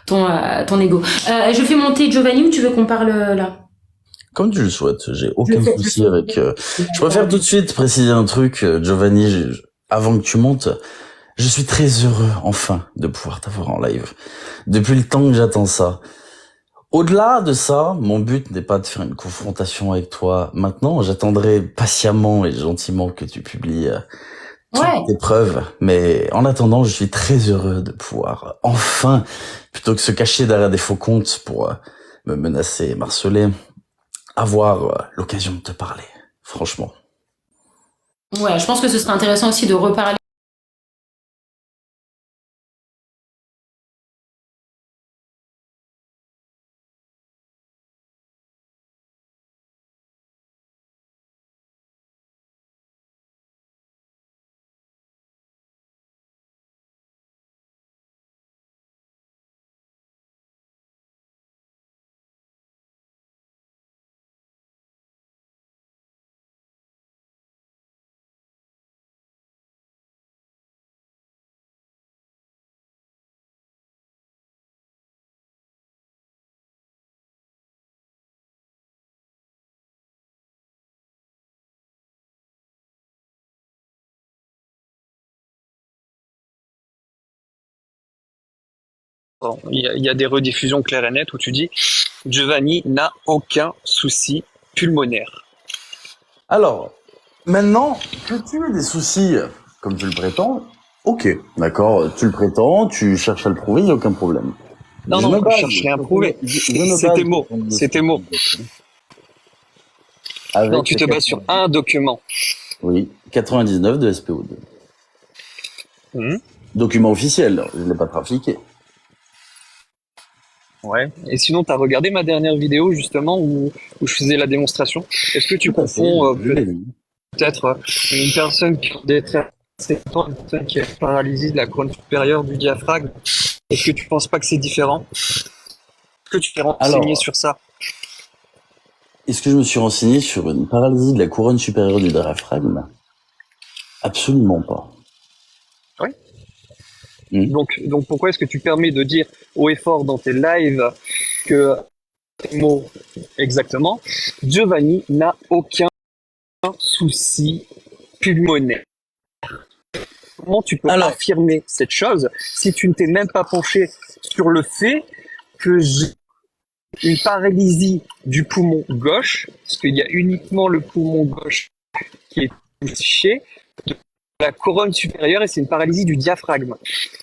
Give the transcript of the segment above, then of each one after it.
ton ego. Je fais monter Giovanni ou tu veux qu'on parle là? Comme tu le souhaites, j'ai aucun Je souci fais. avec... Je préfère tout de suite préciser un truc, Giovanni, avant que tu montes. Je suis très heureux, enfin, de pouvoir t'avoir en live. Depuis le temps que j'attends ça. Au-delà de ça, mon but n'est pas de faire une confrontation avec toi. Maintenant, j'attendrai patiemment et gentiment que tu publies toutes Ouais. tes preuves. Mais en attendant, je suis très heureux de pouvoir, enfin, plutôt que se cacher derrière des faux comptes pour me menacer et m'harceler, avoir l'occasion de te parler. Franchement. Ouais, je pense que ce serait intéressant aussi de reparler. Bon, il y a des rediffusions claires et nettes où tu dis Giovanni n'a aucun souci pulmonaire. Alors, maintenant que tu as des soucis, comme tu le prétends, ok, d'accord, tu le prétends, tu cherches à le prouver, il n'y a aucun problème. Non, Je non, me je base cherche rien à sur prouver. je me C'est base tes mots, sur ton c'est tes mots. Non, avec tu te bases sur un document. oui, 99 de SPO2. Mhm. Document officiel, je ne l'ai pas trafiqué. Ouais. Et sinon, tu as regardé ma dernière vidéo justement où je faisais la démonstration. Est-ce que tu Tout à fait, confonds je l'ai vu. peut-être une personne qui a des traits une personne qui a une paralysie de la couronne supérieure du diaphragme? Est-ce que tu penses pas que c'est différent? Est-ce que tu t'es renseigné Alors, sur ça? est-ce que je me suis renseigné sur une paralysie de la couronne supérieure du diaphragme? Absolument pas. Oui. Hmm. Donc pourquoi est-ce que tu permets de dire haut et fort dans tes lives que mot exactement, Giovanni n'a aucun souci pulmonaire? Comment tu peux Alors, affirmer cette chose si tu ne t'es même pas penché sur le fait que j'ai une paralysie du poumon gauche, parce qu'il y a uniquement le poumon gauche qui est touché, de la couronne supérieure, et c'est une paralysie du diaphragme.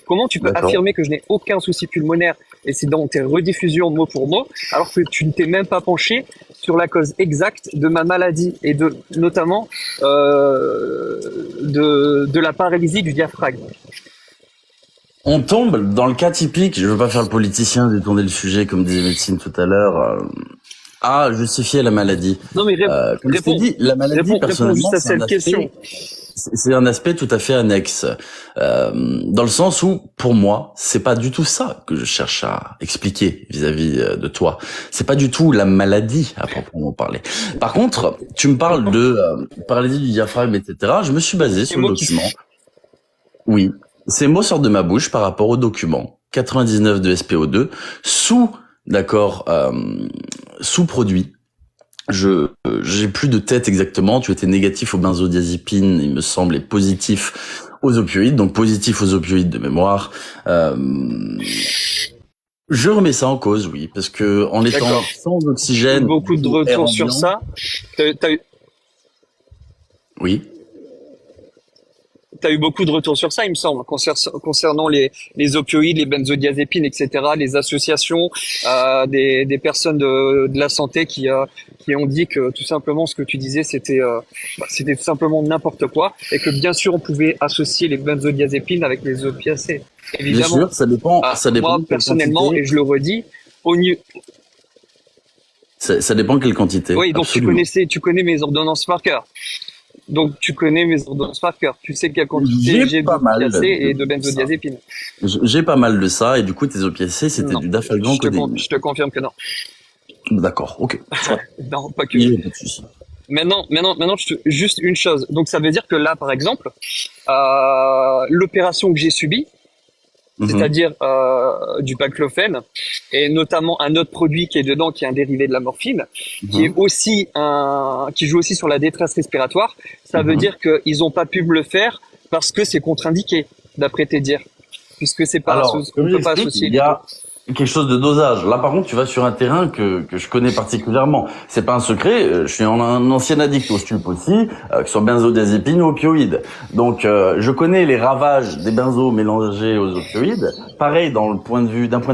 Comment tu peux d'accord. affirmer que je n'ai aucun souci pulmonaire, et c'est dans tes rediffusions mot pour mot, alors que tu ne t'es même pas penché sur la cause exacte de ma maladie, et de notamment de la paralysie du diaphragme. On tombe dans le cas typique, je veux pas faire le politicien, détourner le sujet comme disait Médecine tout à l'heure, à justifier la maladie. Non mais Comme je t'ai dit, la maladie, réponds juste personnellement, à cette question. c'est un aspect tout à fait annexe, dans le sens où, pour moi, c'est pas du tout ça que je cherche à expliquer vis-à-vis de toi. C'est pas du tout la maladie à proprement parler. Par contre, tu me parles de paralysie du diaphragme, etc. Je me suis basé sur le document. Oui, ces mots sortent de ma bouche par rapport au document 99 de SPO2 d'accord, sous-produit. J'ai plus de tête exactement. Tu étais négatif aux benzodiazépines, il me semble, et positif aux opioïdes, donc positif aux opioïdes de mémoire. Je remets ça en cause, oui, parce que en étant D'accord. sans oxygène, Beaucoup de air retours sur ambiant, ça. T'as eu, oui. t'as eu beaucoup de retours sur ça, il me semble, concernant les opioïdes, les benzodiazépines, etc., les associations, des personnes de la santé qui ont dit que tout simplement ce que tu disais, c'était tout simplement n'importe quoi, et que bien sûr on pouvait associer les benzodiazépines avec les opiacés. Bien Évidemment. sûr, ça dépend Moi, de quelle personnellement, quantité. et je le redis, au niveau, Ça dépend de quelle quantité. oui, donc Absolument. tu connais mes ordonnances par cœur. Donc tu connais mes ordonnances par cœur. Tu sais quelle quantité j'ai Pas mal d'opiacés et de de ça. benzodiazépines. J'ai pas mal de ça, et du coup, tes opiacés, c'était Non, du dafalgan codéine. je te confirme que non. D'accord, ok. Non, pas que. Il y a pas de souci. Maintenant, juste une chose. Donc ça veut dire que là, par exemple, l'opération que j'ai subie, c'est-à-dire du baclofène, et notamment un autre produit qui est dedans, qui est un dérivé de la morphine, qui est aussi qui joue aussi sur la détresse respiratoire. Ça veut dire qu'ils n'ont pas pu me le faire parce que c'est contre-indiqué, d'après tes dires, puisque c'est pas Alors, on comme peut pas j'explique, associer il les y deux. a quelque chose de dosage. Là, par contre, tu vas sur un terrain que je connais particulièrement. C'est pas un secret. Je suis un ancien addict aux stupes aussi, que ce soit benzodiazépines ou opioïdes. Donc, je connais les ravages des benzos mélangés aux opioïdes. Pareil, d'un point de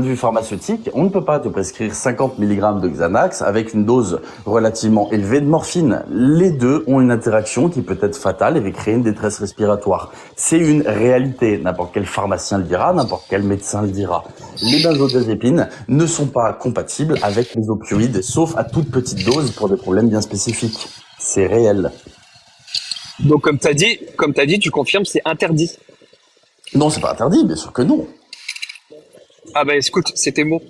vue pharmaceutique, on ne peut pas te prescrire 50 mg de Xanax avec une dose relativement élevée de morphine. Les deux ont une interaction qui peut être fatale et va créer une détresse respiratoire. C'est une réalité. N'importe quel pharmacien le dira, n'importe quel médecin le dira. Les benzodiazépines ne sont pas compatibles avec les opioïdes, sauf à toute petite dose pour des problèmes bien spécifiques. C'est réel. Donc, comme t'as dit, tu confirmes, c'est interdit. Non, c'est pas interdit, bien sûr que non. Ah bah écoute, c'est tes mots.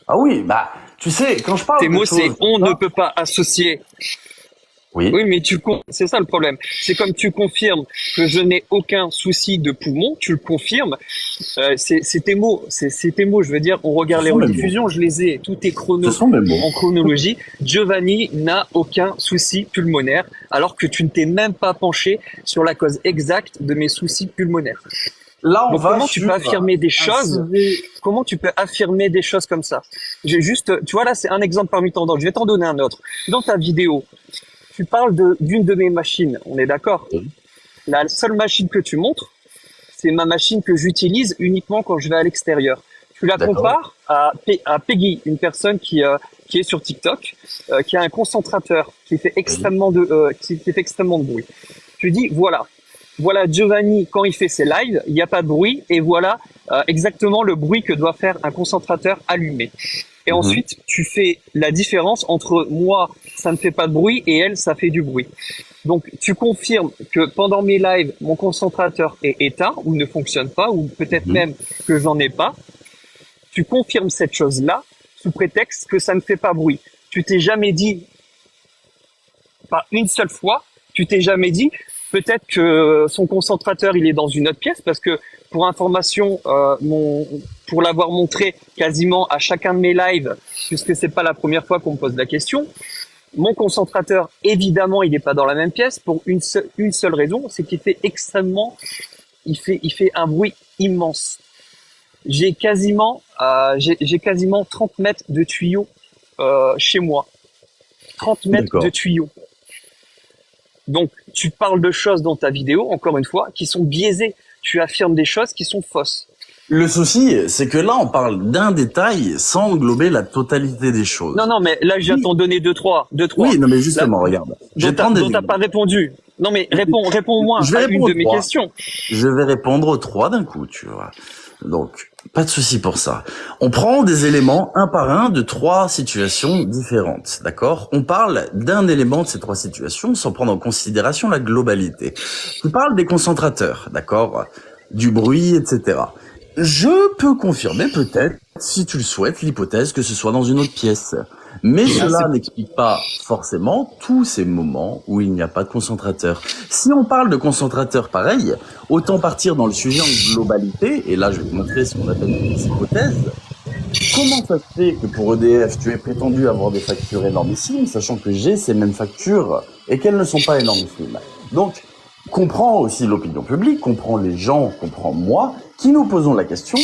Ah oui, bah, tu sais, quand je parle Tes de mots, choses c'est on comme ça, ne peut pas associer. oui, Oui, mais c'est ça le problème. C'est comme tu confirmes que je n'ai aucun souci de poumon, tu le confirmes. C'est tes mots, c'est tes mots. Je veux dire, on regarde Ce les sont mes rediffusions, je les ai, tout est ce sont mes mots. en chronologie. Giovanni n'a aucun souci pulmonaire, alors que tu ne t'es même pas penché sur la cause exacte de mes soucis pulmonaires. Là, on Donc va comment tu peux sur affirmer des un choses? sujet- Comment tu peux affirmer des choses comme ça? J'ai juste, tu vois là, c'est un exemple parmi tant d'autres. Je vais t'en donner un autre. Dans ta vidéo, tu parles d'une de mes machines. On est d'accord? Oui. La seule machine que tu montres, c'est ma machine que j'utilise uniquement quand je vais à l'extérieur. Tu la D'accord. compares à Peggy, une personne qui est sur TikTok, qui a un concentrateur qui fait extrêmement qui fait extrêmement de bruit. Tu dis voilà Giovanni quand il fait ses lives, il n'y a pas de bruit et voilà exactement le bruit que doit faire un concentrateur allumé. Et ensuite, tu fais la différence entre moi, ça ne fait pas de bruit et elle, ça fait du bruit. Donc, tu confirmes que pendant mes lives, mon concentrateur est éteint ou ne fonctionne pas ou peut-être même que j'en ai pas. Tu confirmes cette chose-là sous prétexte que ça ne fait pas bruit. Tu t'es jamais dit, pas une seule fois, tu t'es jamais dit, peut-être que son concentrateur, il est dans une autre pièce parce que pour information, pour l'avoir montré quasiment à chacun de mes lives, puisque c'est pas la première fois qu'on me pose la question, mon concentrateur, évidemment, il n'est pas dans la même pièce pour une seule raison, c'est qu'il fait il fait un bruit immense. J'ai quasiment 30 mètres de tuyaux chez moi. 30 mètres D'accord. de tuyaux. Donc, tu parles de choses dans ta vidéo, encore une fois, qui sont biaisées. Tu affirmes des choses qui sont fausses. Le souci, c'est que là, on parle d'un détail sans englober la totalité des choses. Non, mais là, je viens de t'en donner deux, trois. Oui, non, mais justement, regarde. Je vais prendre des Dont t'as pas répondu. Non, mais réponds-moi Je vais à une répondre de mes trois. questions. Je vais répondre aux trois d'un coup, tu vois. Donc, pas de souci pour ça. On prend des éléments un par un de trois situations différentes, d'accord? On parle d'un élément de ces trois situations sans prendre en considération la globalité. Tu parles des concentrateurs, d'accord? Du bruit, etc. Je peux confirmer peut-être, si tu le souhaites, l'hypothèse que ce soit dans une autre pièce. Mais cela n'explique pas forcément tous ces moments où il n'y a pas de concentrateur. Si on parle de concentrateur pareil, autant partir dans le sujet en globalité, et là je vais te montrer ce qu'on appelle une hypothèse. Comment ça se fait que pour EDF, tu aies prétendu avoir des factures énormissimes, sachant que j'ai ces mêmes factures et qu'elles ne sont pas énormissimes? Donc, comprends aussi l'opinion publique, comprends les gens, comprends moi, qui nous posons la question,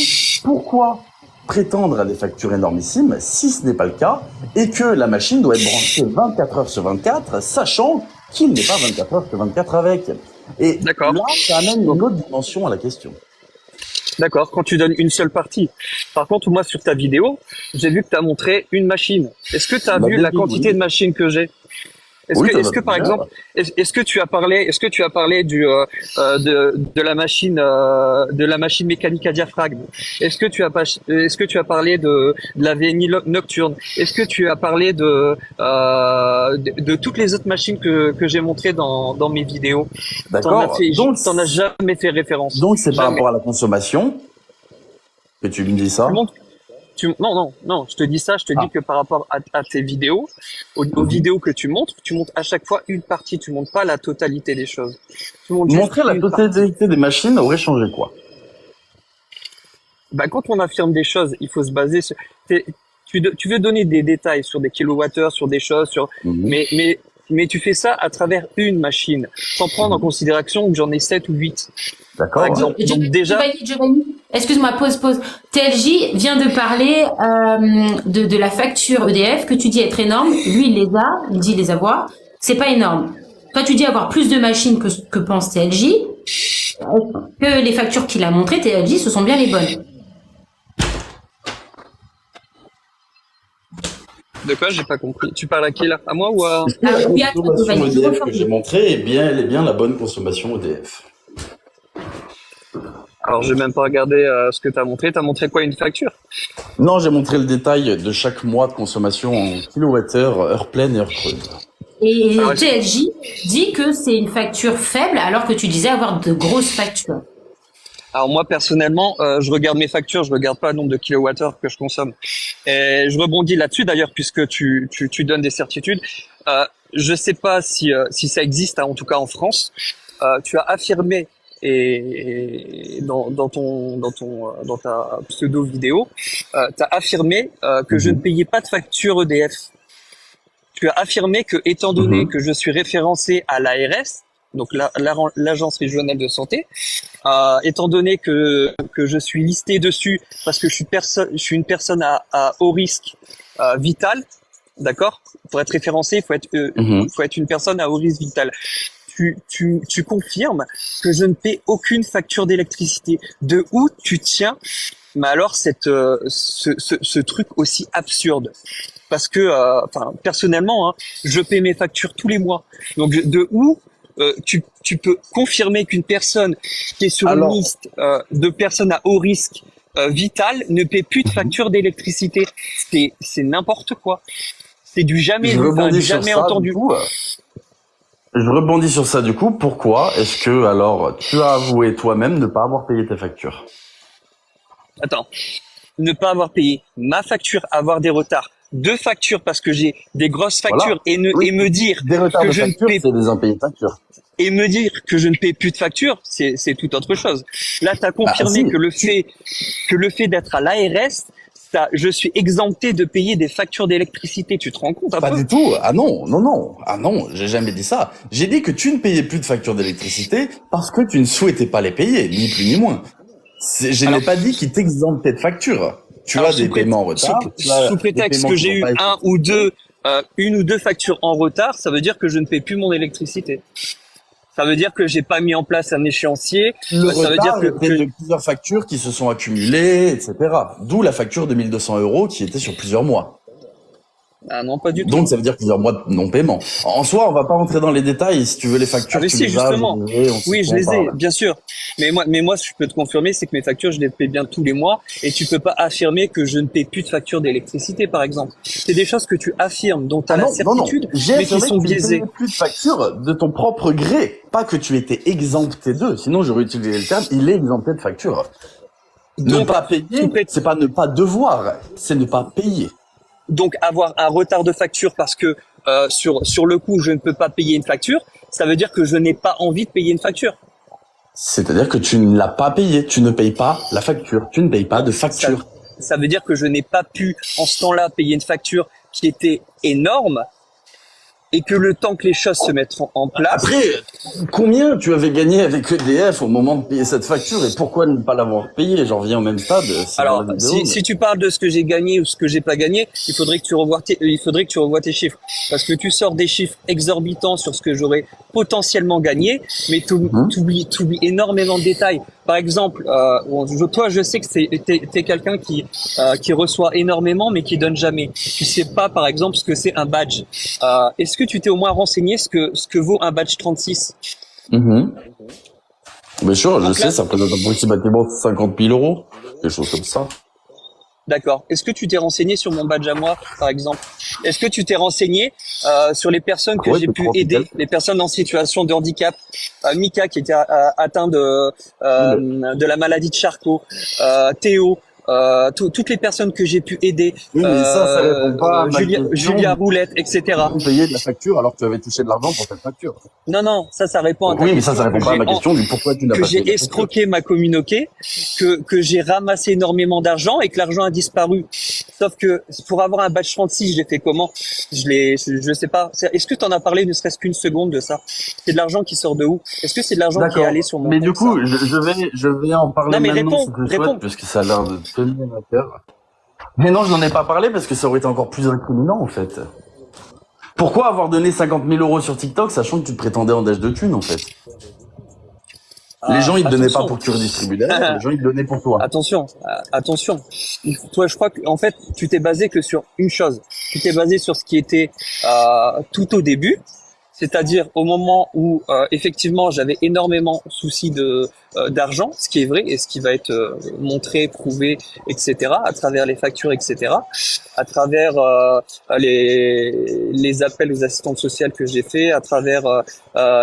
pourquoi prétendre à des factures énormissimes si ce n'est pas le cas et que la machine doit être branchée 24 heures sur 24, sachant qu'il n'est pas 24 heures sur 24 avec. Et D'accord. là, ça amène une autre dimension à la question. D'accord, quand tu donnes une seule partie. Par contre, moi, sur ta vidéo, j'ai vu que tu as montré une machine. Est-ce que tu as vu la quantité de machines que j'ai? Est-ce que par exemple, est-ce que tu as parlé de la machine mécanique à diaphragme? Est-ce que tu as parlé de la VNI nocturne? Est-ce que tu as parlé de toutes les autres machines que j'ai montrées dans mes vidéos? D'accord. Donc, t'en as jamais fait référence. Donc, c'est par Jamais. rapport à la consommation que tu me dis ça? Non, je te dis ça, je te dis que par rapport à tes vidéos, aux vidéos que tu montres à chaque fois une partie, tu montres pas la totalité des choses. Tu montres juste Montrer la une totalité des machines aurait changé quoi? quand on affirme des choses, il faut se baser sur. Tu veux donner des détails sur des kilowattheures, sur des choses, Mhm. mais tu fais ça à travers une machine, sans prendre en considération que j'en ai 7 ou 8, par D'accord. exemple. Donc déjà, Giovanni, excuse-moi, pause. TLJ vient de parler de la facture EDF que tu dis être énorme. Lui, il dit les avoir. C'est pas énorme. Toi, tu dis avoir plus de machines que pense TLJ. Que les factures qu'il a montrées, TLJ, ce sont bien les bonnes. de quoi? J'ai pas compris. Tu parles à qui là? À moi ou à... Est-ce que la Oui, attends, consommation Giovanni, je EDF que reformule. j'ai montrée est bien, elle est bien la bonne consommation EDF? Alors, j'ai même pas regardé ce que t'as montré. T'as montré quoi? Une facture? Non, j'ai montré le détail de chaque mois de consommation en kilowattheure, heure pleine et heure creuse. Et Ah ouais. TLJ dit que c'est une facture faible alors que tu disais avoir de grosses factures. Alors moi personnellement, je regarde mes factures, je regarde pas le nombre de kilowattheures que je consomme. Et je rebondis là-dessus d'ailleurs puisque tu donnes des certitudes. Je sais pas si ça existe, hein, en tout cas en France. Tu as affirmé et dans ta pseudo vidéo, t'as affirmé que je ne Mhm. payais pas de facture EDF. Tu as affirmé que étant donné Mhm. que je suis référencé à l'ARS, donc l'agence régionale de santé, étant donné que je suis listé dessus parce que je suis une personne à haut risque vital, d'accord? Pour être référencé, Mhm. il faut être une personne à haut risque vital. Tu confirmes que je ne paie aucune facture d'électricité. De où tu tiens, mais alors ce truc aussi absurde? Parce que, personnellement, hein, je paie mes factures tous les mois. Donc de où tu peux confirmer qu'une personne qui est sur une Alors, liste de personnes à haut risque vital ne paie plus de mhm. facture d'électricité? C'est n'importe quoi. C'est du jamais Je vu, enfin rebondis du sur jamais ça du entendu. coup. Je rebondis sur ça du coup. Pourquoi est-ce que alors tu as avoué toi-même ne pas avoir payé tes factures? Attends, ne pas avoir payé ma facture, avoir des retards de factures parce que j'ai des grosses Voilà. factures et Oui. me dire Des retards que de je ne facture, paie c'est des impayés de facture. et me dire que je ne paie plus de facture, c'est tout autre chose. Là, tu as Ah confirmé si, que tu le fait d'être à l'ARS, ça, je suis exempté de payer des factures d'électricité. Tu te rends compte un pas peu? du tout. Ah non, non, non. Ah non, j'ai jamais dit ça. J'ai dit que tu ne payais plus de factures d'électricité parce que tu ne souhaitais pas les payer, ni plus ni moins. Je n'ai Alors, pas dit qu'il t'exemptait de facture. Tu alors as des paiements en retard, tu as sous des prétexte paiements que qui j'ai n'ont eu pas été effectués. une ou deux factures en retard, ça veut dire que je ne paie plus mon électricité. Ça veut dire que j'ai pas mis en place un échéancier. Le Ça veut dire retard était de plusieurs factures qui se sont accumulées, etc. D'où la facture de 1200 euros qui était sur plusieurs mois. ah non, pas du tout. Donc ça veut dire plusieurs mois de non-paiement. En soi, on va pas rentrer dans les détails. Si tu veux les Ah factures, mais tu si, les as, je justement. les ai, on sait Oui, de je quoi on les ai, parle. bien sûr. Mais moi, ce que je peux te confirmer, c'est que mes factures, je les paie bien tous les mois, et tu peux pas affirmer que je ne paie plus de facture d'électricité, par exemple. C'est des choses que tu affirmes, dont tu as Ah la non, non, non. certitude, J'ai mais qui affirmé sont que tu ne biaisées. payais plus de facture de ton propre gré. Pas que tu étais exempté d'eux. Sinon, j'aurais utilisé le terme, il est exempté de facture. Ne Donc, pas payer, sous pré- c'est pas ne pas devoir, c'est ne pas payer. donc avoir un retard de facture parce que sur le coup, je ne peux pas payer une facture, ça veut dire que je n'ai pas envie de payer une facture. C'est-à-dire que tu ne l'as pas payé, tu ne payes pas la facture, tu ne payes pas Non, de ça, facture. ça veut dire que je n'ai pas pu, en ce temps-là, payer une facture qui était énorme, et que le temps que les choses se mettent en place, Après, combien tu avais gagné avec EDF au moment de payer cette facture et pourquoi ne pas l'avoir payé? J'en reviens au même stade, c'est dans alors, la vidéo. si tu parles de ce que j'ai gagné ou ce que j'ai pas gagné, il faudrait que tu revoies tes chiffres. Parce que tu sors des chiffres exorbitants sur ce que j'aurais potentiellement gagné, mais Mhm. t'oublies énormément de détails. Par exemple, toi, je sais que t'es quelqu'un qui reçoit énormément, mais qui donne jamais. Tu sais pas, par exemple, ce que c'est un badge. Est-ce que tu t'es au moins renseigné ce que vaut un badge 36? Mhm. Bien sûr, je Donc sais, là, ça représente approximativement 50 000 euros, quelque chose comme ça. d'accord. Est-ce que tu t'es renseigné sur mon badge à moi, par exemple? Est-ce que tu t'es renseigné sur les personnes Ah que ouais, j'ai t'es pu trop aider, efficace. les personnes en situation de handicap? Mika qui était atteint Oui, de la maladie de Charcot, Théo, toutes les personnes que j'ai pu aider, Oui, mais ça répond pas à ma question. Julia Roulette, etc. Tu payais de la facture alors que tu avais touché de l'argent pour cette facture. Non, ça répond à ta Oui, mais question ça répond pas à ma question du pourquoi tu n'as que pas payé j'ai la facture. escroqué ma communauté, que j'ai ramassé énormément d'argent et que l'argent a disparu. Sauf que pour avoir un badge 36, je l'ai fait comment? Je sais pas. Est-ce que tu en as parlé ne serait-ce qu'une seconde de ça? C'est de l'argent qui sort de où? Est-ce que c'est de l'argent qui est D'accord. allé sur mon Mais compte, du coup, ça? je vais en parler Non, mais maintenant réponds, si tu le réponds. souhaites, puisque ça a l'air de te tenir à cœur. Mais non, je n'en ai pas parlé parce que ça aurait été encore plus incriminant, en fait. Pourquoi avoir donné 50 000 euros sur TikTok, sachant que tu te prétendais en dash de thunes, en fait? Les gens, ils te donnaient pas Attention. pour que tu redistribues derrière, les gens, ils te donnaient pour toi. Attention. Toi, je crois que en fait, tu t'es basé que sur une chose. Tu t'es basé sur ce qui était tout au début, c'est-à-dire au moment où effectivement j'avais énormément souci d'argent, ce qui est vrai et ce qui va être montré, prouvé, etc. à travers les factures, etc. à travers les appels aux assistantes sociales que j'ai fait, à travers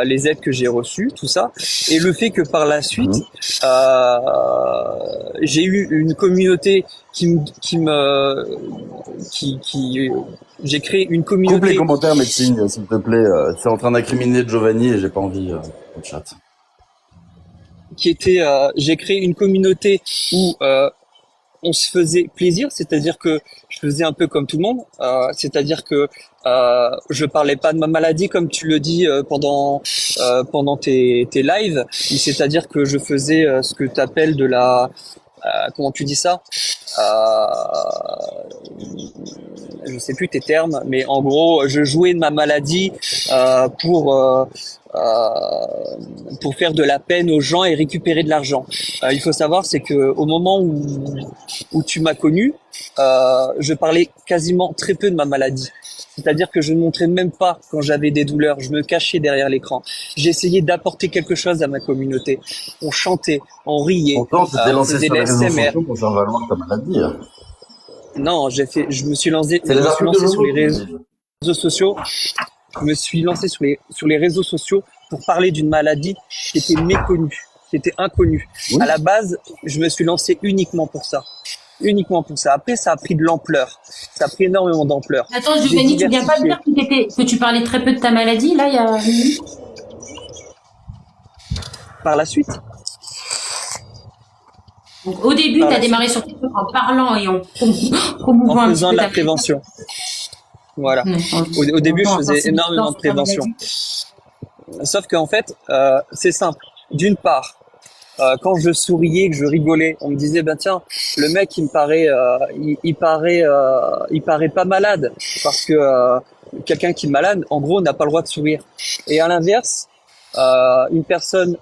les aides que j'ai reçues, tout ça, et le fait que par la suite j'ai eu une communauté j'ai créé une Coupe communauté les commentaires, médecine, s'il te plaît. C'est en train d'incriminer Giovanni et j'ai pas envie au chat. j'ai créé une communauté où on se faisait plaisir, c'est-à-dire que je faisais un peu comme tout le monde, c'est-à-dire que je parlais pas de ma maladie comme tu le dis pendant tes lives, c'est-à-dire que je faisais ce que tu appelles de la comment tu dis ça, je sais plus tes termes, mais en gros, je jouais de ma maladie pour faire de la peine aux gens et récupérer de l'argent. Il faut savoir, c'est que au moment où tu m'as connu, je parlais quasiment très peu de ma maladie. C'est-à-dire que je ne montrais même pas quand j'avais des douleurs, je me cachais derrière l'écran. J'essayais d'apporter quelque chose à ma communauté. On chantait, on riait, Pourtant, tu t'es on lancé faisait sur de les réseaux l'ASMR. sociaux pour faire valoir ta maladie. Non, je me suis lancé C'est les articles de sur les journaux. réseaux sociaux. Je me suis lancé sur les réseaux sociaux pour parler d'une maladie qui était méconnue, qui était inconnue. Oui. À la base, je me suis lancé uniquement pour ça. Uniquement pour ça. Après, ça a pris de l'ampleur. Ça a pris énormément d'ampleur. Attends, J'ai Giovanni, tu viens pas de diversifié. dire que tu parlais très peu de ta maladie, là, il y a une minute? Par la suite, Donc, au début, Par tu as la démarré sur TikTok en parlant et en en promouvant un petit faisant peu de la ta prévention. Voilà. maladie. Au début, je En faisais sensibilisant énormément de sur ta prévention. maladie. Sauf qu'en fait, c'est simple. D'une part, quand je souriais, que je rigolais, on me disait, ben tiens, le mec, il me paraît, il paraît pas malade, parce que quelqu'un qui est malade, en gros, n'a pas le droit de sourire. Et à l'inverse, une personne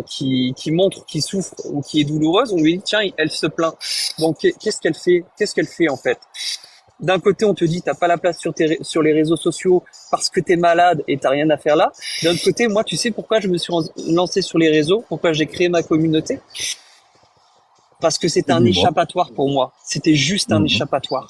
qui montre, qui souffre ou qui est douloureuse, on lui dit, tiens, elle se plaint. Donc, qu'est-ce qu'elle fait? Qu'est-ce qu'elle fait en fait? D'un côté, on te dit t'as pas la place sur les réseaux sociaux parce que t'es malade et t'as rien à faire là. D'un autre côté, moi, tu sais pourquoi je me suis lancé sur les réseaux, pourquoi j'ai créé ma communauté? Parce que c'était un Dis-moi. échappatoire pour moi. C'était juste un échappatoire.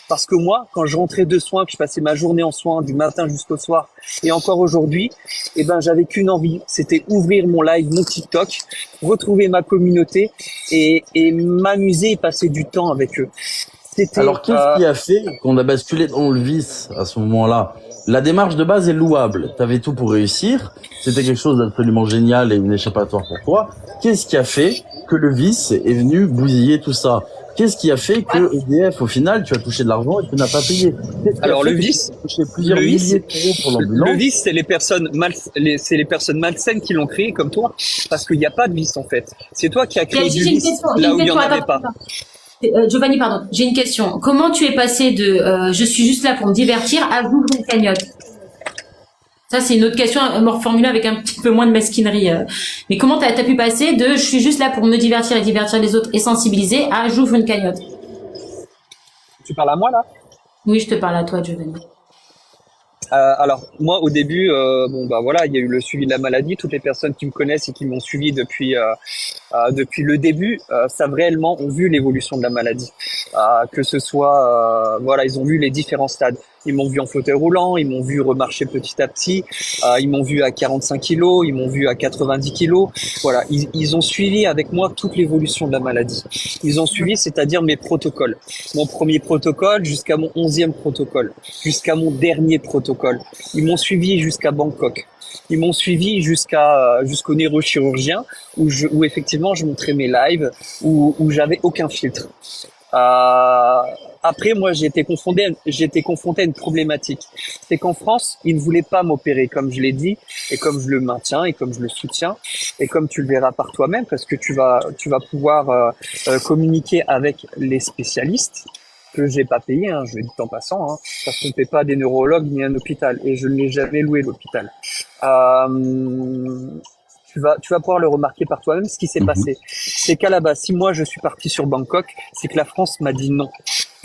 Parce que moi, quand je rentrais de soins, que je passais ma journée en soins du matin jusqu'au soir, et encore aujourd'hui, eh ben, j'avais qu'une envie, c'était ouvrir mon live, mon TikTok, retrouver ma communauté et m'amuser et passer du temps avec eux. C'était, Alors, qu'est-ce qui a fait qu'on a basculé dans le vice à ce moment-là? La démarche de base est louable. T'avais tout pour réussir. C'était quelque chose d'absolument génial et une échappatoire pour toi. Qu'est-ce qui a fait que le vice est venu bousiller tout ça? Qu'est-ce qui a fait que EDF, au final, tu as touché de l'argent et tu n'as pas payé? Qu'est-ce qui a Alors, fait le que vice, tu as touché plusieurs le vice, milliers d'euros pour l'ambulance? le vice, c'est les personnes c'est les personnes malsaines qui l'ont créé comme toi. Parce qu'il n'y a pas de vice, en fait. C'est toi qui as créé du J'ai une vice question, là où il n'y en avait attends, pas. attends. Giovanni, pardon, j'ai une question. Comment tu es passé de je suis juste là pour me divertir à j'ouvre une cagnotte? Ça, c'est une autre question à me reformuler avec un petit peu moins de mesquinerie. Mais comment t'as pu passer de je suis juste là pour me divertir et divertir les autres et sensibiliser à j'ouvre une cagnotte? Tu parles à moi, là? Oui, je te parle à toi, Giovanni. Alors moi au début bon bah voilà, il y a eu le suivi de la maladie, toutes les personnes qui me connaissent et qui m'ont suivi depuis le début, savent réellement, ont vu l'évolution de la maladie. Que ce soit, voilà, ils ont vu les différents stades. Ils m'ont vu en fauteuil roulant, ils m'ont vu remarcher petit à petit, ils m'ont vu à 45 kilos, ils m'ont vu à 90 kilos. Voilà, ils ont suivi avec moi toute l'évolution de la maladie. Ils ont suivi, c'est-à-dire mes protocoles. Mon premier protocole jusqu'à mon 11e protocole, jusqu'à mon dernier protocole. Ils m'ont suivi jusqu'à Bangkok. Ils m'ont suivi jusqu'au neurochirurgien où effectivement je montrais mes lives où j'avais aucun filtre. Après, moi, j'étais confronté à une problématique. C'est qu'en France, ils ne voulaient pas m'opérer, comme je l'ai dit, et comme je le maintiens, et comme je le soutiens, et comme tu le verras par toi-même, parce que tu vas pouvoir communiquer avec les spécialistes que j'ai pas payé, hein, je le dis en passant, hein, parce qu'on ne paie pas des neurologues ni un hôpital, et je ne l'ai jamais loué l'hôpital. Tu vas pouvoir le remarquer par toi-même. Ce qui s'est passé, c'est qu'à la base, si moi je suis parti sur Bangkok, c'est que la France m'a dit non.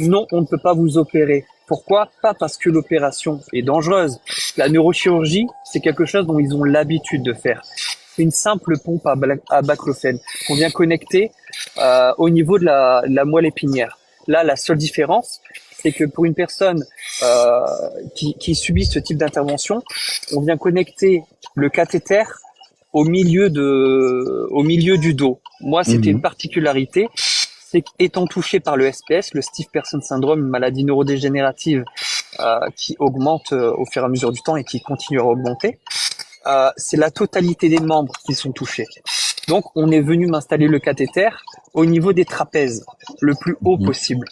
Non, on ne peut pas vous opérer. Pourquoi? Pas parce que l'opération est dangereuse. La neurochirurgie, c'est quelque chose dont ils ont l'habitude de faire. C'est une simple pompe à baclofène qu'on vient connecter au niveau de la moelle épinière. Là, la seule différence, c'est que pour une personne qui subit ce type d'intervention, on vient connecter le cathéter au milieu du dos. Moi, c'était une particularité, c'est qu'étant touché par le SPS, le Stiff Person Syndrome, une maladie neurodégénérative qui augmente au fur et à mesure du temps et qui continuera à augmenter, c'est la totalité des membres qui sont touchés. Donc, on est venu m'installer le cathéter au niveau des trapèzes, le plus haut possible.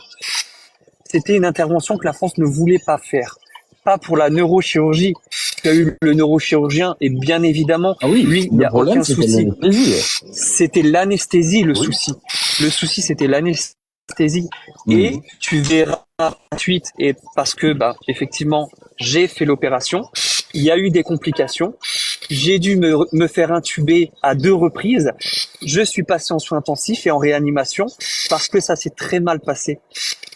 C'était une intervention que la France ne voulait pas faire. Pas pour la neurochirurgie. Il y a eu le neurochirurgien et bien évidemment, lui, il n'y a aucun souci. C'était l'anesthésie le souci. Le souci, c'était l'anesthésie. Et tu verras ensuite, et parce que, effectivement, j'ai fait l'opération, il y a eu des complications. J'ai dû me faire intuber à 2 reprises. Je suis passé en soins intensifs et en réanimation parce que ça s'est très mal passé.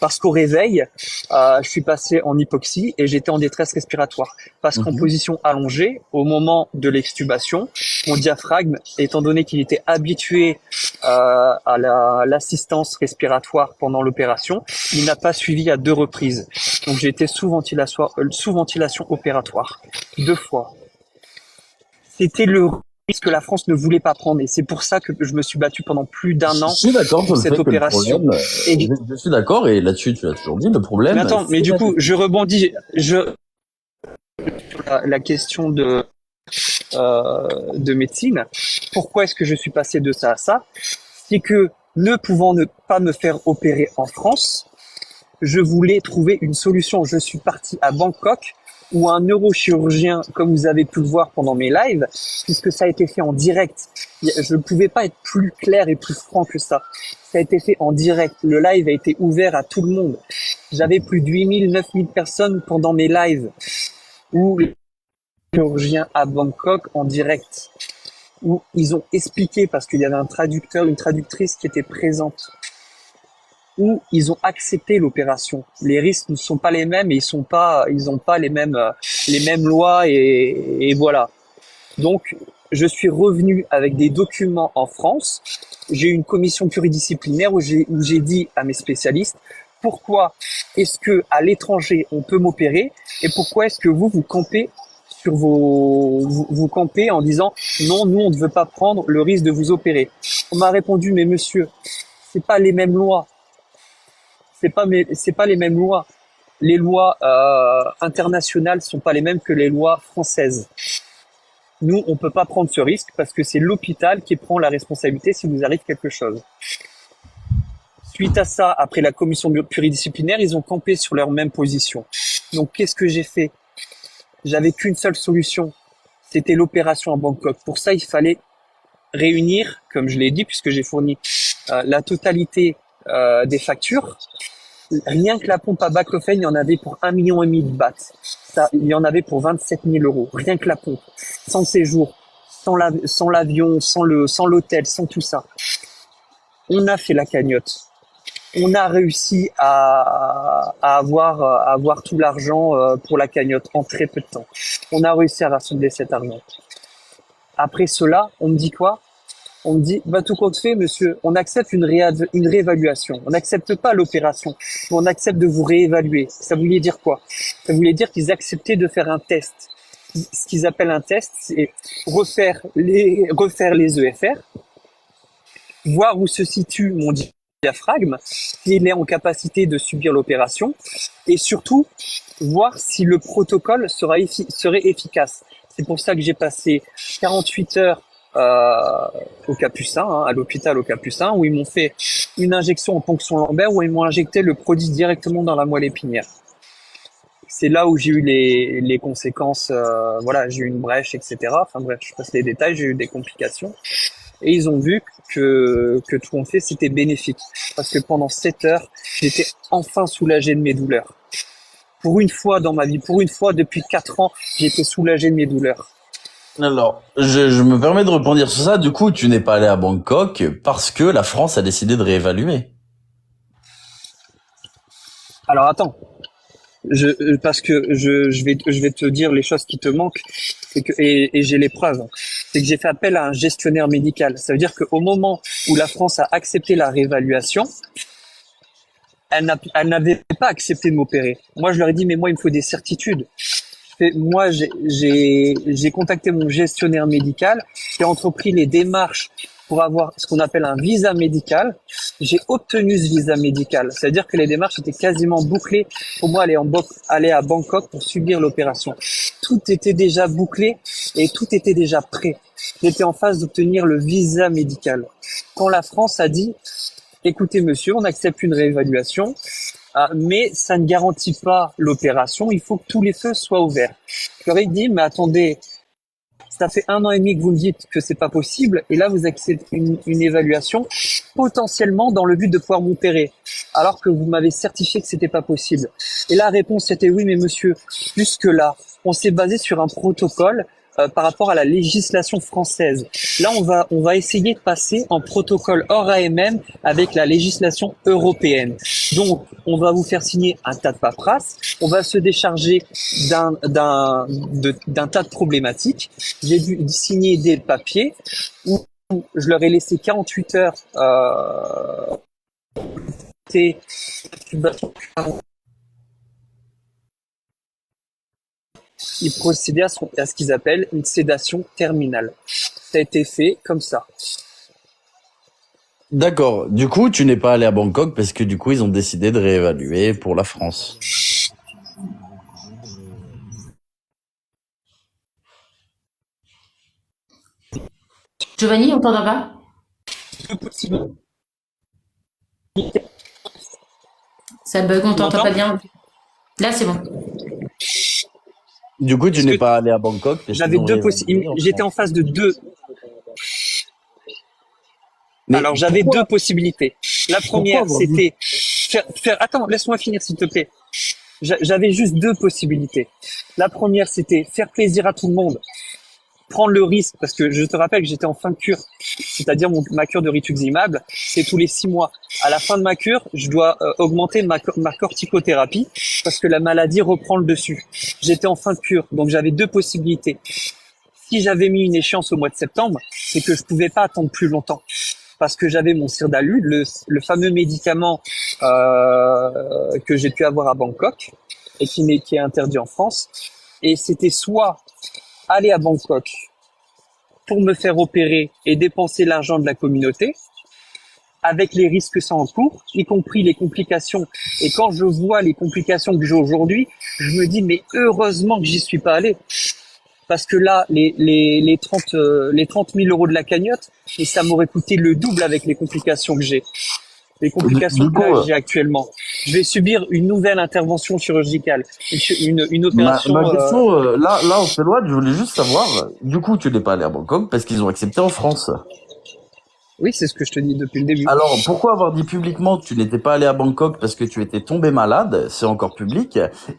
Parce qu'au réveil, je suis passé en hypoxie et j'étais en détresse respiratoire. Parce qu'en position allongée, au moment de l'extubation, mon diaphragme, étant donné qu'il était habitué à l'assistance respiratoire pendant l'opération, il n'a pas suivi à 2 reprises. Donc j'ai été sous ventilation opératoire 2 fois. C'était le risque que la France ne voulait pas prendre et c'est pour ça que je me suis battu pendant plus d'1 an Je suis d'accord sur cette opération. Je suis d'accord et là-dessus tu l'as toujours dit, le problème. Mais attends, mais du coup, je rebondis sur la question de médecine. Pourquoi est-ce que je suis passé de ça à ça? C'est que ne pouvant ne pas me faire opérer en France, je voulais trouver une solution. Je suis parti à Bangkok où un neurochirurgien, comme vous avez pu le voir pendant mes lives, puisque ça a été fait en direct. Je ne pouvais pas être plus clair et plus franc que ça. Ça a été fait en direct. Le live a été ouvert à tout le monde. J'avais plus de 8000, 9000 personnes pendant mes lives où les chirurgiens à Bangkok en direct, où ils ont expliqué, parce qu'il y avait un traducteur, une traductrice qui était présente, où ils ont accepté l'opération. Les risques ne sont pas les mêmes et ils ont pas les mêmes lois et voilà. Donc, je suis revenu avec des documents en France. J'ai eu une commission pluridisciplinaire où j'ai dit à mes spécialistes pourquoi est-ce que à l'étranger on peut m'opérer et pourquoi est-ce que vous campez sur vous campez en disant non, nous on ne veut pas prendre le risque de vous opérer. On m'a répondu mais monsieur, c'est pas les mêmes lois. C'est pas les mêmes lois. Les lois internationales sont pas les mêmes que les lois françaises. Nous, on peut pas prendre ce risque parce que c'est l'hôpital qui prend la responsabilité s'il nous arrive quelque chose. Suite à ça, après la commission pluridisciplinaire, ils ont campé sur leur même position. Donc, qu'est-ce que j'ai fait? J'avais qu'une seule solution. C'était l'opération à Bangkok. Pour ça, il fallait réunir, comme je l'ai dit, puisque j'ai fourni la totalité des factures. Rien que la pompe à baclofène, il y en avait pour 1,5 million de bahts. Ça, il y en avait pour 27 000 euros. Rien que la pompe. Sans séjour, sans l'avion, sans l'hôtel, sans tout ça. On a fait la cagnotte. On a réussi à avoir tout l'argent pour la cagnotte en très peu de temps. On a réussi à rassembler cet argent. Après cela, on me dit quoi? On me dit, bah, tout compte fait, monsieur, on accepte une réévaluation. On n'accepte pas l'opération, mais on accepte de vous réévaluer. Ça voulait dire quoi? Ça voulait dire qu'ils acceptaient de faire un test. Ce qu'ils appellent un test, c'est refaire les EFR, voir où se situe mon diaphragme, s'il est en capacité de subir l'opération, et surtout, voir si le protocole serait efficace. C'est pour ça que j'ai passé 48 heures au Capucin, à l'hôpital au Capucin, où ils m'ont fait une injection en ponction lombaire, où ils m'ont injecté le produit directement dans la moelle épinière. C'est là où j'ai eu les conséquences, voilà, j'ai eu une brèche, etc. Enfin bref, je passe les détails, j'ai eu des complications. Et ils ont vu que tout compte fait, c'était bénéfique. Parce que pendant 7 heures, j'étais enfin soulagé de mes douleurs. Pour une fois dans ma vie, pour une fois depuis 4 ans, j'ai été soulagé de mes douleurs. Alors, je me permets de rebondir sur ça. Du coup, tu n'es pas allé à Bangkok parce que la France a décidé de réévaluer. Alors attends, parce que je vais te dire les choses qui te manquent et j'ai les preuves. C'est que j'ai fait appel à un gestionnaire médical. Ça veut dire qu'au moment où la France a accepté la réévaluation, elle n'avait pas accepté de m'opérer. Moi, je leur ai dit, mais moi, il me faut des certitudes. Moi, j'ai contacté mon gestionnaire médical, qui a entrepris les démarches pour avoir ce qu'on appelle un visa médical. J'ai obtenu ce visa médical. C'est-à-dire que les démarches étaient quasiment bouclées pour moi aller à Bangkok pour subir l'opération. Tout était déjà bouclé et tout était déjà prêt. J'étais en phase d'obtenir le visa médical. Quand la France a dit, écoutez monsieur, on accepte une réévaluation, mais ça ne garantit pas l'opération, il faut que tous les feux soient ouverts. Je leur ai dit, mais attendez, ça fait 1 an et demi que vous me dites que c'est pas possible, et là vous acceptez une évaluation potentiellement dans le but de pouvoir m'opérer, alors que vous m'avez certifié que c'était pas possible. Et la réponse était oui, mais monsieur, jusque là, on s'est basé sur un protocole par rapport à la législation française. Là, on va essayer de passer en protocole hors AMM avec la législation européenne. Donc, on va vous faire signer un tas de paperasses, on va se décharger d'un tas de problématiques. J'ai dû signer des papiers où je leur ai laissé 48 heures ils procédaient à ce qu'ils appellent une sédation terminale. Ça a été fait comme ça. D'accord. Du coup, tu n'es pas allé à Bangkok parce que du coup, ils ont décidé de réévaluer pour la France. Giovanni, on t'entend pas? Ça bug, on Tu t'entend m'entends? pas bien. Là, c'est bon. Du coup, tu Est-ce n'es que pas allé à Bangkok parce qu'ils j'avais ont deux réévalué possibilités. en J'étais en France. phase de deux. Mais Alors, j'avais pourquoi, deux possibilités. La pourquoi première, avoir dit c'était attends, laisse-moi finir, s'il te plaît. J'avais juste deux possibilités. La première, c'était faire plaisir à tout le monde, prendre le risque, parce que je te rappelle que j'étais en fin de cure, c'est-à-dire ma cure de rituximab, c'est tous les 6 mois. À la fin de ma cure, je dois augmenter ma corticothérapie parce que la maladie reprend le dessus. J'étais en fin de cure, donc j'avais deux possibilités. Si j'avais mis une échéance au mois de septembre, c'est que je pouvais pas attendre plus longtemps parce que j'avais mon Sirdalu, le fameux médicament que j'ai pu avoir à Bangkok et qui est interdit en France. Et c'était soit aller à Bangkok pour me faire opérer et dépenser l'argent de la communauté, avec les risques que ça encourt, y compris les complications. Et quand je vois les complications que j'ai aujourd'hui, je me dis, mais heureusement que j'y suis pas allé. Parce que là, les 30 000 euros de la cagnotte, et ça m'aurait coûté le double avec les complications que j'ai. Les complications Du que coup, j'ai actuellement. Je vais subir une nouvelle intervention chirurgicale, une ma opération. question, là, on s'éloigne. Je voulais juste savoir. Du coup, tu n'es pas allé à Bangkok parce qu'ils ont accepté en France. Oui, c'est ce que je te dis depuis le début. Alors, pourquoi avoir dit publiquement que tu n'étais pas allé à Bangkok parce que tu étais tombé malade, c'est encore public,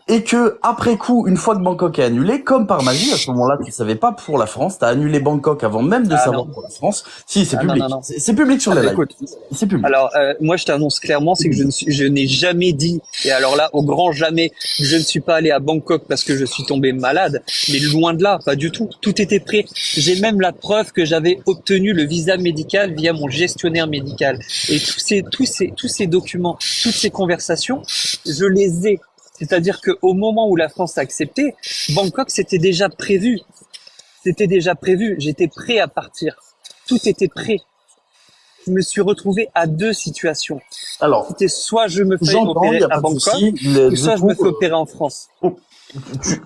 et que, après coup, une fois que Bangkok est annulé, comme par magie, à ce moment-là, tu ne savais pas pour la France, t'as annulé Bangkok avant même de savoir non. pour la France. Si, c'est Ah, public. non. C'est public sur les lives. Écoute, C'est public. alors moi je t'annonce clairement, c'est que je n'ai jamais dit, et alors là au grand jamais, que je ne suis pas allé à Bangkok parce que je suis tombé malade, mais loin de là, pas du tout. Tout était prêt. J'ai même la preuve que j'avais obtenu le visa médical via mon gestionnaire médical. Et tous ces documents, toutes ces conversations, je les ai. C'est-à-dire que au moment où la France a accepté, Bangkok c'était déjà prévu. C'était déjà prévu. J'étais prêt à partir. Tout était prêt. Je me suis retrouvé à deux situations. Alors, C'était soit je me fais j'entends, opérer y a à pas de Bangkok, souci. ou soit je me fais opérer en France.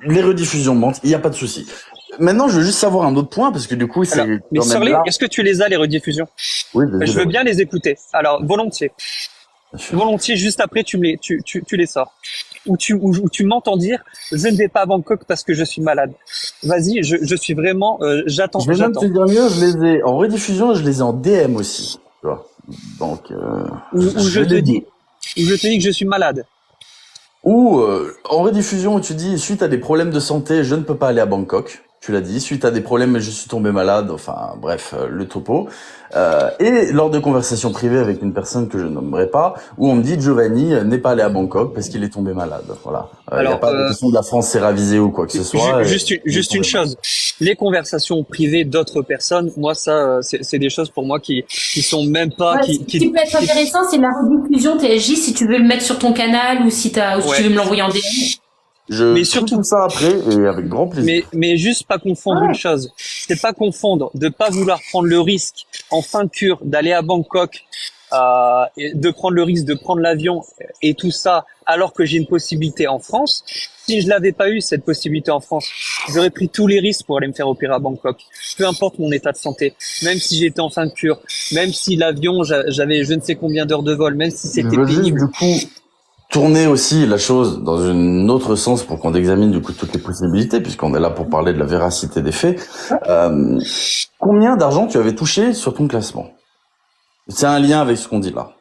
Les rediffusions mentent, il n'y a pas de souci. Maintenant, je veux juste savoir un autre point, parce que du coup, c'est Alors, mais quand même Sorley, là. est-ce que tu les as, les rediffusions? Oui, Je veux bien les écouter. Alors, volontiers. bien sûr. Volontiers, juste après, tu les sors. Ou tu m'entends dire, je ne vais pas à Bangkok parce que je suis malade. Vas-y, je suis vraiment, j'attends. Je vais même te dire mieux, je les ai en rediffusion et je les ai en DM aussi. Tu vois. Donc, Ou je te dis que je suis malade. Ou en rediffusion où tu dis, suite à des problèmes de santé, je ne peux pas aller à Bangkok. Tu l'as dit, suite à des problèmes, mais je suis tombé malade, enfin bref, le topo. Et lors de conversations privées avec une personne que je nommerai pas, où on me dit Giovanni n'est pas allé à Bangkok parce qu'il est tombé malade. Voilà. Il n'y a pas de question de la France s'est ravisée ou quoi que ce soit. Juste une chose. Les conversations privées d'autres personnes, moi ça, c'est des choses pour moi qui sont même pas, Ce qui peut être intéressant, c'est la rediffusion TSJ, si tu veux le mettre sur ton canal ou si tu veux me l'envoyer en DM. Mais surtout tout ça après et avec grand plaisir. Mais juste pas confondre une chose. C'est pas confondre de pas vouloir prendre le risque en fin de cure d'aller à Bangkok, et de prendre le risque de prendre l'avion et tout ça alors que j'ai une possibilité en France. Si je l'avais pas eu cette possibilité en France, j'aurais pris tous les risques pour aller me faire opérer à Bangkok. Peu importe mon état de santé, même si j'étais en fin de cure, même si l'avion j'avais je ne sais combien d'heures de vol, même si c'était pénible. Du coup, tourner aussi la chose dans un autre sens pour qu'on examine du coup toutes les possibilités, puisqu'on est là pour parler de la véracité des faits. Combien d'argent tu avais touché sur ton classement? C'est un lien avec ce qu'on dit là.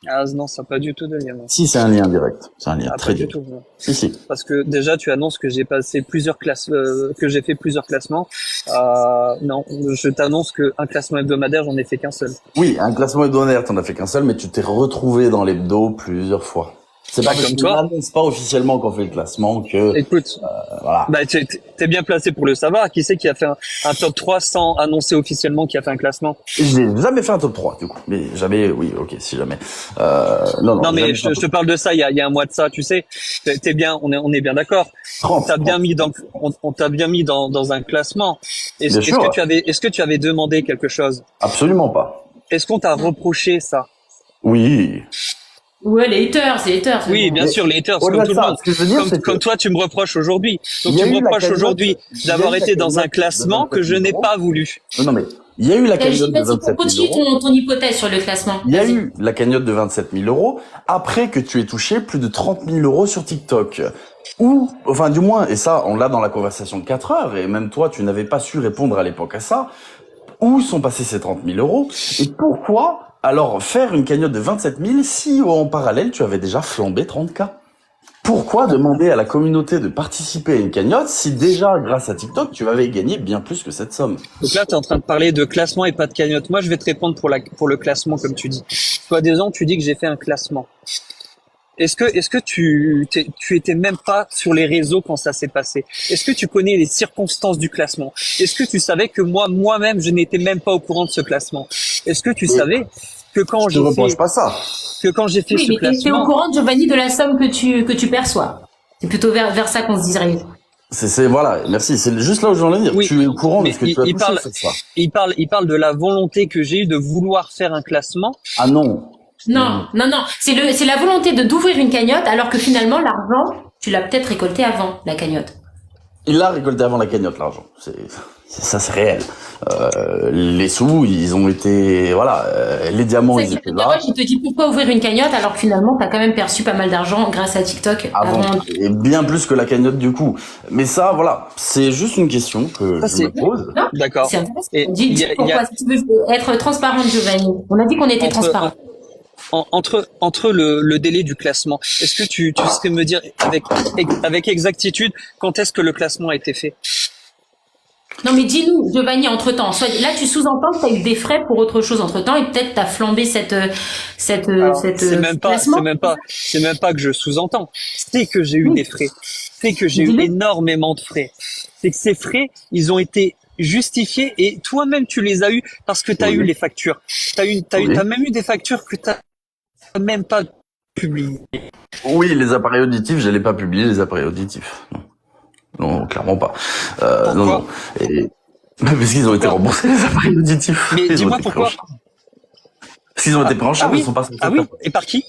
Ah non, ça n'a pas du tout de lien. Non. Si, c'est un lien direct. C'est un lien très direct. Pas du tout. Non. Si. Parce que déjà, tu annonces que j'ai passé plusieurs classes, que j'ai fait plusieurs classements. Non, je t'annonce qu'un classement hebdomadaire, j'en ai fait qu'un seul. Oui, un classement hebdomadaire, t'en as fait qu'un seul, mais tu t'es retrouvé dans l'hebdo plusieurs fois. C'est pas comme toi. On n'annonce pas officiellement qu'on fait le classement que. Écoute, voilà. Bah, t'es bien placé pour le savoir. Qui c'est qui a fait un top 3 sans annoncer officiellement qui a fait un classement? J'ai jamais fait un top 3 du coup, mais jamais. Oui, ok, si jamais. Non, mais je te parle de ça. Il y a un mois de ça, tu sais. T'es bien, on est bien d'accord. On t'a bien mis dans un classement. Est-ce que tu avais demandé quelque chose? Absolument pas. Est-ce qu'on t'a reproché ça? Oui. Ouais, les haters. Oui, bien sûr, les haters, comme tout le monde. Comme toi, tu me reproches aujourd'hui. Donc, tu me reproches aujourd'hui d'avoir été dans un classement que je n'ai pas voulu. Non, mais il y a eu la cagnotte de 27 000 euros. Continue ton hypothèse sur le classement. Il y a eu la cagnotte de 27 000 euros après que tu aies touché plus de 30 000 euros sur TikTok. Ou, enfin, du moins, et ça, on l'a dans la conversation de 4 heures, et même toi, tu n'avais pas su répondre à l'époque à ça. Où sont passés ces 30 000 euros? Et pourquoi alors faire une cagnotte de 27 000 si en parallèle tu avais déjà flambé 30K? Pourquoi demander à la communauté de participer à une cagnotte si déjà grâce à TikTok tu avais gagné bien plus que cette somme? Donc là tu es en train de parler de classement et pas de cagnotte. Moi je vais te répondre pour le classement comme tu dis. Toi disant tu dis que j'ai fait un classement. Est-ce que tu étais même pas sur les réseaux quand ça s'est passé? Est-ce que tu connais les circonstances du classement? Est-ce que tu savais que moi-même je n'étais même pas au courant de ce classement? Est-ce que tu savais que quand j'ai fait ce classement, t'es au courant, Giovanni, de la somme que tu perçois? C'est plutôt vers ça qu'on se dirige. Voilà, merci. C'est juste là où je veux en dire. Oui, tu es au courant de ce que tu as touché, c'est ça. Il parle de la volonté que j'ai eue de vouloir faire un classement. Ah non. Non. C'est la volonté d'ouvrir une cagnotte alors que finalement, l'argent, tu l'as peut-être récolté avant la cagnotte. Il l'a récolté avant la cagnotte, l'argent. Ça, c'est réel. Les sous, ils ont été, voilà, les diamants, Ça ils qui étaient là. t'interroge, il te dit pourquoi ouvrir une cagnotte alors que finalement, t'as quand même perçu pas mal d'argent grâce à TikTok Avant, avant. et bien plus que la cagnotte du coup. Mais ça, voilà, c'est juste une question que Ça, je me pose. Non, D'accord. c'est intéressant. Et Dis, il y a, pourquoi, si tu veux être transparente, Giovanni. On a dit qu'on était entre, transparent. entre le délai du classement, est-ce que tu sais me dire avec exactitude quand est-ce que le classement a été fait? Non, mais dis-nous, Giovanni, entre-temps. Là, tu sous-entends que tu as eu des frais pour autre chose entre-temps et peut-être tu as flambé Alors, classement. c'est même pas que je sous-entends. C'est que j'ai eu des frais. C'est que j'ai eu Dis-le. énormément de frais. C'est que ces frais, ils ont été justifiés et toi-même tu les as eu parce que tu as Oui. eu les factures. Oui. T'as même eu des factures que t'as même pas publiées. Oui, les appareils auditifs, je l'ai pas publié, les appareils auditifs. Non. Non, clairement pas. Non, non. Et... Parce qu'ils ont été remboursés, les appareils auditifs. Mais Ils ont dis-moi été pourquoi. pris en charge. Parce qu'ils ont été pris en charge, oui, ils sont pas censés ah oui, être- et par qui?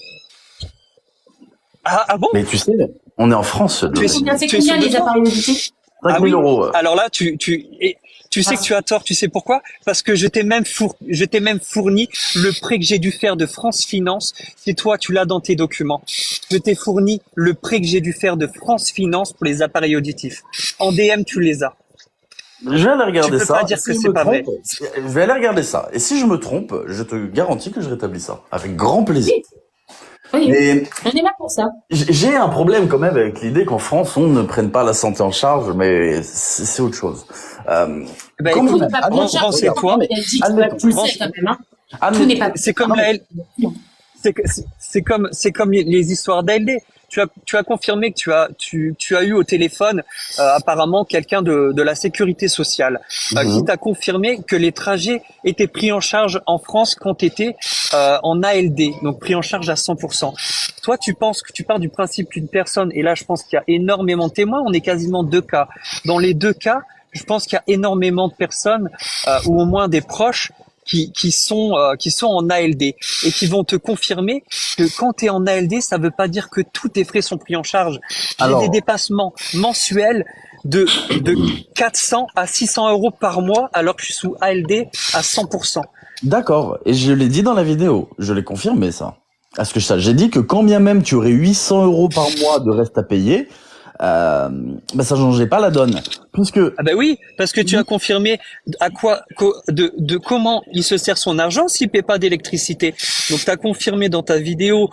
Ah bon? Mais tu sais, on est en France. Tu es- C'est tu es combien sûr de les toi appareils auditifs? 5 000 euros. Alors là, tu sais que tu as tort. Tu sais pourquoi? Parce que je t'ai même fourni le prêt que j'ai dû faire de France Finance. Si toi, tu l'as dans tes documents. Je t'ai fourni le prêt que j'ai dû faire de France Finance pour les appareils auditifs. En DM, tu les as. Je vais aller regarder Tu peux ça. pas dire Et que je c'est me pas vrai. trompe, je vais aller regarder ça. Et si je me trompe, je te garantis que je rétablis ça. Avec grand plaisir. Oui, Mais on est là pour ça. j'ai un problème quand même avec l'idée qu'en France, on ne prenne pas la santé en charge, mais c'est autre chose. Ben, Comme Tout écoute, n'est pas pris en charge. renseigne-toi. Elle dit que Admettons. tu le sais quand même. Hein. Admettons. Tout n'est pas C'est comme la L- c'est comme les histoires d'ALD. Tu as confirmé que tu as eu au téléphone apparemment quelqu'un de la sécurité sociale qui t'a confirmé que les trajets étaient pris en charge en France quand tu étais en ALD, donc pris en charge à 100%. Toi, tu penses que tu pars du principe qu'une personne, et là je pense qu'il y a énormément de témoins, on est quasiment 2 cas. Dans les 2 cas, je pense qu'il y a énormément de personnes ou au moins des proches qui sont en ALD et qui vont te confirmer que quand tu es en ALD, ça veut pas dire que tous tes frais sont pris en charge. J'ai Alors- des dépassements mensuels de 400 à 600 euros par mois alors que je suis sous ALD à 100%. D'accord. Et je l'ai dit dans la vidéo. Je l'ai confirmé, ça. À ce que je sache. J'ai dit que quand bien même tu aurais 800 euros par mois de reste à payer, bah ça changeait pas la donne. Puisque, Ah ben oui, parce que tu as confirmé de comment il se sert son argent s'il paie pas d'électricité. Donc tu as confirmé dans ta vidéo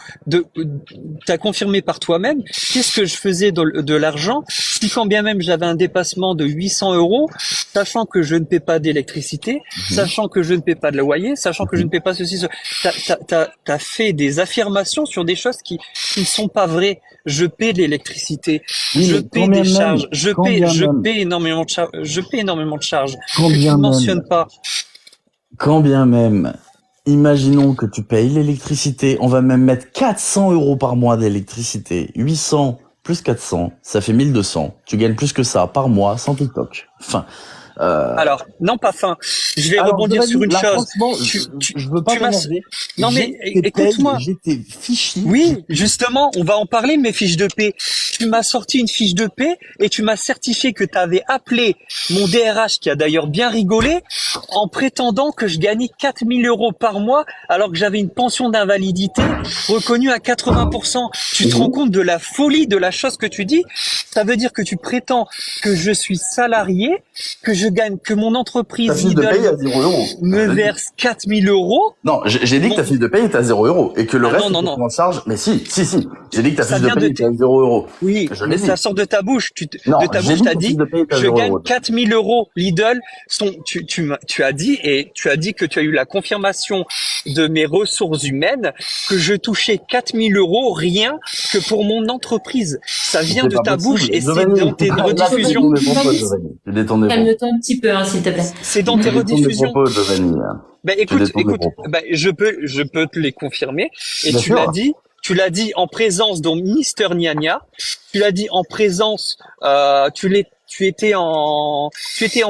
t'as confirmé par toi-même qu'est-ce que je faisais de l'argent si quand bien même j'avais un dépassement de 800 euros, sachant que je ne paie pas d'électricité, sachant que je ne paie pas de loyer, sachant que je ne paie pas ceci, t'as fait des affirmations sur des choses qui ne sont pas vraies. Je paie de l'électricité, Oui, je mais paie quand des bien même, charges, je quand bien même. paie énormément de charges, je paie énormément de charges quand que tu bien ne même, mentionnes pas. quand bien même, imaginons que tu payes l'électricité, on va même mettre 400 euros par mois d'électricité, 800 plus 400, ça fait 1200. Tu gagnes plus que ça par mois sans TikTok. Enfin, Alors, non, pas fin. Je vais alors, rebondir Giovanni, sur une là, chose. franchement, je veux pas tu m'as- t'énerver. Non, mais J'ai tes écoute-moi. payes, j'ai tes fichiers. Oui, justement, on va en parler, mes fiches de paie. Tu m'as sorti une fiche de paie et tu m'as certifié que tu avais appelé mon DRH, qui a d'ailleurs bien rigolé, en prétendant que je gagnais 4000 euros par mois alors que j'avais une pension d'invalidité reconnue à 80%. Tu te rends compte de la folie de la chose que tu dis? Ça veut dire que tu prétends que je suis salarié, que je gagne, que mon Ta entreprise fiche de paye est à 0 euros. me verse 4000 euros. Non, j'ai dit que ta fiche de paye était à 0 euros et que le Ah reste non, était non, pris en charge. Mais si. J'ai dit que ta Ça fiche de vient paye de était à 0 euros. Oui, Je mais l'ai dit. ça sort de ta bouche. Non, De ta j'ai bouche, dit t'as que dit, fiche de paye était à je 0 gagne euros. 4000 euros. Lidl, tu as dit, et tu as dit que tu as eu la confirmation de mes ressources humaines, que je touchais 4000 euros rien que pour mon entreprise. Ça vient C'est de pas ta possible. bouche et c'est Giovanni, dans tes là, tu rediffusions. détournes mes propos, Giovanni. Tu détournes mes propos. Calme-toi un petit peu, hein, s'il te plaît. C'est dans tes Tu détournes mes rediffusions. propos, Giovanni. Ben Tu détournes mes propos. ben, je peux te les confirmer. Et Bien sûr. tu l'as dit en présence de Mister Niania. Tu l'as dit en présence, tu étais en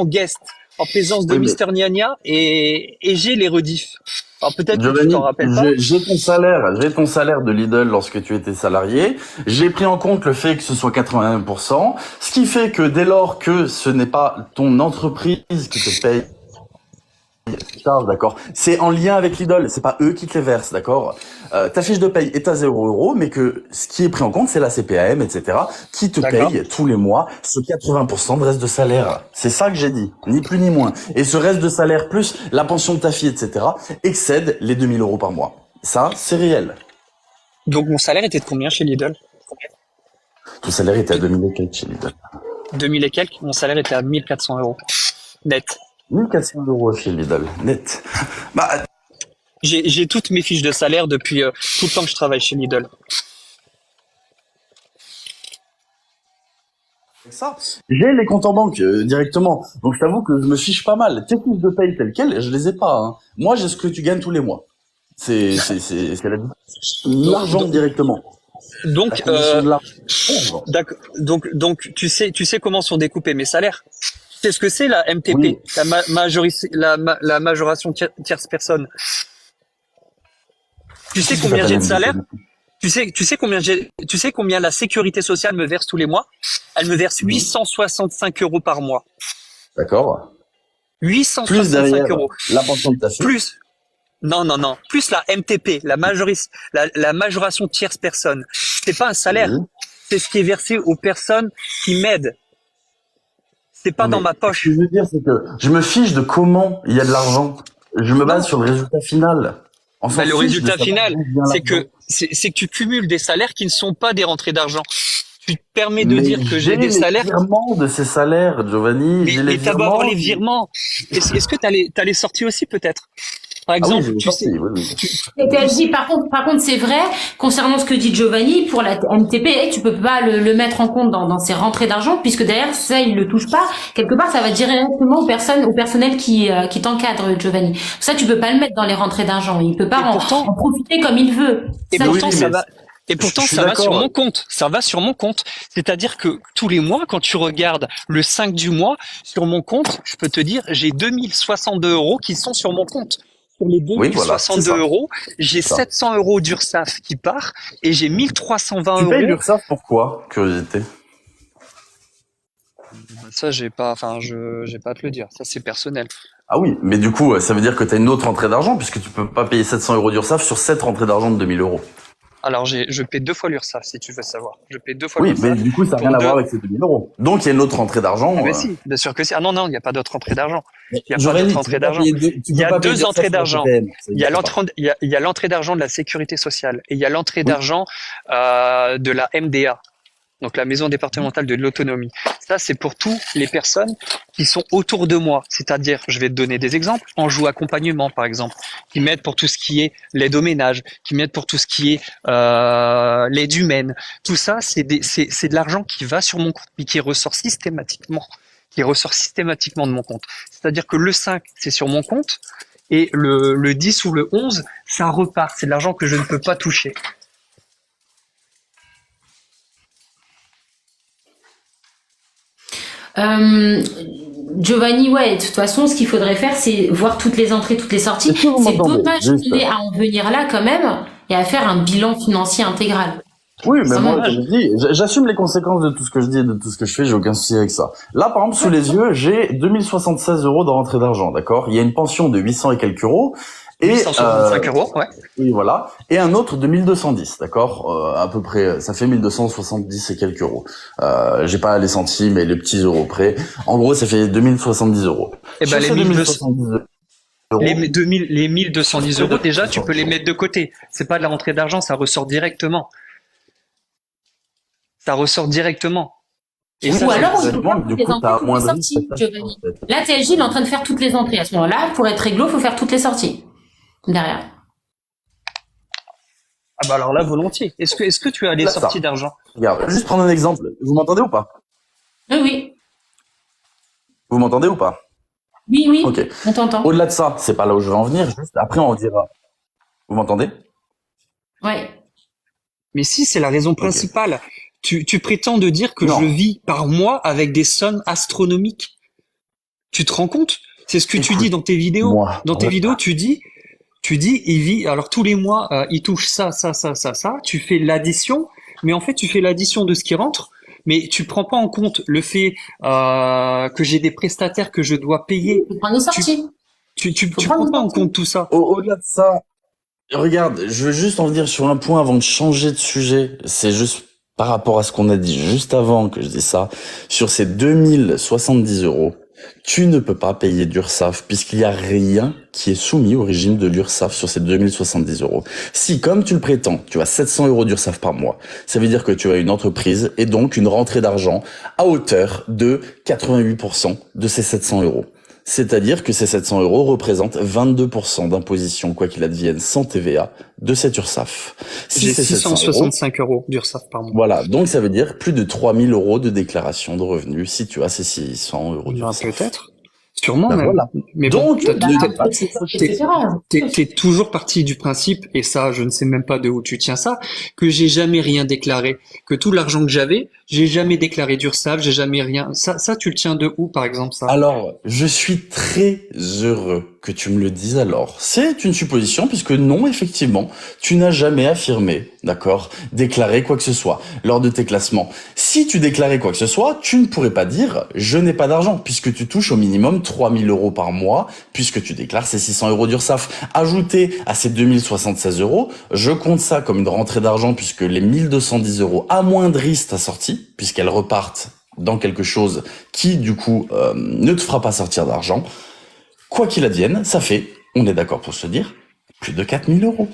guest en présence de Oui, mais Mister Niania et j'ai les rediffs. Alors peut-être que tu Giovanni, t'en rappelles pas. j'ai ton salaire de Lidl lorsque tu étais salarié. J'ai pris en compte le fait que ce soit 81%, ce qui fait que dès lors que ce n'est pas ton entreprise qui te paye charge, d'accord. C'est en lien avec Lidl, c'est pas eux qui te les versent, d'accord. Ta fiche de paye est à 0 €, mais que ce qui est pris en compte, c'est la CPAM, etc., qui te D'accord. paye tous les mois ce 80% de reste de salaire. C'est ça que j'ai dit, ni plus ni moins. Et ce reste de salaire plus la pension de ta fille, etc., excède les 2 000 € par mois. Ça, c'est réel. Donc mon salaire était de combien chez Lidl? Ton salaire était à 2000 et quelques chez Lidl. 2000 et quelques. Mon salaire était à 1400 € net. 1400 € chez Lidl, net. Bah, J'ai toutes mes fiches de salaire depuis tout le temps que je travaille chez Lidl. ça. J'ai les comptes en banque directement. Donc je t'avoue que je me fiche pas mal. Tes fiches de paye telles quelles, je les ai pas. Hein. Moi, j'ai ce que tu gagnes tous les mois. C'est l'argent directement. La Donc, condition de l'argent. donc tu sais comment sont découpés mes salaires. Tu sais ce que c'est la MTP, Oui. la majoration tierce personne. Tu sais Qu'est-ce que combien t'appelles j'ai de salaire? MTP? Tu sais combien la sécurité sociale me verse tous les mois? Elle me verse 865 € par mois. D'accord. Plus 865 derrière €. la pension de ta fille. Plus, non. Plus la MTP, la majoration tierce personne. C'est pas un salaire. Oui. C'est ce qui est versé aux personnes qui m'aident. C'est pas Non, dans mais ma ce que poche. je veux dire, c'est que je me fiche de comment il y a de l'argent. Je me base Non. sur le résultat final. On s'en Bah, le fiche de résultat savoir final, d'où vient c'est l'argent. que c'est que tu cumules des salaires qui ne sont pas des rentrées d'argent. Tu te permets de Mais dire que j'ai des les salaires, virements de ces salaires, Giovanni. J'ai les mais t'as beau avoir virements. les virements. Est-ce que t'as les sorties aussi peut-être? Par Ah oui, exemple, j'ai les tu sorties, sais, oui, oui. Et elle dit, par contre, c'est vrai, concernant ce que dit Giovanni, pour la MTP, tu peux pas le mettre en compte dans ses rentrées d'argent, puisque derrière, ça, il le touche pas. Quelque part, ça va directement au personnel qui t'encadre, Giovanni. Ça, tu peux pas le mettre dans les rentrées d'argent. Il peut pas Et pourtant- en profiter comme il veut. et Ça, pourtant oui, ça mais va. Et pourtant, je suis ça va sur d'accord. mon compte. Ça va sur mon compte. C'est-à-dire que tous les mois, quand tu regardes le 5 du mois, sur mon compte, je peux te dire, j'ai 2062 € qui sont sur mon compte. Sur les Oui, voilà, c'est 2062 ça. €, j'ai Ça. 700 € d'URSSAF qui part et j'ai 1320 Tu payes €. l'URSSAF pourquoi? Curiosité. Ça, j'ai pas à te le dire. Ça, c'est personnel. Ah oui, mais du coup, ça veut dire que tu as une autre rentrée d'argent, puisque tu peux pas payer 700 € d'URSSAF sur 7 rentrées d'argent de 2000 €. Alors, je paie 2 fois l'URSSAF, si tu veux savoir. Je paie 2 fois Oui, l'URSSAF. mais du coup, ça n'a pour rien à deux- voir avec ces 2000 €. Donc, il y a une autre rentrée d'argent. Ah, mais si, bien sûr que si. Ah non, il n'y a pas d'autre rentrée d'argent. Il y a pas Giovanni, d'autre entrée d'argent. Il y a deux entrées d'argent. Il y a l'entrée d'argent de la sécurité sociale et il y a l'entrée d'argent de la MDA, donc la maison départementale de l'autonomie. Ça, c'est pour toutes les personnes qui sont autour de moi. C'est-à-dire, je vais te donner des exemples, Anjou Accompagnement, par exemple, qui m'aide pour tout ce qui est l'aide au ménage, qui m'aide pour tout ce qui est l'aide humaine. Tout ça, c'est de l'argent qui va sur mon compte, mais qui ressort systématiquement de mon compte. C'est-à-dire que le 5, c'est sur mon compte, et le 10 ou le 11, ça repart. C'est de l'argent que je ne peux pas toucher. Giovanni, ouais, de toute façon, ce qu'il faudrait faire, c'est voir toutes les entrées, toutes les sorties. Est-ce que vous C'est m'entendez? dommage Juste. qu'on ait à en venir là, quand même, et à faire un bilan financier intégral. Oui, mais C'est moi, dommage. je dis, j'assume les conséquences de tout ce que je dis et de tout ce que je fais, j'ai aucun souci avec ça. Là, par exemple, sous les yeux, j'ai 2076 € de rentrée d'argent, d'accord? Il y a une pension de 800 et quelques euros. Et, 865 €, ouais. oui, voilà. Et un autre de 1210, d'accord? À peu près, ça fait 1270 et quelques euros. J'ai pas les centimes et les petits euros près. En gros, ça fait 2070 €. Et ben, Sur les ces 1200, 2070 €, les 1210 €, déjà, tu peux les mettre de côté. C'est pas de la rentrée d'argent, ça ressort directement. Ça ressort directement. Et Oui, ça, Ou c'est- alors, on peut exactement, faire du toutes les coup, entrées, t'as toutes les moins de sorties, risques. Giovanni. Là, TLJ, il est en train de faire toutes les entrées. À ce moment-là, pour être réglo, il faut faire toutes les sorties. Derrière. Ah bah alors là, volontiers. Est-ce que tu as les Là, ça. sorties d'argent? Regarde, juste prendre un exemple. Vous m'entendez ou pas? Oui, oui. Vous m'entendez ou pas? Oui, oui. Ok. On t'entend. Au-delà de ça, c'est pas là où je veux en venir. Juste après, on dira. Vous m'entendez? Ouais. Mais si, c'est la raison principale. Tu prétends de dire que Non. je vis par mois avec des sommes astronomiques. Tu te rends compte? C'est ce que tu Écoute, dis dans tes vidéos. moi, Dans tes vidéos, tu dis, il vit, alors tous les mois, il touche ça, ça, ça, ça, ça. Tu fais l'addition, mais en fait, tu fais l'addition de ce qui rentre, mais tu prends pas en compte le fait que j'ai des prestataires que je dois payer. Faut prendre les Tu, sorties. Faut tu prendre prends les pas en sorties. compte tout ça. au-delà de ça, regarde, je veux juste en venir sur un point avant de changer de sujet. C'est juste par rapport à ce qu'on a dit juste avant que je dise ça. Sur ces 2070 €, tu ne peux pas payer d'URSSAF puisqu'il n'y a rien qui est soumis au régime de l'URSSAF sur ces 2070 €. Si, comme tu le prétends, tu as 700 € d'URSSAF par mois, ça veut dire que tu as une entreprise et donc une rentrée d'argent à hauteur de 88% de ces 700 €. C'est-à-dire que ces 700 € représentent 22% d'imposition, quoi qu'il advienne, sans TVA, de cette URSSAF. Si J'ai ces 700 €, 665 euros d'URSSAF par mois. voilà, donc ça veut dire plus de 3000 € de déclaration de revenus si tu as ces 600 € Ben, d'URSSAF. peut-être. Sûrement Ben même. voilà. Mais bon, Donc, Bah, t'es, etc. t'es toujours parti du principe, et ça, je ne sais même pas de où tu tiens ça, que j'ai jamais rien déclaré, que tout l'argent que j'avais, j'ai jamais déclaré d'URSSAF, j'ai jamais rien. Ça, tu le tiens de où, par exemple, ça? alors, je suis très heureux que tu me le dises alors. C'est une supposition puisque non, effectivement, tu n'as jamais affirmé, d'accord, déclaré quoi que ce soit lors de tes classements. Si tu déclarais quoi que ce soit, tu ne pourrais pas dire je n'ai pas d'argent puisque tu touches au minimum 3000 € par mois puisque tu déclares ces 600 € d'URSSAF. Ajouté à ces 2076 €, je compte ça comme une rentrée d'argent puisque les 1210 € amoindrissent ta sortie puisqu'elles repartent dans quelque chose qui, du coup, ne te fera pas sortir d'argent. Quoi qu'il advienne, ça fait, on est d'accord pour se dire, plus de 4000 €.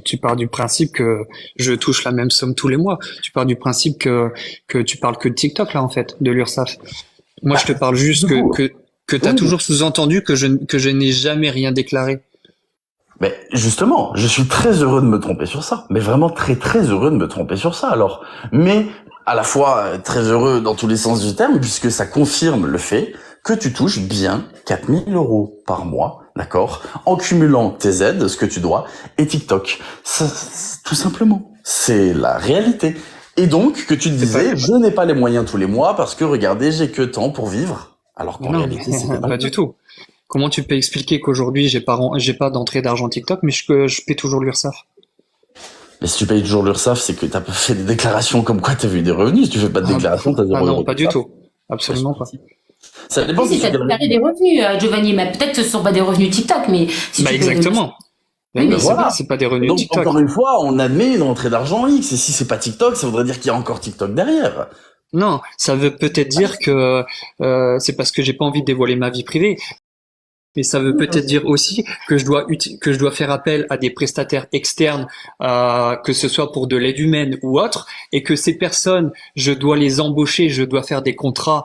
Tu pars du principe que je touche la même somme tous les mois. Tu pars du principe que tu parles que de TikTok, là, en fait, de l'URSSAF. Moi, je te parle juste Du coup, que t'as oui. toujours sous-entendu que je n'ai jamais rien déclaré. Mais justement, je suis très heureux de me tromper sur ça. Mais vraiment très très heureux de me tromper sur ça alors. Mais à la fois très heureux dans tous les sens du terme puisque ça confirme le fait que tu touches bien 4000 € par mois, d'accord, en cumulant tes aides, ce que tu dois, et TikTok. Ça, tout simplement. C'est la réalité. Et donc, que tu te disais, je n'ai pas les moyens tous les mois parce que regardez, j'ai que temps pour vivre. Alors qu'en Non, réalité, c'était pas pas le du cas. tout. Comment tu peux expliquer qu'aujourd'hui j'ai pas d'entrée d'argent TikTok, mais je paie toujours l'URSSAF? Mais si tu payes toujours l'URSSAF, c'est que t'as pas fait des déclarations comme quoi t'as vu des revenus. Si tu fais pas de déclaration, t'as 0 Ah non, € pas du d'URSSAF. tout. Absolument pas. Ça dépend Oui, si si tu t'as fais déclaré des revenus, Giovanni, mais peut-être que ce ne sont pas des revenus TikTok, mais si Bah tu peux... exactement. Oui, Mais mais c'est voilà. c'est pas des revenus Donc, TikTok. encore une fois, on admet une rentrée d'argent X. Et si c'est pas TikTok, ça voudrait dire qu'il y a encore TikTok derrière. Non, ça veut peut-être dire que c'est parce que j'ai pas envie de dévoiler ma vie privée. Mais ça veut peut-être dire aussi que que je dois faire appel à des prestataires externes, que ce soit pour de l'aide humaine ou autre, et que ces personnes, je dois les embaucher, je dois faire des contrats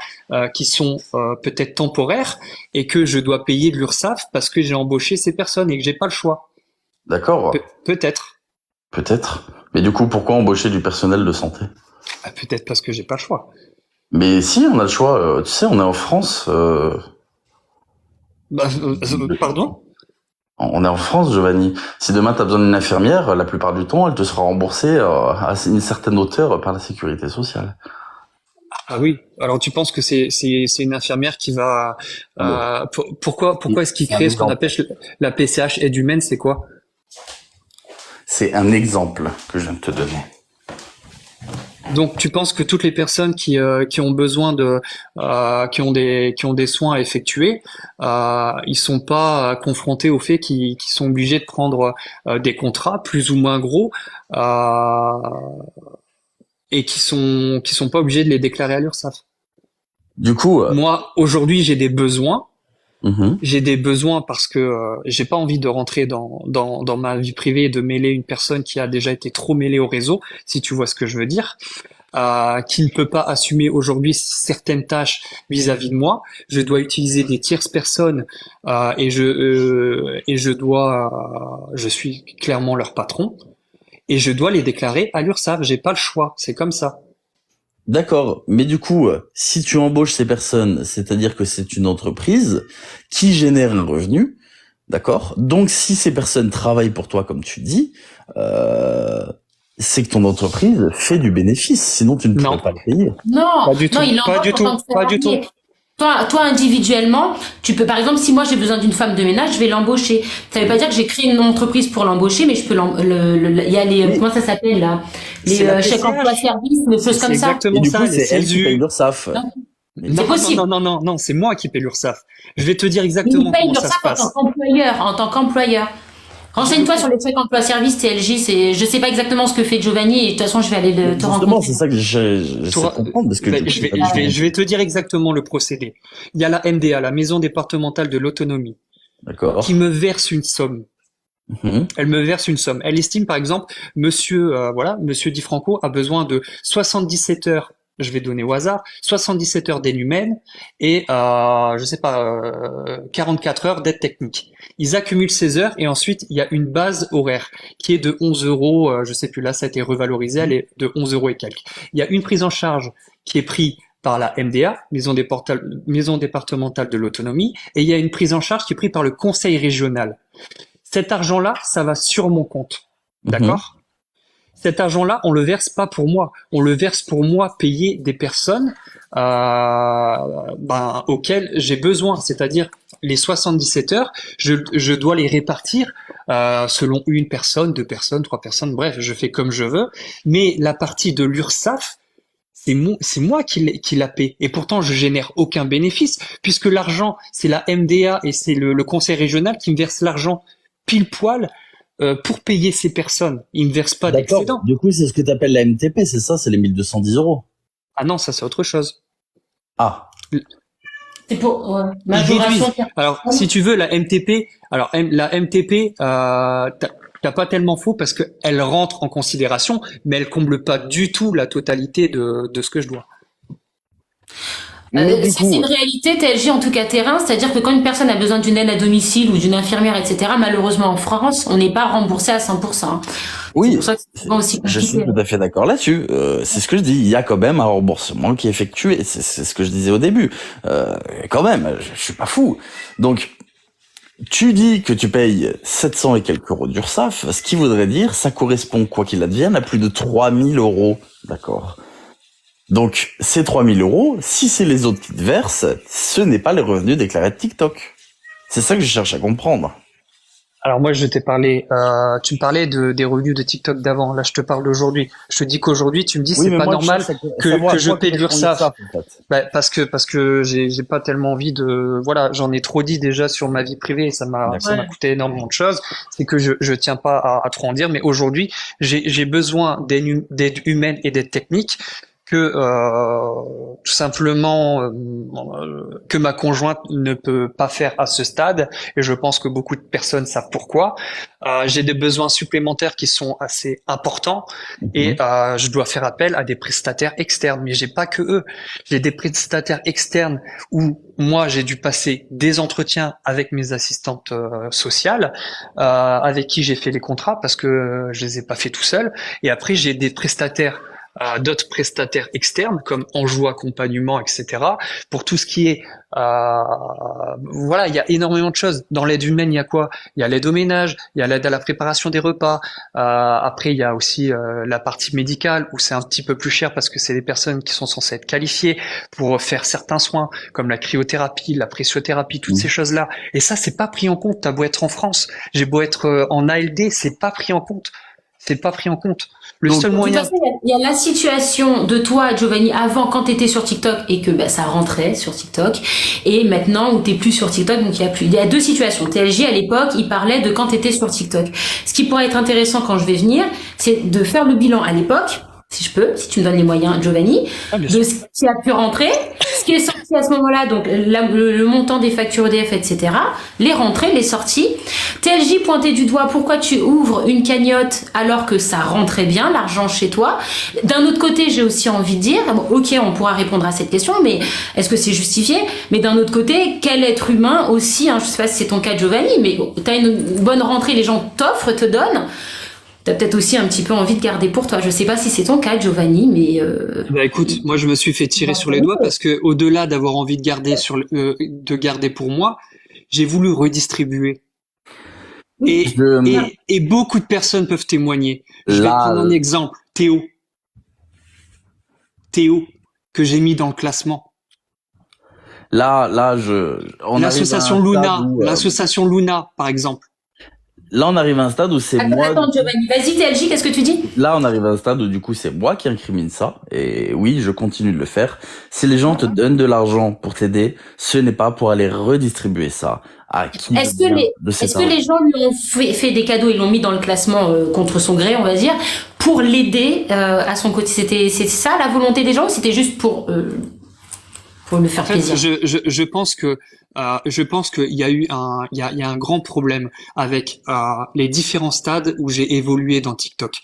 qui sont peut-être temporaires, et que je dois payer de l'URSSAF parce que j'ai embauché ces personnes et que j'ai pas le choix. D'accord. Peut-être. Peut-être. Mais du coup, pourquoi embaucher du personnel de santé? Peut-être parce que j'ai pas le choix. Mais si, on a le choix. Tu sais, on est en France. Bah, pardon? On est en France, Giovanni. Si demain t'as besoin d'une infirmière, la plupart du temps, elle te sera remboursée à une certaine hauteur par la sécurité sociale. Ah oui. Alors tu penses que c'est une infirmière qui va pourquoi est-ce qu'il C'est un crée ce qu'on exemple. appelle la PCH aide humaine, c'est quoi? C'est un exemple que je viens de te donner. Donc tu penses que toutes les personnes qui ont besoin de qui ont des soins à effectuer, ils sont pas confrontés au fait qu'ils sont obligés de prendre des contrats plus ou moins gros et qui sont pas obligés de les déclarer à l'URSSAF. Du coup, Moi aujourd'hui j'ai des besoins. mhm. J'ai des besoins parce que j'ai pas envie de rentrer dans ma vie privée et de mêler une personne qui a déjà été trop mêlée au réseau, si tu vois ce que je veux dire, qui ne peut pas assumer aujourd'hui certaines tâches vis-à-vis de moi. Je dois utiliser des tierces personnes et je suis clairement leur patron et je dois les déclarer à l'URSSAF. J'ai pas le choix, c'est comme ça. D'accord, mais du coup, si tu embauches ces personnes, c'est-à-dire que c'est une entreprise qui génère un revenu, d'accord? Donc si ces personnes travaillent pour toi, comme tu dis, c'est que ton entreprise fait du bénéfice, sinon tu ne pourrais Non, pas le payer. Non, pas du non, tout, il pas l'embauche du en tout, tant que pas du tout. salarié. Toi, individuellement, tu peux, par exemple, si moi j'ai besoin d'une femme de ménage, je vais l'embaucher. Ça veut pas dire que j'ai créé une entreprise pour l'embaucher, mais je peux il y a les, Oui, comment ça s'appelle là? C'est Les la chèques emploi PCH. service, des choses C'est comme ça. Et exactement du coup, ça, les c'est elle qui paye CESU. l'URSSAF. Non, Non, c'est possible. non, c'est moi qui paie l'URSSAF. Je vais te dire Mais ils exactement payent comment leur ça se SAF en tant passe. qu'employeur, Je Renseigne-toi sur les chèques emploi service TLJ, je sais pas exactement ce que fait Giovanni, et de toute façon, je vais aller Mais te justement, rencontrer. c'est ça que j'essaie de t'auras- comprendre, parce que ben, du coup, je j'ai vais, pas du je vais, tout. je vais te dire exactement le procédé. Il y a la MDA, la Maison départementale de l'autonomie, qui D'accord. me verse une somme. Mhm. Elle me verse une somme. Elle estime, par exemple, Monsieur Di Franco a besoin de 77 heures. Je vais donner au hasard, 77 heures d'aide humaine et, 44 heures d'aide technique. Ils accumulent ces heures et ensuite, il y a une base horaire qui est de 11 euros, je sais plus, là, ça a été revalorisé, elle est de 11 euros et quelques. Il y a une prise en charge qui est prise par la MDA, Maison départementale de l'autonomie, et il y a une prise en charge qui est prise par le conseil régional. Cet argent-là, ça va sur mon compte. Mhm. D'accord? Cet argent-là, on le verse pas pour moi. On le verse pour moi payer des personnes auxquelles j'ai besoin. C'est-à-dire les 77 heures, je dois les répartir selon une personne, deux personnes, trois personnes. Bref, je fais comme je veux. Mais la partie de l'URSSAF, c'est moi qui la paie. Et pourtant, je génère aucun bénéfice puisque l'argent, c'est la MDA et c'est le conseil régional qui me verse l'argent pile poil pour payer ces personnes. Ils me versent pas D'accord. d'excédent. Du coup, c'est ce que tu appelles la MTP, c'est ça? C'est les 1210 euros. Ah non, ça c'est autre chose. Ah. C'est pour, ouais. Ils réduisent. Majoration. Alors, si tu veux, la MTP, la MTP, t'as pas tellement faux parce qu'elle rentre en considération, mais elle comble pas du tout la totalité de ce que je dois. Mais du Ça, c'est coup, une réalité TLJ, en tout cas terrain, c'est-à-dire que quand une personne a besoin d'une aide à domicile ou d'une infirmière, etc., malheureusement en France, on n'est pas remboursé à 100%. C'est oui, pour ça que c'est souvent aussi je suis compliqué. tout à fait d'accord là-dessus. C'est ce que je dis. Il y a quand même un remboursement qui est effectué. C'est ce que je disais au début. Quand même, je suis pas fou. Donc, tu dis que tu payes 700 et quelques euros d'URSSAF, ce qui voudrait dire, ça correspond, quoi qu'il advienne, à plus de 3000 euros. D'accord. Donc, ces 3000 euros, si c'est les autres qui te versent, ce n'est pas les revenus déclarés de TikTok. C'est ça que je cherche à comprendre. Alors moi, je t'ai parlé, tu me parlais des revenus de TikTok d'avant. Là, je te parle d'aujourd'hui. Je te dis qu'aujourd'hui, tu me dis Oui, c'est mais pas moi, normal je cherche à que savoir à je quoi paie de correspond l'URSSAF. l'URSSAF, en fait. Parce que j'ai pas tellement envie de, voilà, j'en ai trop dit déjà sur ma vie privée et ça m'a Ouais. coûté énormément de choses. C'est que je tiens pas à trop en dire, mais aujourd'hui, j'ai besoin d'aide humaine et d'aide technique que tout simplement que ma conjointe ne peut pas faire à ce stade, et je pense que beaucoup de personnes savent pourquoi. J'ai des besoins supplémentaires qui sont assez importants et je dois faire appel à des prestataires externes, mais j'ai pas que eux. J'ai des prestataires externes où moi j'ai dû passer des entretiens avec mes assistantes sociales, avec qui j'ai fait les contrats parce que je les ai pas fait tout seul, et après j'ai des prestataires d'autres prestataires externes comme Anjou Accompagnement, etc. Pour tout ce qui est voilà, il y a énormément de choses. Dans l'aide humaine, il y a quoi? Il y a l'aide au ménage, il y a l'aide à la préparation des repas. Après, il y a aussi la partie médicale où c'est un petit peu plus cher parce que c'est des personnes qui sont censées être qualifiées pour faire certains soins comme la cryothérapie, la pressiothérapie, toutes ces choses-là. Et ça, c'est pas pris en compte. T'as beau être en France, j'ai beau être en ALD, c'est pas pris en compte. C'est pas pris en compte. Le Donc, seul De toute moyen. façon, il y a la situation de toi, Giovanni, avant quand t'étais sur TikTok et que ça rentrait sur TikTok, et maintenant où t'es plus sur TikTok, donc il y a plus. Il y a deux situations. TLJ à l'époque, il parlait de quand t'étais sur TikTok. Ce qui pourrait être intéressant quand je vais venir, c'est de faire le bilan à l'époque, si je peux, si tu me donnes les moyens, Giovanni, Bien de sûr. ce qui a pu rentrer, ce qui est sorti à ce moment-là, donc le montant des factures EDF, etc., les rentrées, les sorties. TLJ pointait du doigt pourquoi tu ouvres une cagnotte alors que ça rentrait bien, l'argent chez toi. D'un autre côté, j'ai aussi envie de dire, bon, ok, on pourra répondre à cette question, mais est-ce que c'est justifié? Mais d'un autre côté, quel être humain aussi, je sais pas si c'est ton cas, Giovanni, mais t'as une bonne rentrée, les gens t'offrent, te donnent. T'as peut-être aussi un petit peu envie de garder pour toi. Je sais pas si c'est ton cas, Giovanni, mais Bah écoute, moi je me suis fait tirer sur les doigts parce que au-delà d'avoir envie de garder de garder pour moi, j'ai voulu redistribuer. Et, Je- et beaucoup de personnes peuvent témoigner. Je vais te prendre un exemple. Théo, que j'ai mis dans le classement. on arrive à un L'association stade Luna, où, l'association Luna, par exemple. là, on arrive à un stade où c'est moi. Attends, Giovanni, vas-y, TLJ, qu'est-ce que tu dis? Là, on arrive à un stade où du coup, c'est moi qui incrimine ça. Et oui, je continue de le faire. Si les gens te donnent de l'argent pour t'aider, ce n'est pas pour aller redistribuer ça à qui Est-ce que veut bien les, de cet est-ce que argent. les gens lui ont fait des cadeaux, ils l'ont mis dans le classement contre son gré, on va dire, pour l'aider à son côté? C'est ça la volonté des gens ou c'était juste pour lui faire En fait, plaisir? je pense qu'il y a eu il y a un grand problème avec les différents stades où j'ai évolué dans TikTok.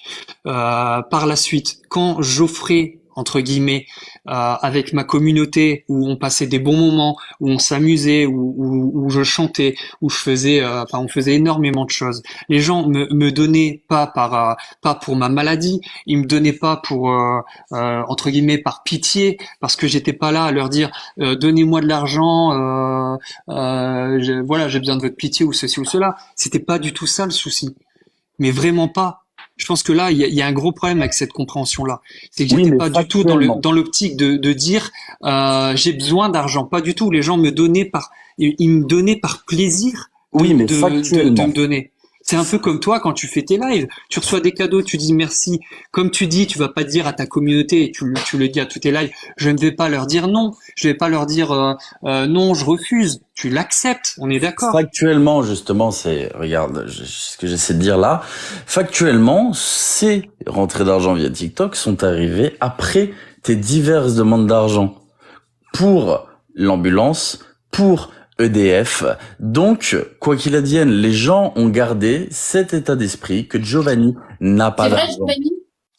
Par la suite, quand j'offrais entre guillemets avec ma communauté où on passait des bons moments, où on s'amusait, où je chantais, où je faisais, on faisait énormément de choses. Les gens me donnaient pas pour ma maladie, ils me donnaient pas pour entre guillemets par pitié, parce que j'étais pas là à leur dire donnez-moi de l'argent, voilà j'ai besoin de votre pitié ou ceci ou cela. C'était pas du tout ça le souci, mais vraiment pas. Je pense que là, il y a un gros problème avec cette compréhension-là. C'est que Oui, j'étais mais pas du tout factuellement. dans l'optique de dire j'ai besoin d'argent. Pas du tout. Les gens me donnaient ils me donnaient par plaisir Oui, mais de factuellement. me donner. C'est un peu comme toi quand tu fais tes lives. Tu reçois des cadeaux, tu dis merci. Comme tu dis, tu vas pas dire à ta communauté, et tu le dis à tous tes lives, je ne vais pas leur dire non. Je vais pas leur dire non, je refuse. Tu l'acceptes. On est d'accord. Factuellement, justement, regarde, ce que j'essaie de dire là, factuellement, ces rentrées d'argent via TikTok sont arrivées après tes diverses demandes d'argent pour l'ambulance, pour EDF. Donc, quoi qu'il advienne, les gens ont gardé cet état d'esprit que Giovanni n'a pas C'est vrai, d'argent. Giovanni?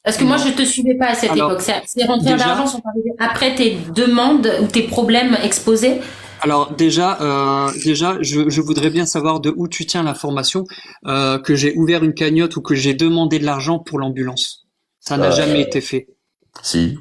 Parce que moi, je te suivais pas à cette Alors, époque. Ces rentrées déjà, d'argent sont arrivées après tes demandes ou tes problèmes exposés. Alors déjà, je voudrais bien savoir de où tu tiens l'information que j'ai ouvert une cagnotte ou que j'ai demandé de l'argent pour l'ambulance. Ça n'a jamais été fait. Si,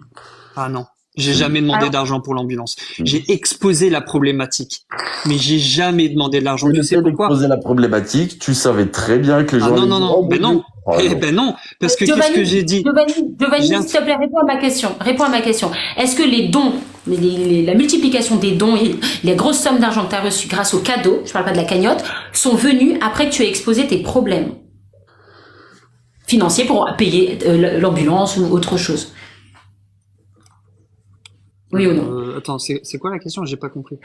Ah non, j'ai si, jamais demandé Alors, d'argent pour l'ambulance. si. J'ai exposé la problématique, mais j'ai jamais demandé de l'argent. Le Tu sais fait pourquoi? d'exposer la problématique, tu savais très bien que les Ah gens non allaient non dire, non, oh mon ben Dieu. non, Oh eh non. ben non, parce que qu'est-ce que Giovanni, j'ai dit? Giovanni, J'ai un- s'il te plaît, réponds à ma question. Réponds à ma question. Est-ce que les dons, la multiplication des dons et les grosses sommes d'argent que tu as reçues grâce aux cadeaux, je parle pas de la cagnotte, sont venues après que tu aies exposé tes problèmes financiers pour payer l'ambulance ou autre chose? Oui ou non? Attends, c'est quoi la question? J'ai pas compris.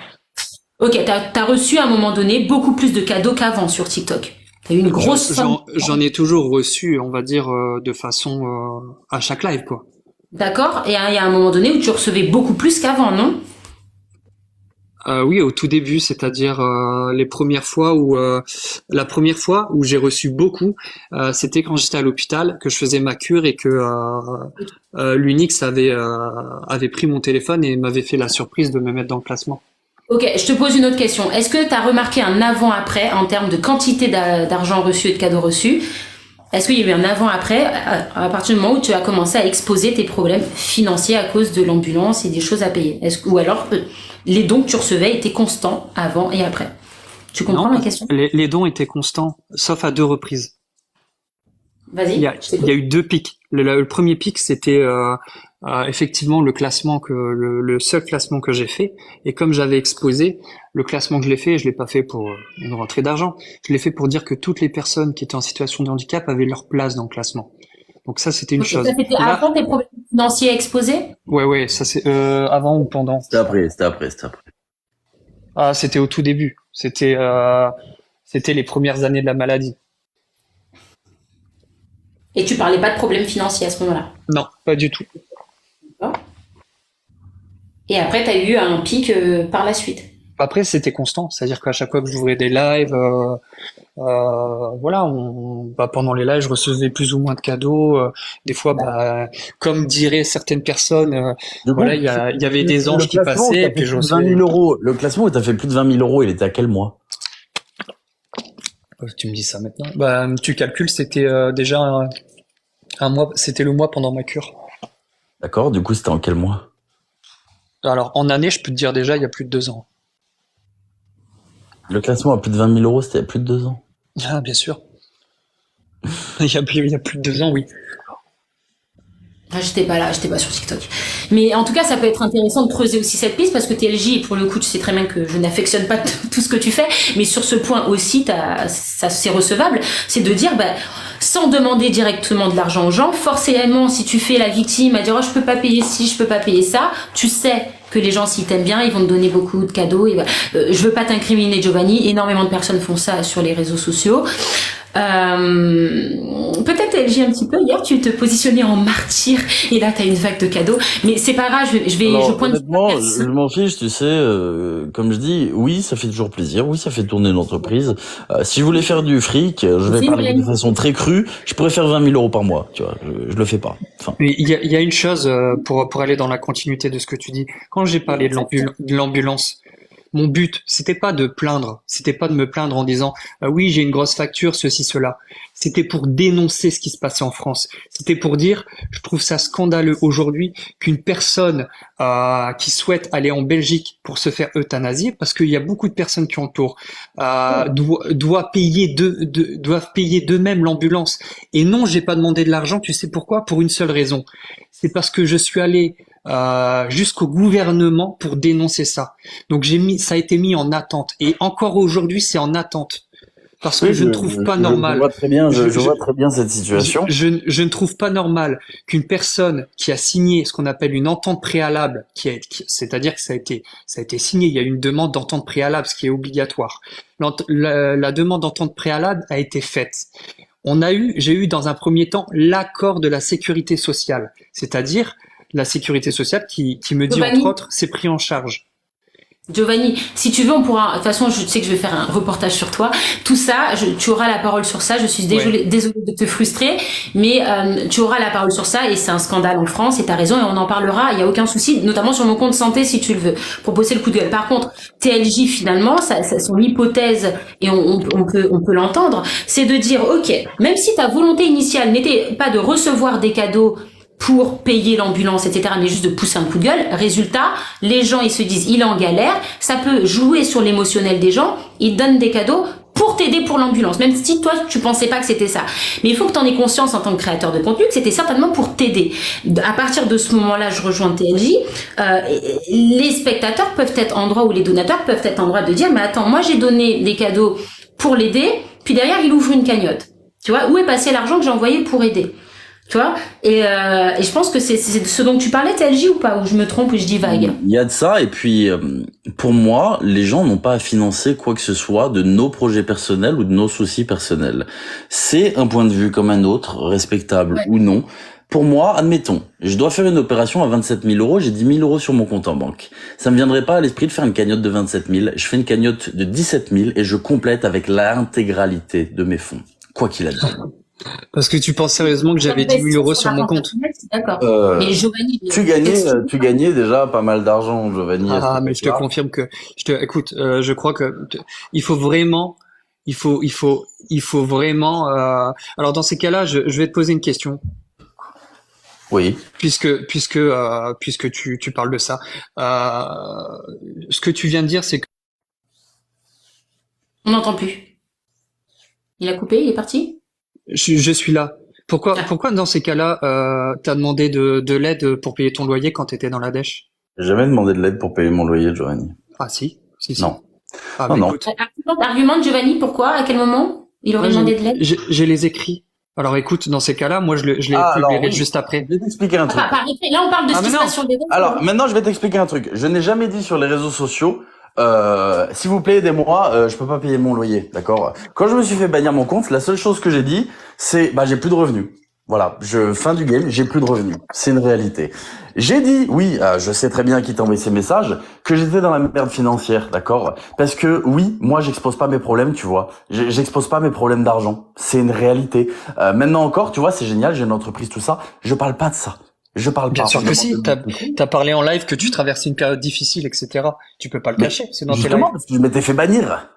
Ok, t'as reçu à un moment donné beaucoup plus de cadeaux qu'avant sur TikTok. T'as eu une grosse somme. J'en ai toujours reçu, on va dire, de façon à chaque live, quoi. D'accord? Et il y a un moment donné où tu recevais beaucoup plus qu'avant, non? Oui, au tout début, c'est-à-dire les premières fois où la première fois où j'ai reçu beaucoup, c'était quand j'étais à l'hôpital, que je faisais ma cure et que l'Unix avait pris mon téléphone et m'avait fait la surprise de me mettre dans le classement. Ok, je te pose une autre question. Est-ce que tu as remarqué un avant-après en termes de quantité d'argent reçu et de cadeaux reçus? Est-ce qu'il y a eu un avant-après à partir du moment où tu as commencé à exposer tes problèmes financiers à cause de l'ambulance et des choses à payer? Ou alors les dons que tu recevais étaient constants avant et après? Tu comprends Non, ma question? les dons étaient constants, sauf à 2 reprises. Vas-y, je Il t'écoute. y a eu 2 pics. Le premier pic, c'était effectivement le classement le seul classement que j'ai fait. Et comme j'avais exposé, le classement que je l'ai fait, je l'ai pas fait pour une rentrée d'argent. Je l'ai fait pour dire que toutes les personnes qui étaient en situation de handicap avaient leur place dans le classement. Donc ça, c'était une Ok, ça chose. c'était Là, avant tes problèmes financiers exposés? ouais, ça c'est avant ou pendant. C'était après. Ah, c'était au tout début. C'était les premières années de la maladie. Et tu parlais pas de problèmes financiers à ce moment-là? Non, pas du tout. D'accord. Et après, tu as eu un pic par la suite. Après, c'était constant, c'est-à-dire qu'à chaque fois que j'ouvrais des lives, voilà, pendant les lives, je recevais plus ou moins de cadeaux. Des fois, comme diraient certaines personnes, Du coup, voilà, il y avait des anges le qui classement où passaient, t'as et fait puis je plus de 20 recevais. 000 euros, le classement où t'as fait plus de 20 000 euros, il était à quel mois? Tu me dis ça maintenant? Tu calcules, c'était déjà un mois, c'était le mois pendant ma cure. D'accord, du coup, c'était en quel mois? Alors, en année, je peux te dire déjà, il y a plus de 2 ans. Le classement à plus de 20 000 euros, c'était il y a plus de 2 ans. Ah, bien sûr. Il y a plus de 2 ans, oui. Enfin, j'étais pas sur TikTok. Mais en tout cas, ça peut être intéressant de creuser aussi cette piste parce que TLJ, et pour le coup, tu sais très bien que je n'affectionne pas tout ce que tu fais, mais sur ce point aussi, ça c'est recevable, c'est de dire, bah, sans demander directement de l'argent aux gens, forcément, si tu fais la victime à dire, oh, je peux pas payer ci, je peux pas payer ça, tu sais que les gens, s'ils t'aiment bien, ils vont te donner beaucoup de cadeaux. Et je veux pas t'incriminer, Giovanni. Énormément de personnes font ça sur les réseaux sociaux. Peut-être LG un petit peu. Hier, tu te positionnais en martyr et là, t'as une vague de cadeaux. Mais c'est pas grave. Alors, je pointe. honnêtement, je m'en fiche, tu sais. Comme je dis, oui, ça fait toujours plaisir. Oui, ça fait tourner l'entreprise. Si je voulais faire du fric, je vais parler de façon très crue. Je pourrais faire 20 000 euros par mois. Tu vois, je le fais pas. Enfin. Mais il y a une chose pour aller dans la continuité de ce que tu dis. Quand j'ai parlé de l'ambulance. Mon but, c'était pas de plaindre, c'était pas de me plaindre en disant oui, j'ai une grosse facture, ceci, cela. C'était pour dénoncer ce qui se passait en France. C'était pour dire, je trouve ça scandaleux aujourd'hui qu'une personne qui souhaite aller en Belgique pour se faire euthanasier, parce qu'il y a beaucoup de personnes qui entourent, doivent payer d'eux-mêmes l'ambulance. Et non, j'ai pas demandé de l'argent. Tu sais pourquoi? Pour une seule raison. C'est parce que je suis allé jusqu'au gouvernement pour dénoncer ça. Donc ça a été mis en attente. Et encore aujourd'hui, c'est en attente. Parce que je ne trouve pas normal. Je vois très bien, je vois très bien cette situation. Je ne trouve pas normal qu'une personne qui a signé ce qu'on appelle une entente préalable, c'est-à-dire que ça a été signé, il y a une demande d'entente préalable, ce qui est obligatoire. La demande d'entente préalable a été faite. J'ai eu dans un premier temps l'accord de la sécurité sociale, c'est-à-dire la sécurité sociale qui me dit, entre autres, c'est pris en charge. Giovanni, si tu veux, on pourra. De toute façon, je sais que je vais faire un reportage sur toi. Tout ça, tu auras la parole sur ça. Je suis désolée de te frustrer, mais tu auras la parole sur ça et c'est un scandale en France. Et t'as raison et on en parlera. Il y a aucun souci, notamment sur mon compte santé si tu le veux, pour bosser le coup de gueule. Par contre, TLJ finalement, son hypothèse et on peut l'entendre, c'est de dire ok, même si ta volonté initiale n'était pas de recevoir des cadeaux pour payer l'ambulance, etc., mais juste de pousser un coup de gueule. Résultat, les gens, ils se disent, il est en galère, ça peut jouer sur l'émotionnel des gens, ils donnent des cadeaux pour t'aider pour l'ambulance, même si toi, tu pensais pas que c'était ça. Mais il faut que tu en aies conscience en tant que créateur de contenu que c'était certainement pour t'aider. À partir de ce moment-là, je rejoins TLJ, les spectateurs peuvent être en droit, ou les donateurs peuvent être en droit de dire, mais attends, moi j'ai donné des cadeaux pour l'aider, puis derrière, il ouvre une cagnotte. Tu vois, où est passé l'argent que j'ai envoyé pour aider? Tu vois, et je pense que c'est ce dont tu parlais, TLJ, ou pas, ou je me trompe ou je dis vague. Il y a de ça, et puis pour moi, les gens n'ont pas à financer quoi que ce soit de nos projets personnels ou de nos soucis personnels. C'est un point de vue comme un autre, respectable ou non. Pour moi, admettons, je dois faire une opération à 27 000 euros, j'ai 10 000 euros sur mon compte en banque. Ça me viendrait pas à l'esprit de faire une cagnotte de 27 000, je fais une cagnotte de 17 000 et je complète avec l'intégralité de mes fonds, quoi qu'il advienne. Parce que tu penses sérieusement que j'avais 10 000 euros sur mon compte? D'accord. Mais Giovanni, tu gagnais déjà pas mal d'argent, Giovanni. Ah, mais je te confirme que, écoute, je crois que il faut vraiment, alors dans ces cas-là, je vais te poser une question. Oui. Puisque tu parles de ça. Ce que tu viens de dire, c'est que on n'entend plus. Il a coupé, il est parti? Je suis là. Pourquoi dans ces cas-là, t'as demandé de l'aide pour payer ton loyer quand t'étais dans la dèche? J'ai jamais demandé de l'aide pour payer mon loyer, Giovanni. Ah si. Non. Ah, non, non. écoute, Argumente, Giovanni, pourquoi? À quel moment il aurait demandé de l'aide? j'ai les écrits. Alors écoute, dans ces cas-là, moi je l'ai publié juste après. Je vais t'expliquer un truc. Là, on parle de ce qui se passe sur les réseaux. Alors, maintenant, je vais t'expliquer un truc. Je n'ai jamais dit sur les réseaux sociaux, s'il vous plaît, aidez-moi, je peux pas payer mon loyer, d'accord? Quand je me suis fait bannir mon compte, la seule chose que j'ai dit, c'est, j'ai plus de revenus. Voilà, fin du game, j'ai plus de revenus. C'est une réalité. J'ai dit, oui, je sais très bien qui t'a envoyé ces messages, que j'étais dans la merde financière, d'accord? Parce que, oui, moi, j'expose pas mes problèmes, tu vois. J'expose pas mes problèmes d'argent. C'est une réalité. Maintenant encore, tu vois, c'est génial, j'ai une entreprise, tout ça. Je parle pas de ça. Je parle Bien pas. sûr que si. T'as parlé en live que tu traversais une période difficile, etc. Tu peux pas le cacher. C'est dans tes lives. Justement, parce que je m'étais fait bannir.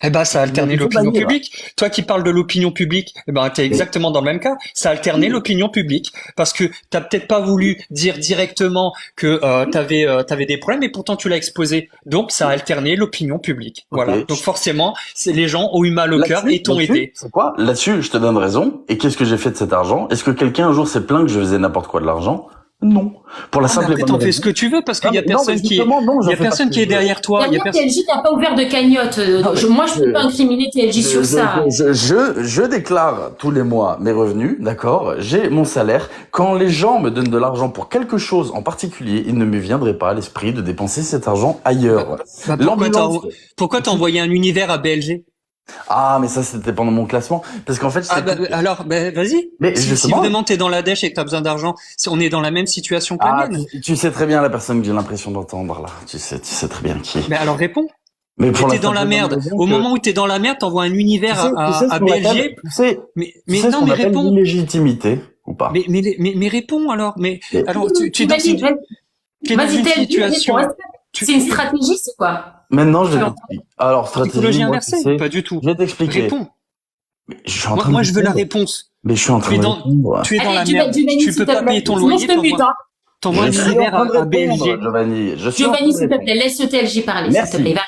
Eh ben, ça a alterné Il faut l'opinion bannir. publique. Toi qui parles de l'opinion publique, eh ben, t'es exactement dans le même cas. Ça a alterné l'opinion publique parce que t'as peut-être pas voulu dire directement que t'avais des problèmes, et pourtant tu l'as exposé. Donc, ça a alterné l'opinion publique. Voilà. Ok. Donc, forcément, les gens ont eu mal au cœur et t'ont aidé. C'est quoi? Là-dessus, je te donne raison. Et qu'est-ce que j'ai fait de cet argent? Est-ce que quelqu'un un jour s'est plaint que je faisais n'importe quoi de l'argent? Non. Pour la Ah, mais simple et après, bonne t'en fais raison. ce que tu veux parce qu'il y a Non, mais personne qui est, justement, non, il j'en y a fais pas personne ce qui est que je veux. derrière toi. Il y a Derrière, personne. TLJ n'a pas ouvert de cagnotte. Moi, je peux pas incriminer TLJ sur ça. Je déclare tous les mois mes revenus, d'accord? J'ai mon salaire. Quand les gens me donnent de l'argent pour quelque chose en particulier, il ne me viendrait pas à l'esprit de dépenser cet argent ailleurs. Bah, pourquoi t'as envoyé un univers à BLG? Ah, mais ça, c'était pendant mon classement. Parce qu'en fait, Ah, alors, vas-y. Mais Si justement. vraiment t'es dans la dèche et que t'as besoin d'argent, si on est dans la même situation que la Ah, mienne. tu sais très bien la personne que j'ai l'impression d'entendre là. Tu sais très bien qui. Mais alors réponds. Mais Mais t'es dans la merde. Au moment où t'es dans la merde, t'envoies un univers à BLG. Mais ce non, qu'on mais appelle réponds. l'illégitimité ou pas? Mais réponds alors. Mais Mais- alors tu es dans Vas-y, tu es dans vas-y, une TLJ, situation. c'est une stratégie, c'est quoi? Maintenant, je Alors, t'explique. Alors, stratégie, Psychologie moi, inversée, tu sais, pas du tout. je vais t'expliquer. Réponds. Mais je suis en train Moi, de je veux la répondre. réponse. Mais je suis en train de répondre. Tu es dans Allez, la Giovanni, merde. Giovanni, Tu s'il peux te pas plaît. payer ton Sinon, loyer. je te mute, hein. T'envoies un Je suis en univers train de à répondre, BLG. Giovanni. Je suis en train Giovanni, de s'il te répondre. plaît, laisse TLJ parler, s'il Merci. te plaît. Va.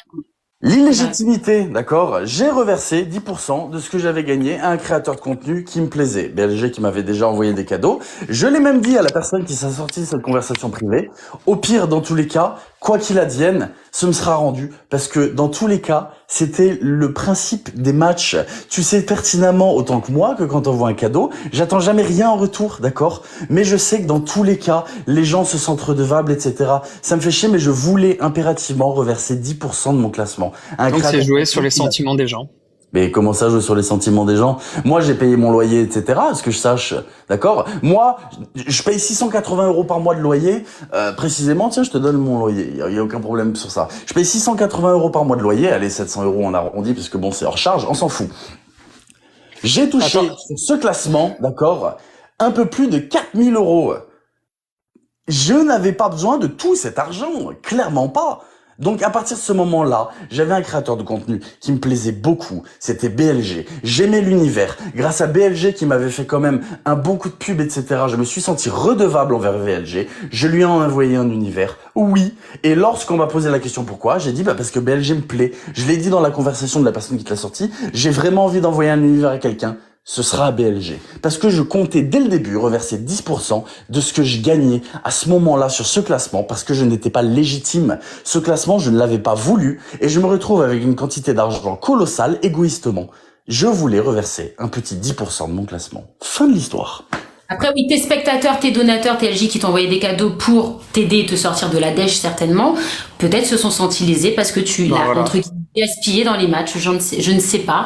L'illégitimité, d'accord? J'ai reversé 10% de ce que j'avais gagné à un créateur de contenu qui me plaisait. BLG qui m'avait déjà envoyé des cadeaux. Je l'ai même dit à la personne qui s'est sortie de cette conversation privée. Au pire, dans tous les cas, quoi qu'il advienne, ce me sera rendu. Parce que dans tous les cas, c'était le principe des matchs. Tu sais pertinemment autant que moi que quand on voit un cadeau, j'attends jamais rien en retour, d'accord? Mais je sais que dans tous les cas, les gens se sentent redevables, etc. Ça me fait chier, mais je voulais impérativement reverser 10% de mon classement. Un Donc c'est créateur jouer de sur les contenu. sentiments des gens. Mais comment ça, jouer sur les sentiments des gens? Moi, j'ai payé mon loyer, etc. À ce que je sache, d'accord? Moi, je paye 680 € par mois de loyer. Précisément, tiens, je te donne mon loyer. Il y a aucun problème sur ça. Je paye 680 € par mois de loyer. Allez, 700 € on arrondit parce que bon, c'est hors charge. On s'en fout. J'ai touché sur ce classement, d'accord, un peu plus de 4000 €. Je n'avais pas besoin de tout cet argent, clairement pas. Donc à partir de ce moment-là, j'avais un créateur de contenu qui me plaisait beaucoup, c'était BLG. J'aimais l'univers. Grâce à BLG qui m'avait fait quand même un bon coup de pub, etc., je me suis senti redevable envers BLG. Je lui ai envoyé un univers, oui. Et lorsqu'on m'a posé la question pourquoi, j'ai dit parce que BLG me plaît. Je l'ai dit dans la conversation de la personne qui te l'a sorti, j'ai vraiment envie d'envoyer un univers à quelqu'un. Ce sera à BLG. Parce que je comptais dès le début reverser 10% de ce que je gagnais à ce moment-là sur ce classement parce que je n'étais pas légitime. Ce classement, je ne l'avais pas voulu et je me retrouve avec une quantité d'argent colossale égoïstement. Je voulais reverser un petit 10% de mon classement. Fin de l'histoire. Après, oui, tes spectateurs, tes donateurs, TLJ qui t'ont envoyé des cadeaux pour t'aider et te sortir de la dèche, certainement, peut-être se sont sentis lésés parce que tu l'as, voilà. entre guillemets, gaspillé dans les matchs. Je ne sais pas.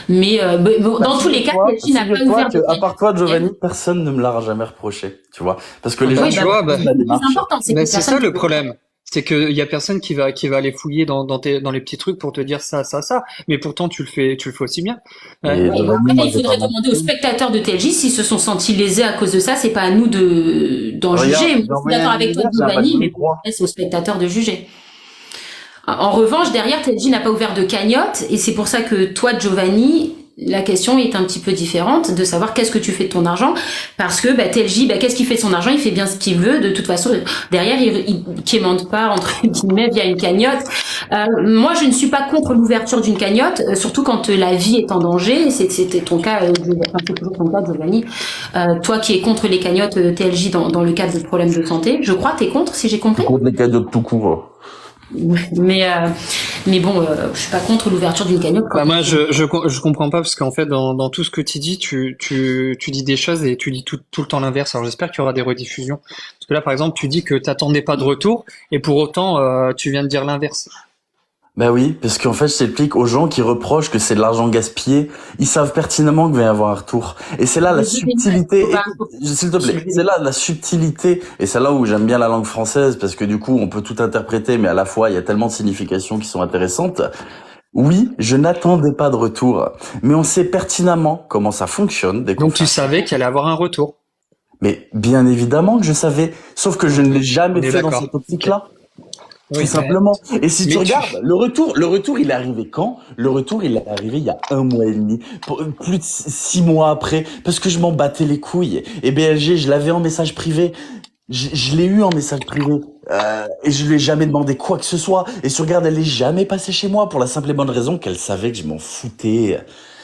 Mais bon, dans tous les cas, TLJ n'a pas ouvert de à part toi, Giovanni, personne ne me l'a jamais reproché, tu vois. Parce que les gens, Oui, tu bah, vois, c'est important. C'est Mais que c'est personne ça le peut- problème. C'est qu'il y a personne qui va aller fouiller dans les petits trucs pour te dire ça. Mais pourtant, tu le fais aussi bien. Mais Ouais, Giovanni, bon, après, moi, il j'ai faudrait pas demander aux spectateurs de TLJ s'ils se sont sentis lésés à cause de ça. C'est pas à nous d'en Regarde, juger. j'ai Moi, je suis envoyé d'accord un avec toi, univers, j'ai un Giovanni, mais bac de droit. c'est aux spectateurs de juger. En revanche, derrière, TLJ n'a pas ouvert de cagnotte et c'est pour ça que toi, Giovanni, la question est un petit peu différente de savoir qu'est-ce que tu fais de ton argent parce que TLJ, qu'est-ce qu'il fait de son argent? Il fait bien ce qu'il veut. De toute façon, derrière, il quémande pas entre guillemets via une cagnotte. Moi, je ne suis pas contre l'ouverture d'une cagnotte, surtout quand la vie est en danger. C'était ton cas, c'est toujours ton cas, Giovanni. Toi qui es contre les cagnottes TLJ dans le cadre de problèmes de santé, je crois que t'es contre, si j'ai compris. Contre les cadeaux de tout court. Mais bon, je suis pas contre l'ouverture d'une cagnotte. Bah moi, je comprends pas parce qu'en fait, dans tout ce que tu dis, tu dis des choses et tu dis tout le temps l'inverse. Alors j'espère qu'il y aura des rediffusions. Parce que là, par exemple, tu dis que t'attendais pas de retour et pour autant, tu viens de dire l'inverse. Bah oui, parce qu'en fait, je t'explique aux gens qui reprochent que c'est de l'argent gaspillé, ils savent pertinemment qu'il va y avoir un retour. Et c'est là la subtilité, écoute, s'il te plaît, c'est là la subtilité, et c'est là où j'aime bien la langue française, parce que du coup, on peut tout interpréter, mais à la fois, il y a tellement de significations qui sont intéressantes. Oui, je n'attendais pas de retour, mais on sait pertinemment comment ça fonctionne. Donc tu savais qu'il allait avoir un retour. Mais bien évidemment que je savais, sauf que je ne l'ai jamais On est fait dans d'accord. cette optique-là. Tout Oui, simplement. Et si tu mais tu, regardes, le retour, il est arrivé quand? Le retour, il est arrivé il y a 1 mois et demi, plus de 6 mois après, parce que je m'en battais les couilles. Et BLG, je l'avais en message privé. Je l'ai eu en message privé. Et je lui ai jamais demandé quoi que ce soit. Et si tu regardes, elle est jamais passée chez moi pour la simple et bonne raison qu'elle savait que je m'en foutais.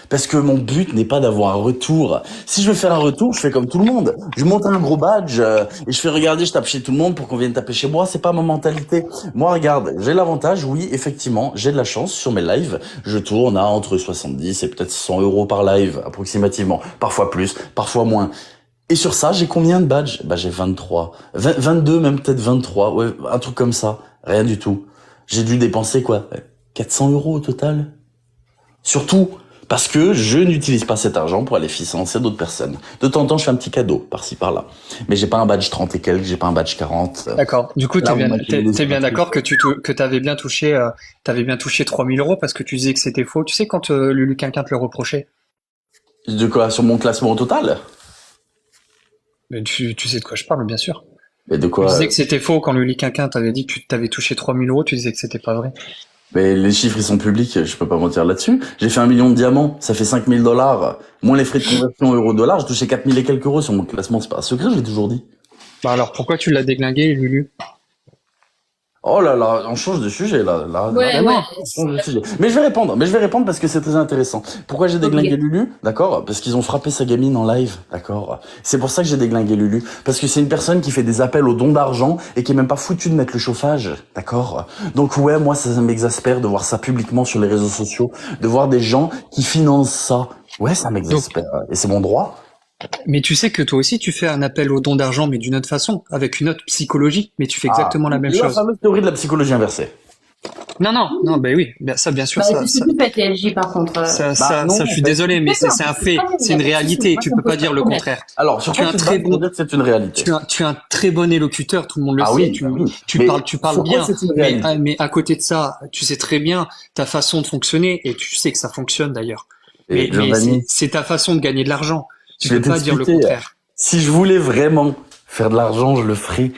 Parce que mon but n'est pas d'avoir un retour. Si je veux faire un retour, je fais comme tout le monde. Je monte un gros badge et je fais regarder, je tape chez tout le monde pour qu'on vienne taper chez moi. C'est pas ma mentalité. Moi, regarde, j'ai l'avantage, oui, effectivement, j'ai de la chance sur mes lives. Je tourne à entre 70 et peut-être 100 euros par live, approximativement. Parfois plus, parfois moins. Et sur ça, j'ai combien de badges? Bah, j'ai 23. 22, même peut-être 23. Ouais, un truc comme ça. Rien du tout. J'ai dû dépenser quoi? 400 euros au total. Surtout parce que je n'utilise pas cet argent pour aller financer d'autres personnes. De temps en temps, je fais un petit cadeau, par-ci, par-là. Mais j'ai pas un badge 30 et quelques, j'ai pas un badge 40. d'accord. Du coup, Là, on m'a t'es bien d'accord que t'avais bien touché 3000 euros parce que tu disais que c'était faux. Tu sais, quand Lulu Quinquin te le reprochait, De quoi? Sur mon classement au total? mais tu sais de quoi je parle, bien sûr. Mais de Tu quoi? disais que c'était faux quand Lulu Quinquin t'avait dit que tu t'avais touché 3000 euros, tu disais que c'était pas vrai. Mais les chiffres, ils sont publics, je peux pas mentir là-dessus. J'ai fait 1 million de diamants, ça fait 5000 dollars. Moins les frais de conversion euro-dollar, j'ai touché 4000 et quelques euros sur mon classement. C'est pas un secret, je l'ai toujours dit. Bah alors, pourquoi tu l'as déglingué, Lulu? Oh là là, on change de sujet là, Ouais, vraiment, ouais. on change de sujet. Mais je vais répondre parce que c'est très intéressant. Pourquoi j'ai déglingué Ok. Lulu? D'accord? Parce qu'ils ont frappé sa gamine en live, d'accord? C'est pour ça que j'ai déglingué Lulu. Parce que c'est une personne qui fait des appels aux dons d'argent et qui est même pas foutu de mettre le chauffage, d'accord? Donc ouais, moi ça m'exaspère de voir ça publiquement sur les réseaux sociaux, de voir des gens qui financent ça. Ouais, ça Donc, m'exaspère. Et c'est mon droit. mais tu sais que toi aussi, tu fais un appel au don d'argent, mais d'une autre façon, avec une autre psychologie, mais tu fais Ah, exactement la même la chose. fameuse théorie de la psychologie inversée. Non, non, non, ben oui, ça, bien sûr, Bah, c'est ce que tu fais, TLJ, par contre. Non, ça, je suis désolé, mais c'est un fait, c'est une réalité, tu peux pas dire le contraire. alors, sur Tu es quoi un tu très te bases pour bon, dire que c'est une réalité? tu es un très bon élocuteur, tout le monde le Ah sait, oui, bah oui. Mais tu parles sur quoi bien, c'est une réalité? mais à côté de ça, tu sais très bien ta façon de fonctionner, et tu sais que ça fonctionne d'ailleurs. Et Mais Giovanni, c'est ta façon de gagner de l'argent. Tu je vais peux pas dire le t'expliquer. contraire. Si je voulais vraiment faire de l'argent, je le ferais.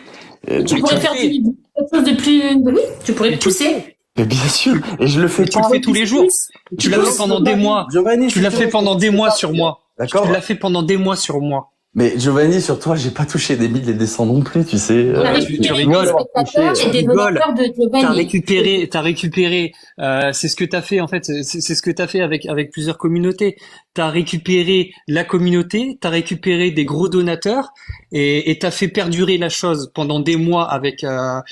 Tu Mais tu pourrais le faire fais, quelque chose de plus... Oui, tu pourrais mais tu le pousser. fais, Mais bien sûr, et je le fais mais tu le pas. fais tous les jours. Tu l'as fait pendant des mois. Giovanni, Tu si l'as tu fait veux, pendant des mois sur moi. Tu d'accord? l'as fait pendant des mois sur moi. Mais Giovanni, sur toi, j'ai pas touché des 1000 et des 100 non plus, tu sais. On a Tu récupéré rigoles. des spectateurs Tu et des rigoles. donateurs de Giovanni. T'as récupéré, c'est ce que t'as fait en fait, c'est ce que t'as fait avec plusieurs communautés. T'as récupéré la communauté, t'as récupéré des gros donateurs et t'as fait perdurer la chose pendant des mois avec ta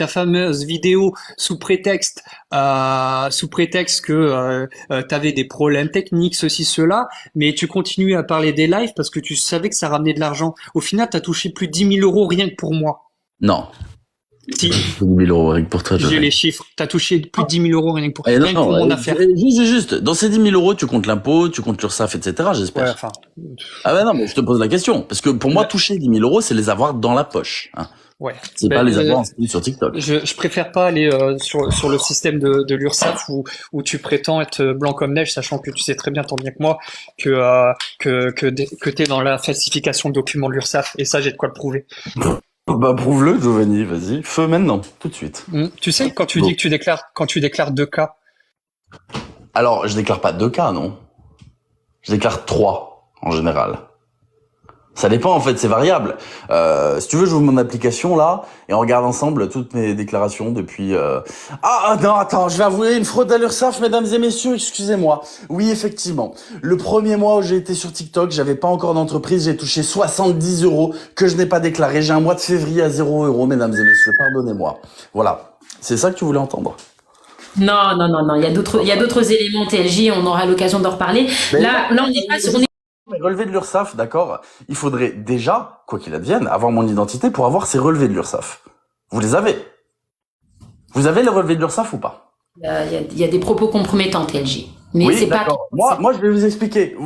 fameuse vidéo sous prétexte que t'avais des problèmes techniques, ceci, cela, mais tu continues à parler des lives parce que tu savais que ça ramenait de l'argent. Au final, t'as touché plus de 10 000 euros rien que pour moi. Non. Si. 10 000 euros rien que pour toi, J'ai Giovanni. les chiffres. T'as touché plus de 10 000 euros rien que pour, Eh rien que pour mon affaire. juste. Dans ces 10 000 euros, tu comptes l'impôt, tu comptes l'URSSAF, etc., Ouais, j'espère. enfin. Ah ben non, mais je te pose la question. Parce que pour moi, Ouais. toucher 10 000 euros, c'est les avoir dans la poche. Hein. Ouais. C'est Ben, pas les avoir inscrits sur TikTok. je préfère pas aller sur le système de l'URSSAF où tu prétends être blanc comme neige, sachant que tu sais très bien tant bien que moi que t'es dans la falsification de documents de l'URSSAF. Et ça, j'ai de quoi le prouver. Bah, prouve-le, Giovanni, vas-y. Feu maintenant, tout de suite. Tu sais, quand tu dis que quand tu déclares 2 cas, Alors, je déclare pas 2 cas, non. Je déclare 3, en général. Ça dépend, en fait, c'est variable. Si tu veux, j'ouvre mon application, là, et on regarde ensemble toutes mes déclarations depuis... Ah, non, attends, je vais avouer une fraude à l'URSSAF, mesdames et messieurs, excusez-moi. Oui, effectivement. Le premier mois où j'ai été sur TikTok, j'avais pas encore d'entreprise, j'ai touché 70 euros que je n'ai pas déclaré. J'ai un mois de février à 0 euros, mesdames et messieurs, pardonnez-moi. Voilà. C'est ça que tu voulais entendre? Non, non, non, non. Il y a d'autres éléments TLJ. On aura l'occasion d'en reparler. Mais Là, on n'est pas sur... Relevé de l'URSSAF, d'accord. Il faudrait déjà, quoi qu'il advienne, avoir mon identité pour avoir ces relevés de l'URSSAF. Vous les avez? Vous avez les relevés de l'URSSAF ou pas? Il y a des propos compromettants, TLJ. Mais Oui, c'est pas... d'accord. Moi, je vais vous expliquer.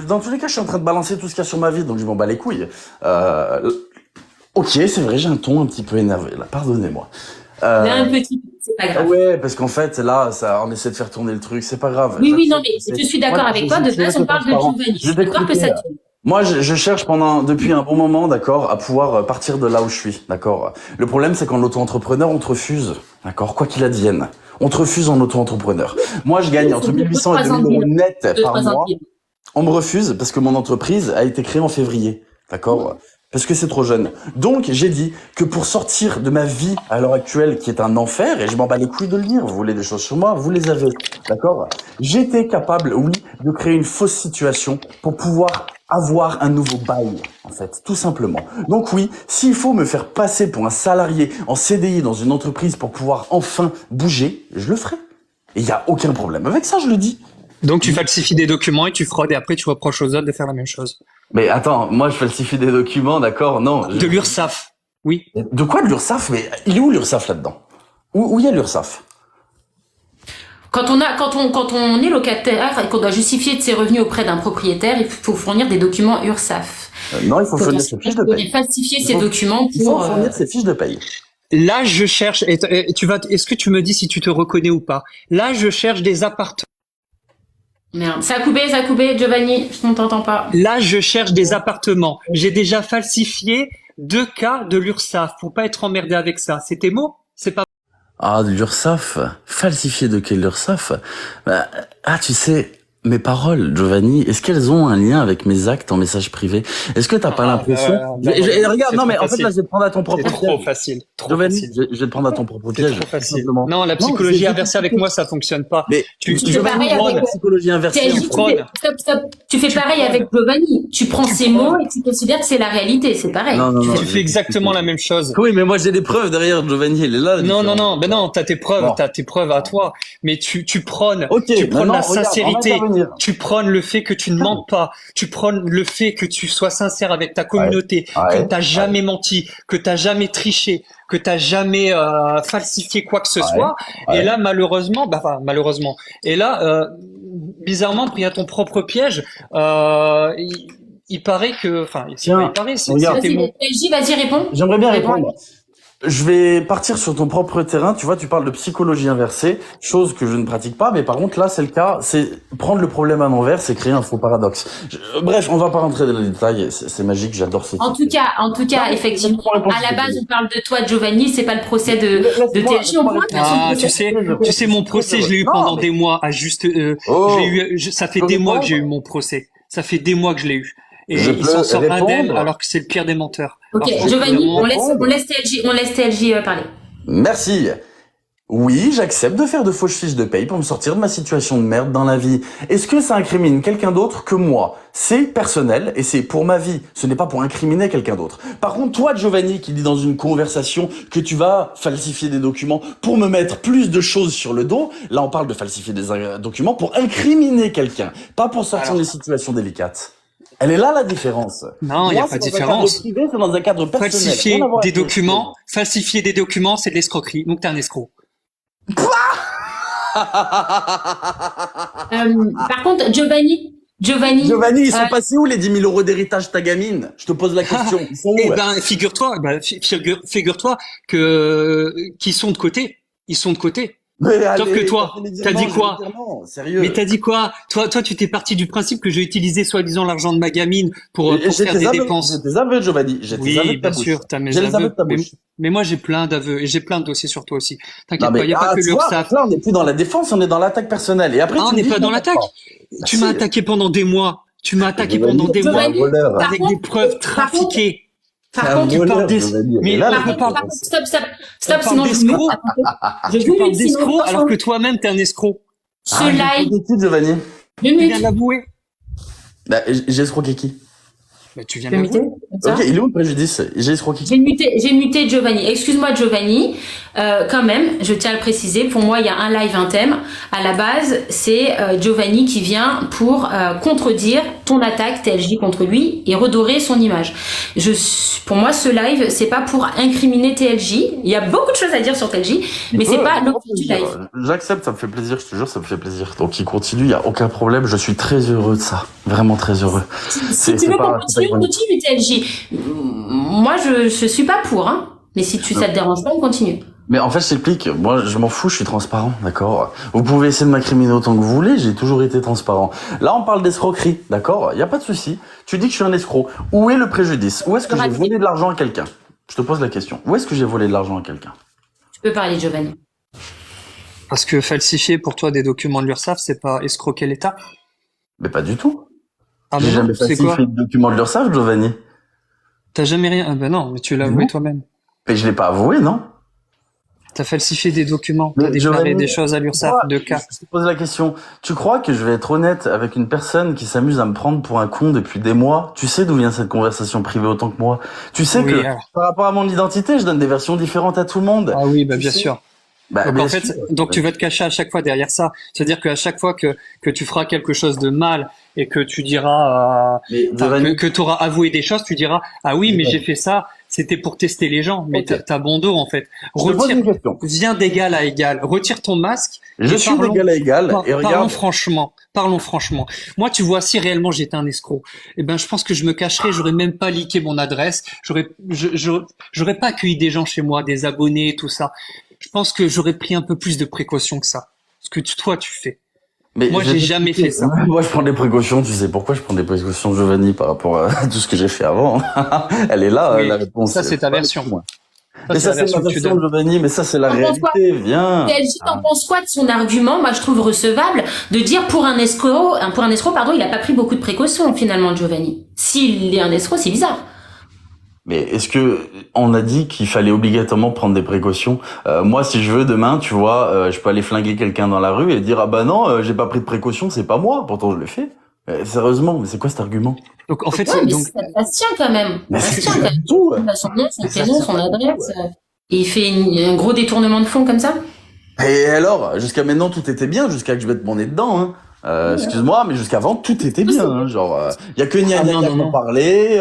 Dans tous les cas, je suis en train de balancer tout ce qu'il y a sur ma vie, donc je m'en bats les couilles. Ok, c'est vrai, j'ai un ton un petit peu énervé, là. Pardonnez-moi. Mais un petit peu, c'est pas grave. Ouais, parce qu'en fait, là, on essaie de faire tourner le truc, c'est pas grave. Oui, oui, non, mais je suis d'accord avec toi. De base, on parle de Giovanni. Je suis d'accord que ça... Moi, je cherche depuis un bon moment, d'accord, à pouvoir partir de là où je suis, d'accord. Le problème, c'est qu'en auto-entrepreneur, on te refuse, d'accord, quoi qu'il advienne. On te refuse en auto-entrepreneur. Moi, je gagne entre 1800 et 2000 euros net par mois. On me refuse parce que mon entreprise a été créée en février, d'accord, parce que c'est trop jeune. Donc, j'ai dit que pour sortir de ma vie à l'heure actuelle, qui est un enfer, et je m'en bats les couilles de le dire, vous voulez des choses sur moi, vous les avez, d'accord. J'étais capable, oui, de créer une fausse situation pour pouvoir avoir un nouveau bail, en fait, tout simplement. Donc oui, s'il faut me faire passer pour un salarié en CDI dans une entreprise pour pouvoir enfin bouger, je le ferai. Et il y a aucun problème avec ça, je le dis. Donc tu falsifies des documents et tu fraudes et après tu reproches aux autres de faire la même chose. Mais attends, moi je falsifie des documents, d'accord? Non. De l'URSSAF, oui. De quoi de l'URSSAF? Mais il est où l'URSSAF là-dedans? Où il y a l'URSSAF? Quand on est locataire et qu'on doit justifier de ses revenus auprès d'un propriétaire, il faut fournir des documents URSSAF. Non, il faut fournir ses fiches de paye. Falsifier ces documents Il faut fournir ses fiches de paye. Là, je cherche, est-ce que tu me dis si tu te reconnais ou pas? Là, je cherche des appartements. Merde. Ça a coupé, Giovanni, je ne t'entends pas. Là, je cherche des appartements. J'ai déjà falsifié 2 cas de l'URSSAF pour pas être emmerdé avec ça. C'est tes mots? C'est pas. Ah, de l'URSSAF, falsifié de quel l'URSSAF? Tu sais, mes paroles, Giovanni, est-ce qu'elles ont un lien avec mes actes en message privé? Est-ce que t'as pas l'impression? Regarde, non mais en fait là, je vais te prendre à ton propre piège. C'est trop facile. Giovanni, je vais te prendre à ton propre piège. C'est trop facile. Non, la psychologie inversée avec moi, ça fonctionne pas. Mais tu fais pareil avec la psychologie inversée. Stop. Tu fais pareil avec Giovanni. Tu prends ses mots et tu considères que c'est la réalité. C'est pareil. Non, tu fais exactement la même chose. Oui, mais moi j'ai des preuves derrière Giovanni. Il est là. Non. Ben non, t'as tes preuves à toi. Mais tu prônes la sincérité. Tu prônes le fait que tu ne mentes pas. Tu prônes le fait que tu sois sincère avec ta communauté, que t'as jamais menti, que t'as jamais triché, que t'as jamais falsifié quoi que ce soit. Et là, malheureusement, et là, bizarrement, pris à ton propre piège, il paraît que, vas-y, réponds. J'aimerais bien répondre. Je vais partir sur ton propre terrain. Tu vois, tu parles de psychologie inversée, chose que je ne pratique pas, mais par contre là, c'est le cas. C'est prendre le problème à l'envers, c'est créer un faux paradoxe. Bref, on va pas rentrer dans les détails. C'est magique, j'adore ces. En tout cas, effectivement, à la base, on parle de toi, Giovanni. C'est pas le procès de TLJ. Tu sais, mon procès, je l'ai eu pendant des mois. Ça fait des mois que j'ai eu mon procès. Ça fait des mois que je l'ai eu. Et il s'en sort indemne alors que c'est le pire des menteurs. Ok, Giovanni, on laisse TLJ parler. Merci. Oui, j'accepte de faire de fausses fiches de paye pour me sortir de ma situation de merde dans la vie. Est-ce que ça incrimine quelqu'un d'autre que moi? C'est personnel et c'est pour ma vie. Ce n'est pas pour incriminer quelqu'un d'autre. Par contre, toi, Giovanni, qui dis dans une conversation que tu vas falsifier des documents pour me mettre plus de choses sur le dos, là, on parle de falsifier des documents pour incriminer quelqu'un, pas pour sortir des situations délicates. Elle est là la différence. Non, il n'y a pas de différence. C'est dans un cadre personnel. Falsifier des documents, c'est de l'escroquerie. Donc t'es un escroc. Par contre, Giovanni, ils sont passés où les 10 000 euros d'héritage ta gamine? Je te pose la question. Ils sont où? Figure-toi qu'ils sont de côté. Ils sont de côté. Sauf que toi, t'as dit quoi? Sérieux. Mais t'as dit quoi? Toi, tu t'es parti du principe que j'ai utilisé soi-disant l'argent de ma gamine pour faire des dépenses. J'ai tes aveux, Giovanni. Oui, bien sûr, t'as mes aveux. Mais moi, j'ai plein d'aveux et j'ai plein de dossiers sur toi aussi. T'inquiète pas, il n'y a pas que l'URSSAF. Là, on n'est plus dans la défense, on est dans l'attaque personnelle. Et après, on n'est pas dans l'attaque. Tu m'as attaqué pendant des mois. Avec des preuves trafiquées. Par contre, tu parles stop, sinon je parle d'escroc alors que toi-même t'es un escroc. Ce live. Giovanni. Tu viens d'avouer. J'ai escroqué qui? Tu viens d'avouer. Ok, il est où le préjudice? J'ai escroqué qui? J'ai muté Giovanni. Excuse-moi, Giovanni. Quand même, je tiens à le préciser. Pour moi, il y a un live, un thème. À la base, c'est Giovanni qui vient pour contredire ton attaque TLJ contre lui et redorer son image. Pour moi, ce live, c'est pas pour incriminer TLJ. Il y a beaucoup de choses à dire sur TLJ, mais c'est pas l'objet du live. J'accepte, ça me fait plaisir. Je te jure, ça me fait plaisir. Donc, il continue. Il y a aucun problème. Je suis très heureux de ça. Vraiment très heureux. Si tu veux qu'on continue TLJ, moi, je suis pas pour, hein. Mais si ça te dérange pas, on continue. Mais en fait, je t'explique, moi, je m'en fous, je suis transparent, d'accord? Vous pouvez essayer de m'incriminer autant que vous voulez, j'ai toujours été transparent. Là, on parle d'escroquerie, d'accord? Y a pas de souci. Tu dis que je suis un escroc. Où est le préjudice? Où est-ce que j'ai volé de l'argent à quelqu'un? Je te pose la question. Où est-ce que j'ai volé de l'argent à quelqu'un? Tu peux parler, Giovanni. Parce que falsifier pour toi des documents de l'URSSAF, c'est pas escroquer l'État? Mais pas du tout. Ah J'ai ben jamais non, c'est quoi? falsifié de documents de l'URSSAF, Giovanni. T'as jamais rien? Ah ben non, mais tu l'as avoué Non. toi-même. Mais je l'ai pas avoué, non? T'as falsifié des documents, Mais t'as déclaré Giovanni, des choses à l'URSSAF, moi, de cas. je te pose la question. Tu crois que je vais être honnête avec une personne qui s'amuse à me prendre pour un con depuis des mois? Tu sais d'où vient cette conversation privée autant que moi? Tu sais Oui, que alors. par rapport à mon identité, je donne des versions différentes à tout le monde. Ah oui, bah Tu bien sais. sûr. Bah, Donc bien en fait, sûr. donc tu vas te cacher à chaque fois derrière ça. C'est-à-dire qu'à chaque fois que tu feras quelque chose de mal et que tu diras, Mais enfin, Giovanni, que tu auras avoué des choses, tu diras, ah oui, mais j'ai fait ça, c'était pour tester les gens. Mais Ok. t'as bon dos en fait. je te pose Retire, une question. viens d'égal à égal. Retire ton masque Je et suis d'égal à égal et parlons regarde. franchement. Parlons franchement. Moi, tu vois, si réellement j'étais un escroc, eh ben, je pense que je me cacherais, j'aurais même pas leaké mon adresse, j'aurais pas accueilli des gens chez moi, des abonnés, tout ça. Je pense que j'aurais pris un peu plus de précautions que ça. Ce que toi, tu fais. Mais Moi, je vais j'ai jamais fait ça. Moi, je prends des précautions. Tu sais pourquoi je prends des précautions, Giovanni, par rapport à tout ce que j'ai fait avant. Elle est là, Oui, la réponse. ça, c'est ta Pas version. avec moi. Ça, Mais c'est ça, la c'est ma version que tu version, donnes. Giovanni. Mais ça, c'est la T'en penses quoi? réalité. Viens. TLJ, t'en penses quoi de son argument? Moi, je trouve recevable de dire pour un escroc, pardon, il a pas pris beaucoup de précautions, finalement, Giovanni. S'il est un escroc, c'est bizarre. Mais est-ce que on a dit qu'il fallait obligatoirement prendre des précautions? Moi, si je veux demain, tu vois, je peux aller flinguer quelqu'un dans la rue et dire ah bah non, j'ai pas pris de précautions, c'est pas moi. Pourtant, je l'ai fait. Sérieusement, mais c'est quoi cet argument? Donc, en fait, Ouais, mais donc, ça se tient quand même. Mais Ça se c'est tient pas quand même. du tout. Il a son nom, son Mais ça prénom, se son tient pas du tout, adresse. Et il fait un gros détournement de fonds comme ça? Et alors, jusqu'à maintenant, tout était bien, jusqu'à que je mette mon nez dedans. Hein. Excuse-moi, mais jusqu'avant, tout était bien. Hein. Genre, y a que Nia Ah, Nia non, qui non, en non. parlait.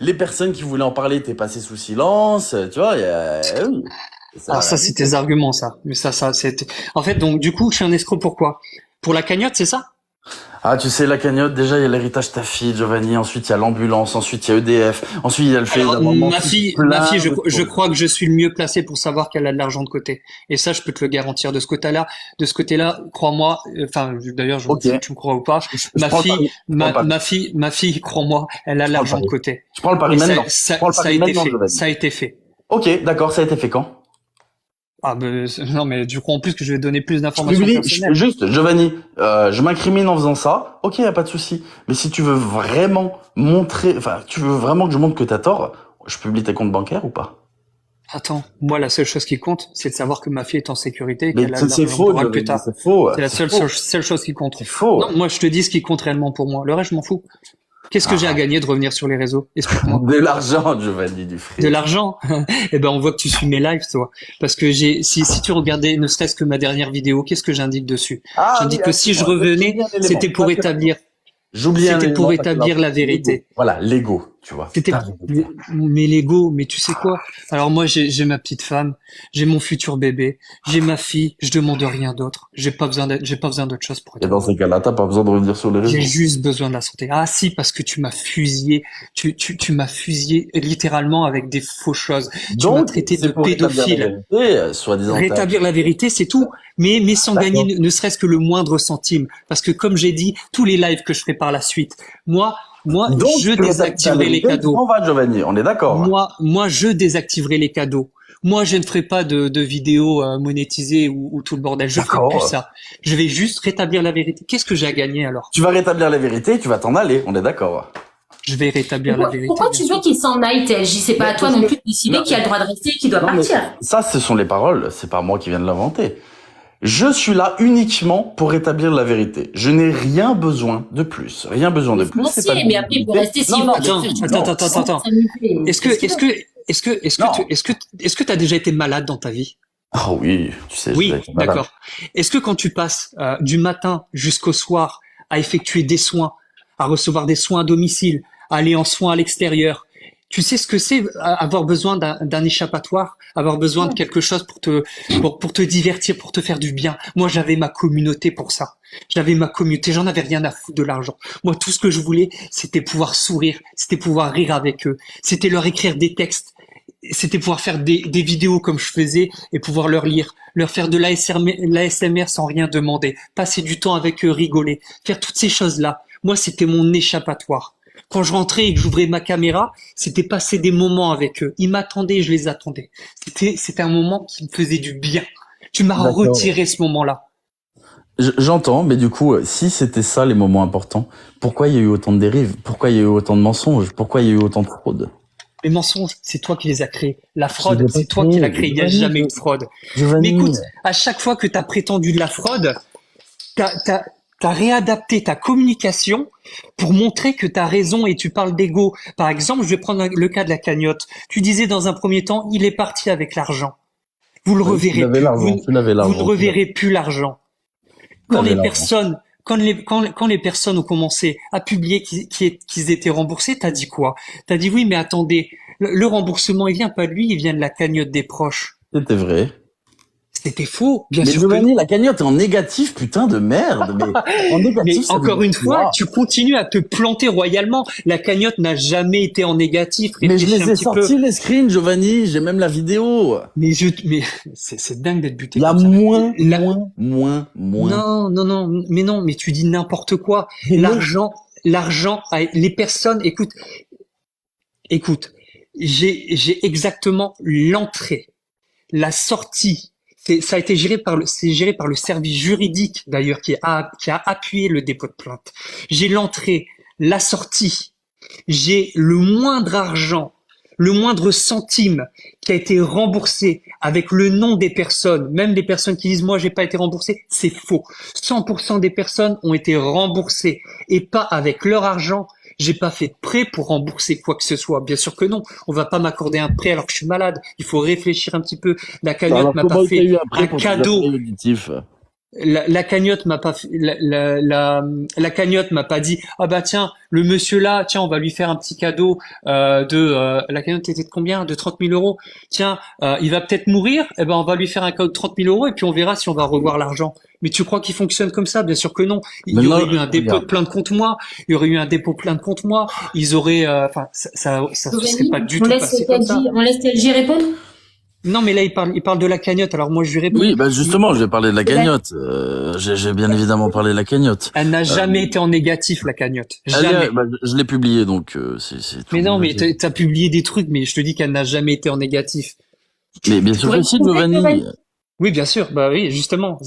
Les personnes qui voulaient en parler étaient passées sous silence. Tu vois, oui. C'est alors la ça, c'est réalité. tes arguments, ça. Mais ça, c'est, en fait, donc, du coup, je suis un escroc pourquoi? Pour la cagnotte, c'est ça? Ah, tu sais, la cagnotte, déjà, il y a l'héritage de ta fille, Giovanni. Ensuite, il y a l'ambulance. Ensuite, il y a EDF. Ensuite, il y a le fait Alors, d'avoir ma menti fille, plein je de choses. crois que je suis le mieux placé pour savoir qu'elle a de l'argent de côté. Et ça, je peux te le garantir. De ce côté-là, crois-moi, enfin, d'ailleurs, je ne Ok. sais pas si tu me crois ou pas. Je Ma prends le fille, pari. Je prends le pari. ma fille, crois-moi, elle a de Je prends le l'argent de pari. côté. Je prends le pari Et maintenant. Je prends le ça a pari été maintenant, fait. Giovanni. Ça a été fait. Ok, d'accord, ça a été fait quand? Ah, ben, non, mais du coup, en plus que je vais donner plus Je d'informations publie, personnelles. juste, Giovanni, je m'incrimine en faisant ça, ok, y a pas de souci. Mais si tu veux vraiment montrer, enfin, tu veux vraiment que je montre que t'as tort, je publie tes comptes bancaires ou pas? Attends, moi, la seule chose qui compte, c'est de savoir que ma fille est en sécurité et Mais qu'elle a de c'est l'argent faux, pour elle plus Giovanni, tard. c'est faux. C'est la C'est faux. seule chose qui compte. C'est faux. Non, moi, je te dis ce qui compte réellement pour moi. Le reste, je m'en fous. Qu'est-ce que j'ai à gagner de revenir sur les réseaux? Explique-moi. De l'argent, Giovanni, du fric. De l'argent? Eh ben, on voit que tu suis mes lives, toi. Parce que si tu regardais ne serait-ce que ma dernière vidéo, qu'est-ce que j'indique dessus? Ah, J'indique oui, que si je excuse-moi, revenais, j'oublie un élément. c'était pour établir, J'oublie un c'était pour élément parce que établir la vérité. l'ego. Voilà, l'ego, tu vois. C'était, Putain, mais l'ego, mais tu sais quoi? Alors moi, j'ai ma petite femme, j'ai mon futur bébé, j'ai ma fille, je demande rien d'autre. J'ai pas besoin d'autre chose pour Et être dans heureux. ces cas-là, t'as pas besoin de revenir sur les réseaux. J'ai juste besoin de la santé. Ah si, parce que tu m'as fusillé, tu m'as fusillé littéralement avec des faux choses. Tu m'as Donc, traité de c'est pour rétablir la pédophile. vérité, soi-disant. Rétablir la vérité, c'est tout. Mais sans D'accord. gagner ne serait-ce que le moindre centime. Parce que comme j'ai dit, tous les lives que je ferai par la suite, moi, Donc, je tu rétablis la désactiverai les vérité, cadeaux. tu t'en vas, Giovanni, on est d'accord. Moi, je désactiverai les cadeaux. Moi, je ne ferai pas de vidéos monétisées ou tout le bordel. Je ferai D'accord. plus ça. Je vais juste rétablir la vérité. Qu'est-ce que j'ai à gagner alors? Tu vas rétablir la vérité, tu vas t'en aller, on est d'accord. Je vais rétablir la vérité. Pourquoi bien tu sûr. veux qu'il s'en aille, TLJ? C'est pas à toi non plus de décider Non, qui a le droit de rester et qui doit Non, mais partir. ça, ce sont les paroles, c'est pas moi qui viens de l'inventer. Je suis là uniquement pour rétablir la vérité. Je n'ai rien besoin de plus. Rien besoin de plus. Moi c'est aussi, pas de mais après, il peut vérité. rester si Non, vous non, Attends. Est-ce que t'as déjà été malade dans ta vie? Ah oui, tu sais. Oui, j'ai été malade. d'accord. Est-ce que quand tu passes du matin jusqu'au soir à effectuer des soins, à recevoir des soins à domicile, à aller en soins à l'extérieur, tu sais ce que c'est avoir besoin d'un échappatoire, avoir besoin de quelque chose pour te divertir, pour te faire du bien. Moi, j'avais ma communauté pour ça. J'avais ma communauté, j'en avais rien à foutre de l'argent. Moi, tout ce que je voulais, c'était pouvoir sourire, c'était pouvoir rire avec eux, c'était leur écrire des textes c'était pouvoir faire des vidéos comme je faisais et pouvoir leur lire, leur faire de l'ASMR sans rien demander, passer du temps avec eux, rigoler, faire toutes ces choses-là. Moi, c'était mon échappatoire. Quand je rentrais et que j'ouvrais ma caméra, c'était passer des moments avec eux. Ils m'attendaient, je les attendais. C'était un moment qui me faisait du bien. Tu m'as D'accord. retiré ce moment-là. J'entends, mais du coup, si c'était ça les moments importants, pourquoi il y a eu autant de dérives? Pourquoi il y a eu autant de mensonges? Pourquoi il y a eu autant de fraude? Les mensonges, c'est toi qui les as créés. La Je les ai fraude, pas c'est toi qui l'as créés. créée. Il n'y a jamais eu de fraude. Mais Giovanni, écoute, à chaque fois que tu as prétendu de la fraude, t'as réadapté ta communication pour montrer que tu as raison et tu parles d'ego. Par exemple, je vais prendre le cas de la cagnotte. Tu disais dans un premier temps, il est parti avec l'argent. Vous le oui, tu reverrez l'avais plus. l'argent, tu l'avais Vous ne l'argent, reverrez plus l'argent. tu Quand l'avais les l'argent. personnes, quand les personnes ont commencé à publier qu'ils étaient remboursés, t'as dit quoi? T'as dit oui, mais attendez, le remboursement, il vient pas de lui, il vient de la cagnotte des proches. C'était vrai. C'était faux, bien Mais sûr que non. Giovanni, la cagnotte est en négatif, putain de merde. Mais en Mais négatif, ça veut encore dire une fois, quoi? tu continues à te planter royalement. La cagnotte n'a jamais été en négatif. Mais je Réfléchis les un ai petit peu. sortis les screens, Giovanni. J'ai même la vidéo. Mais c'est dingue d'être buté Il y a comme ça. La- moins. Non, mais tu dis n'importe quoi. Mais non. L'argent, les personnes, écoute, j'ai exactement l'entrée, la sortie. Ça a été c'est géré par le service juridique d'ailleurs qui a appuyé le dépôt de plainte. J'ai l'entrée, la sortie, j'ai le moindre argent, le moindre centime qui a été remboursé avec le nom des personnes, même les personnes qui disent moi j'ai pas été remboursé, c'est faux. 100% des personnes ont été remboursées et pas avec leur argent. J'ai pas fait de prêt pour rembourser quoi que ce soit. Bien sûr que non. On va pas m'accorder un prêt alors que je suis malade. Il faut réfléchir un petit peu. La cagnotte Alors m'a comment pas tu as fait eu un un prêt pour tes cadeau. appareils auditifs? La cagnotte m'a pas fait, la cagnotte m'a pas dit ah bah tiens le monsieur là tiens on va lui faire un petit cadeau la cagnotte était de combien de 30 000 euros tiens il va peut-être mourir eh ben on va lui faire un cadeau de 30 000 euros et puis on verra si on va revoir l'argent. Mais tu crois qu'il fonctionne comme ça? Bien sûr que non. Il y aurait eu un dépôt de plainte contre moi. Il y aurait eu un dépôt de plainte contre moi. Ils auraient enfin ça se serait pas du tout passé comme ça. On laisse TLJ répondre. Non mais là il parle de la cagnotte alors moi je lui réponds. Oui, bah justement, je vais parler de la cagnotte. J'ai bien évidemment parlé de la cagnotte. Elle n'a jamais été en négatif, la cagnotte. Jamais. Bah, je l'ai publié, donc c'est tout. Mais non, mais t'as publié des trucs, mais je te dis qu'elle n'a jamais été en négatif. Mais bien sûr que si, Giovanni. Oui, bien sûr. Bah oui, justement.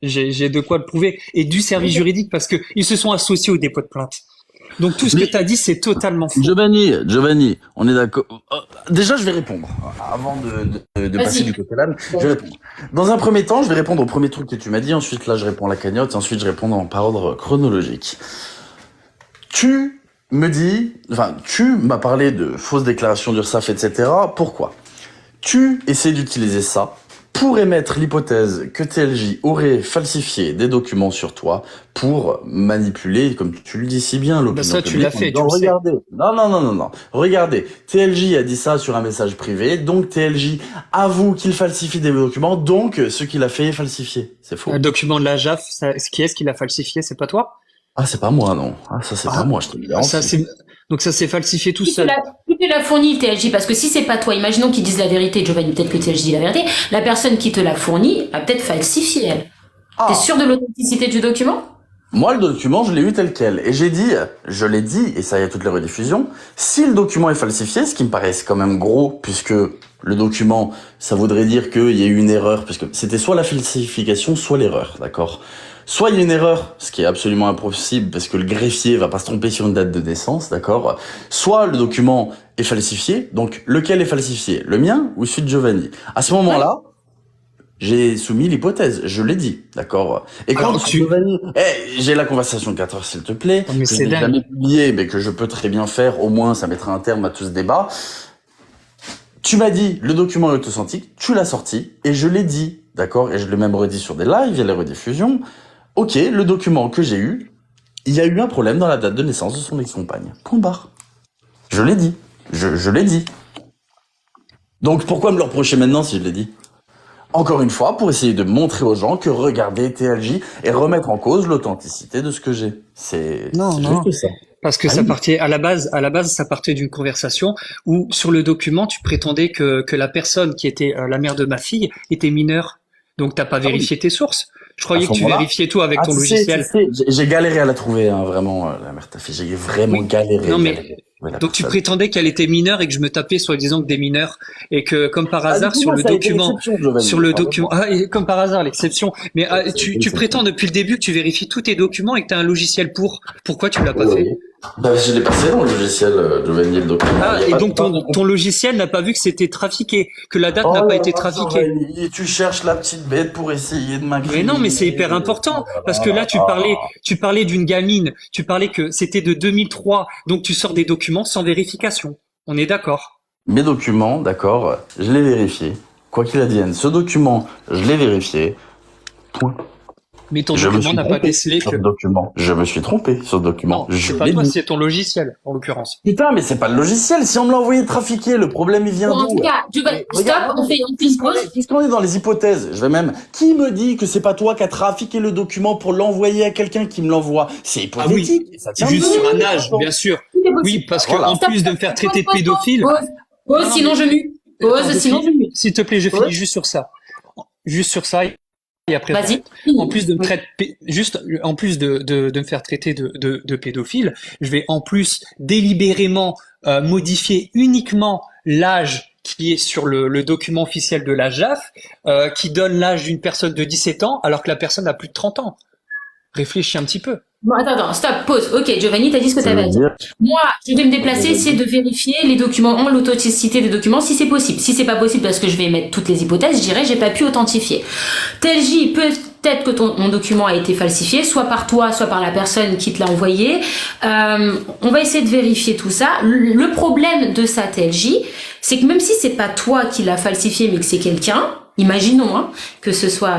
J'ai de quoi le prouver. Et du service juridique parce que ils se sont associés au dépôt de plainte. Donc tout ce que t'as dit, c'est totalement faux. Giovanni, on est d'accord. Déjà, je vais répondre. Avant de passer du côté là, je vais répondre. Dans un premier temps, je vais répondre au premier truc que tu m'as dit. Ensuite, là, je réponds à la cagnotte. Et ensuite, je réponds par ordre chronologique. Tu m'as parlé de fausses déclarations d'URSSAF, etc. Pourquoi? Tu essaies d'utiliser ça pour émettre l'hypothèse que TLJ aurait falsifié des documents sur toi pour manipuler, comme tu le dis si bien, l'opinion ça, tu publique. l'as fait, tu le sais. Regardez. Non. Regardez. TLJ a dit ça sur un message privé, donc TLJ avoue qu'il falsifie des documents, donc ce qu'il a fait est falsifié. C'est faux. Un document de la JAF, qui est-ce qui l'a falsifié? C'est pas toi? Ah, c'est pas moi, non. Ah, ça, c'est pas moi, je te le garantis. Donc ça s'est falsifié tout seul. Qui te l'a fourni, TLJ? Parce que si c'est pas toi, imaginons qu'ils disent la vérité, Giovanni, peut-être que TLJ dit la vérité, la personne qui te l'a fourni a peut-être falsifié, elle. Ah. T'es sûr de l'authenticité du document? Moi, le document, je l'ai eu tel quel. Et je l'ai dit, et ça y a toutes les rediffusions, si le document est falsifié, ce qui me paraît quand même gros, puisque le document, ça voudrait dire qu'il y a eu une erreur, puisque c'était soit la falsification, soit l'erreur, d'accord? Soit il y a une erreur, ce qui est absolument impossible parce que le greffier va pas se tromper sur une date de naissance, d'accord? Soit le document est falsifié, donc lequel est falsifié? Le mien ou celui de Giovanni? À ce moment-là, j'ai soumis l'hypothèse, je l'ai dit, d'accord? Et quand Giovanni, j'ai la conversation de 4 heures s'il te plaît, mais que je n'ai jamais publié, mais que je peux très bien faire, au moins ça mettra un terme à tout ce débat. Tu m'as dit, le document est authentique, tu l'as sorti, et je l'ai dit, d'accord? Et je l'ai même redit sur des lives, il y a les rediffusions. Ok, le document que j'ai eu, il y a eu un problème dans la date de naissance de son ex-compagne. Point barre. Je l'ai dit. Je l'ai dit. Donc pourquoi me le reprocher maintenant si je l'ai dit? Encore une fois, pour essayer de montrer aux gens que regardez TLJ et remettre en cause l'authenticité de ce que j'ai. C'est juste ça. Parce que Ah ça oui. partait à la base, ça partait d'une conversation où sur le document, tu prétendais que la personne qui était la mère de ma fille était mineure. Donc t'as pas Ah oui. vérifié tes sources. Je À croyais ce que tu moment-là. vérifiais tout avec Ah, ton tu logiciel. sais, j'ai galéré à la trouver, hein, vraiment, la mère de ta fille. J'ai vraiment Oui. galéré, Non mais galéré à trouver la donc tu personne. prétendais qu'elle était mineure et que je me tapais sur disant que des mineurs et que comme par Ah, du hasard coup, moi, ça a été l'exception, sur Giovanni. le document Pardonne-moi. et comme par hasard l'exception. Mais Ça a été tu l'exception. prétends depuis le début que tu vérifies tous tes documents et que tu as un logiciel pour. Pourquoi tu l'as pas Oui. fait? Bah, je l'ai passé dans le logiciel, Giovanni, le document. Ah, Il y a et pas, donc pas- ton logiciel n'a pas vu que c'était trafiqué, que la date n'a Oh pas là été là, trafiquée. Giovanni, tu cherches la petite bête pour essayer de Mais non, mais c'est m'incriminer. hyper important Oh parce là que là là là tu parlais d'une gamine, tu parlais que c'était de 2003, donc tu sors des documents sans vérification. On est d'accord? Mes documents, d'accord, je l'ai vérifié. Quoi qu'il advienne, ce document, je l'ai vérifié. Point. Mais ton Je me document suis n'a pas trompé décelé sur que ce document. Je me suis trompé sur ce document. non, Je c'est pas l'ai toi, dit. c'est ton logiciel en l'occurrence. Putain, mais c'est pas le logiciel. Si on me l'a envoyé trafiqué, le problème, il vient Bon, en d'où? tout cas, Mais stop, regarde, on fait une petite pause. puisqu'on est dans les hypothèses, je vais même. Qui me dit que c'est pas toi qui as trafiqué le document pour l'envoyer à quelqu'un qui me l'envoie? C'est Ah oui, hypothétique. Ça tient juste de sur un nous, âge, attends. bien sûr. Tout est Oui, possible. parce que Voilà. en Stop, plus de me stop, faire stop, traiter de pause, pause, pédophile, pause, pause, non, non, sinon mais je mute. Pause, attends, sinon je mute. s'il te plaît, je Ouais. finis juste sur ça. Juste sur ça, et après, Vas-y. en plus de me traiter, juste, en plus de me faire traiter de pédophile, je vais en plus délibérément modifier uniquement l'âge qui est sur le document officiel de la JAF, qui donne l'âge d'une personne de 17 ans, alors que la personne a plus de 30 ans. Réfléchis un petit peu. Bon, attends, stop, pause. Ok, Giovanni, t'as dit ce que Ça t'avais à veut dire. dire. Moi, je vais me déplacer, Vas-y. essayer de vérifier les documents, l'authenticité des documents, si c'est possible. Si c'est pas possible, parce que je vais mettre toutes les hypothèses, je dirais j'ai pas pu authentifier. Tel J, peut-être que mon document a été falsifié, soit par toi, soit par la personne qui te l'a envoyé. On va essayer de vérifier tout ça. Le problème de ça, tel J, c'est que même si c'est pas toi qui l'a falsifié, mais que c'est quelqu'un, imaginons hein, que ce soit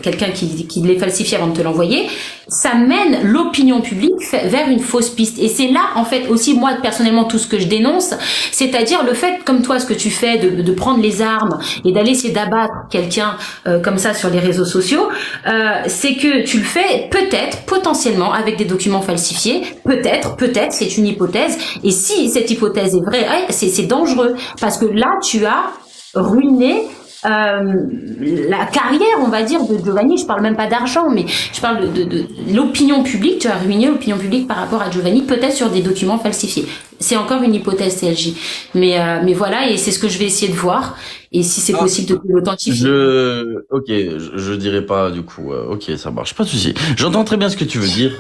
quelqu'un qui l'ait falsifié avant de te l'envoyer, ça mène l'opinion publique vers une fausse piste. Et c'est là, en fait, aussi, moi, personnellement, tout ce que je dénonce, c'est-à-dire le fait, comme toi, ce que tu fais, de prendre les armes et d'aller essayer d'abattre quelqu'un comme ça sur les réseaux sociaux, c'est que tu le fais peut-être, potentiellement, avec des documents falsifiés, peut-être, c'est une hypothèse. Et si cette hypothèse est vraie, c'est dangereux, parce que là, tu as ruiné la carrière, on va dire, de Giovanni. Je parle même pas d'argent, mais je parle de l'opinion publique. Tu as ruiné l'opinion publique par rapport à Giovanni, peut-être sur des documents falsifiés. C'est encore une hypothèse CLJ, mais voilà, et c'est ce que je vais essayer de voir, et si c'est possible de l'authentifier. Ok, je dirais pas du coup. Ok, ça marche, pas de souci. J'entends très bien ce que tu veux dire.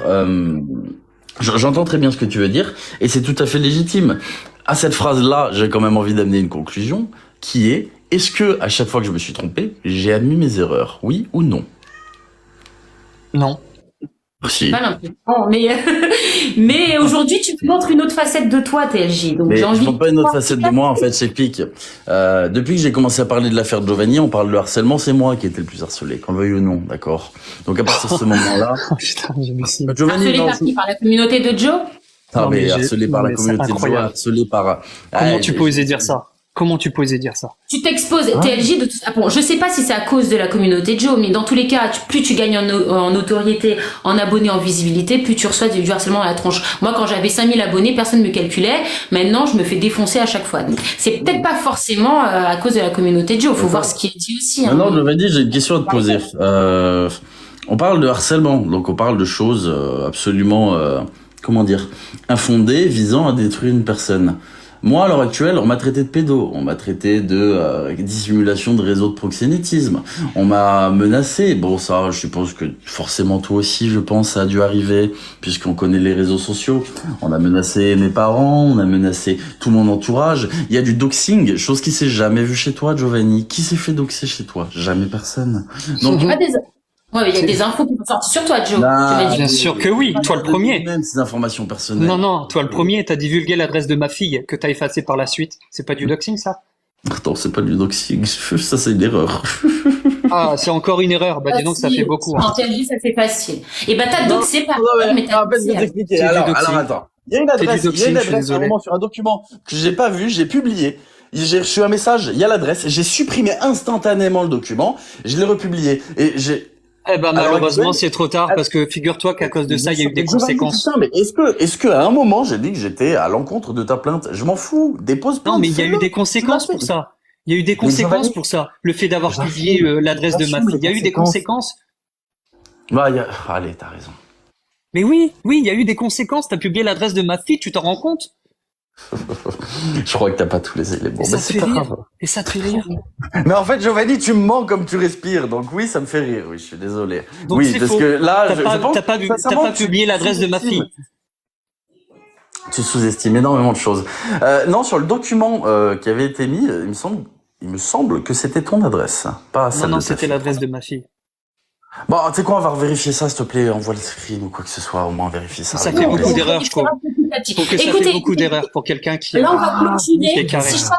J'entends très bien ce que tu veux dire, et c'est tout à fait légitime. À cette phrase-là, j'ai quand même envie d'amener une conclusion, qui est: est-ce que à chaque fois que je me suis trompé, j'ai admis mes erreurs, oui ou non? Non. Si. Pas l'impression, mais aujourd'hui tu me montres une autre facette de toi, TLJ. Donc Mais j'ai je envie montre pas une autre facette de moi, en fait, c'est pique. Depuis que j'ai commencé à parler de l'affaire de Giovanni, on parle de harcèlement, c'est moi qui ai été le plus harcelé, qu'on le veuille ou non, d'accord? Donc à partir de ce moment-là, Oh, putain, j'ai mis si. Giovanni, harcelé non, par qui? Par la communauté de Joe? ah, Non, mais mais harcelé par non, la mais c'est communauté de Joe, incroyable. harcelé par... Comment Ouais, tu peux oser dire ça? Comment tu peux oser dire ça? Tu t'exposes, Ah. TLJ, de tout ça. Bon, je sais pas si c'est à cause de la communauté de Joe, mais dans tous les cas, plus tu gagnes en notoriété, en abonnés, en visibilité, plus tu reçois du harcèlement à la tronche. Moi, quand j'avais 5000 abonnés, personne me calculait. Maintenant, je me fais défoncer à chaque fois. Donc, c'est peut-être pas forcément à cause de la communauté de Joe. Faut voir ce qui est dit aussi. Hein. Maintenant, Giovanni, j'ai une question à te poser. On parle de harcèlement, donc on parle de choses absolument, comment dire, infondées, visant à détruire une personne. Moi, à l'heure actuelle, on m'a traité de pédo, on m'a traité de dissimulation de réseau de proxénétisme, on m'a menacé. Bon, ça, je suppose que forcément toi aussi, je pense, ça a dû arriver, puisqu'on connaît les réseaux sociaux. On a menacé mes parents, on a menacé tout mon entourage. Il y a du doxing, chose qui s'est jamais vue chez toi, Giovanni. Qui s'est fait doxer chez toi? Jamais personne. Donc, Pas des... Ouais, mais il y a des infos qui sont sorties sur toi, Joe. Non. Tu m'as dit. Bien sûr que oui, toi le premier. Même ces informations personnelles. Non, non, toi le premier, t'as divulgué l'adresse de ma fille que t'as effacée par la suite. C'est pas du doxing, ça? Attends, c'est pas du doxing, ça c'est une erreur. Ah, c'est encore une erreur. Bah, dis donc, ça fait beaucoup. Hein. En TLJ, ça fait facile. Et bah, t'as doxé par mais t'as En fait, je vais doxé. t'expliquer. C'est du Alors, doxing. attends. Il y a une du adresse, doxing, je suis à un désolé. moment sur un document que j'ai pas vu, j'ai publié. J'ai reçu un message, il y a l'adresse, j'ai supprimé instantanément le document, je l'ai republié. Et Eh ben, Alors, malheureusement, actuel- c'est trop tard parce que figure-toi qu'à cause de ça, il y a eu des Giovanni, conséquences. putain, mais est-ce que à un moment j'ai dit que j'étais à l'encontre de ta plainte? Je m'en fous. Dépose plainte. Non, mais il y a eu fais-le. des conséquences Tu l'as pour fait. ça. Il y a eu des Mais conséquences Giovanni, pour ça. Le fait d'avoir publié j'assume, l'adresse de ma j'assume fille, les il y a eu des conséquences. Bah, allez, t'as raison. Mais oui, oui, il y a eu des conséquences. T'as publié l'adresse de ma fille, tu t'en rends compte? Je crois que t'as pas tous les éléments. Et ça Mais te c'est fait pas rire. grave. Et ça te fait rire. Mais en fait, Giovanni, tu me mens comme tu respires. Donc oui, ça me fait rire. Oui, je suis désolé. Donc Oui, c'est parce faux. que là, T'as je pas, pense t'as pas, sincèrement, t'as pas publié l'adresse de ma fille. Tu sous-estimes énormément de choses. Non, sur le document qui avait été mis, il me semble que c'était ton adresse, pas Non, celle non, de ta c'était fille. l'adresse de ma fille. Bon, tu sais quoi, on va vérifier ça, s'il te plaît. Envoie le screen ou quoi que ce soit, au moins vérifie ça. Ça avec fait moi. beaucoup d'erreurs, je trouve. Petit. Faut que ça Écoutez, fait beaucoup d'erreurs pour quelqu'un qui là, on a, va qui est clôturer. carré. Si chacun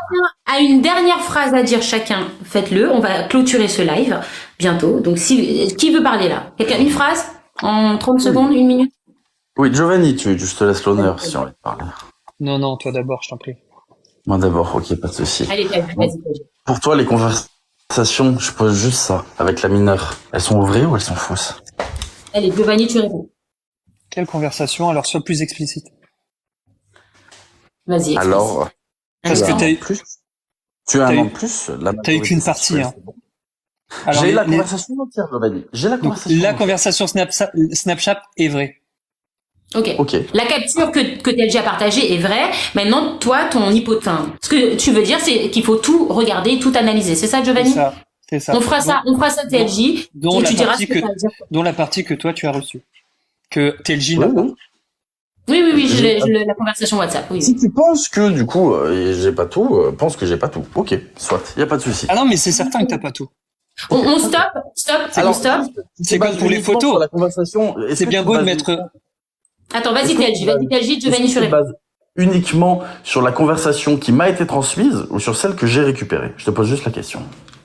a une dernière phrase à dire chacun, faites-le. On va clôturer ce live bientôt. Donc, qui veut parler là? Quelqu'un, une phrase? En 30 secondes, une minute? Oui, Giovanni, je te laisse l'honneur si on veut te parler. Non, non, toi d'abord, je t'en prie. Moi d'abord, ok, pas de souci. Allez, vas-y. Pour toi, les conversations, je pose juste ça, avec la mineure, elles sont vraies ou elles sont fausses? Allez, Giovanni, tu réponds. Quelle conversation? Alors, sois plus explicite. Vas-y. Alors, Parce tu que as un t'as an eu- de plus? Tu as un t'as an eu- de plus? T'as eu qu'une partie, hein. Alors, J'ai la les- conversation entière, Giovanni. J'ai la donc, conversation la entière. conversation Snapchat est vraie. Ok. Ok. La capture que tu as déjà partagée est vraie. Maintenant, toi, ton hypothèse. Ce que tu veux dire, c'est qu'il faut tout regarder, tout analyser. C'est ça, C'est Giovanni? ça. C'est ça. On fera ça TLJ. Dont Et la tu diras partie ce que que, tu as à dire. dont la partie que toi tu as reçue. Que TLJ Oui, n'a pas. oui. Oui, la conversation WhatsApp. Oui. Si tu penses que, du coup, j'ai pas tout, pense que j'ai pas tout. Ok, soit. Y a pas de souci. Ah non, mais c'est certain que t'as pas tout. On stop. Alors, On stop. C'est comme pour les photos. Sur la conversation, C'est bien beau de mettre. Attends, vas-y, Est-ce que TLJ, tu bases- Giovanni, est-ce que tu tu réponds. bases uniquement sur la conversation qui m'a été transmise ou sur celle que j'ai récupérée? Je te pose juste la question.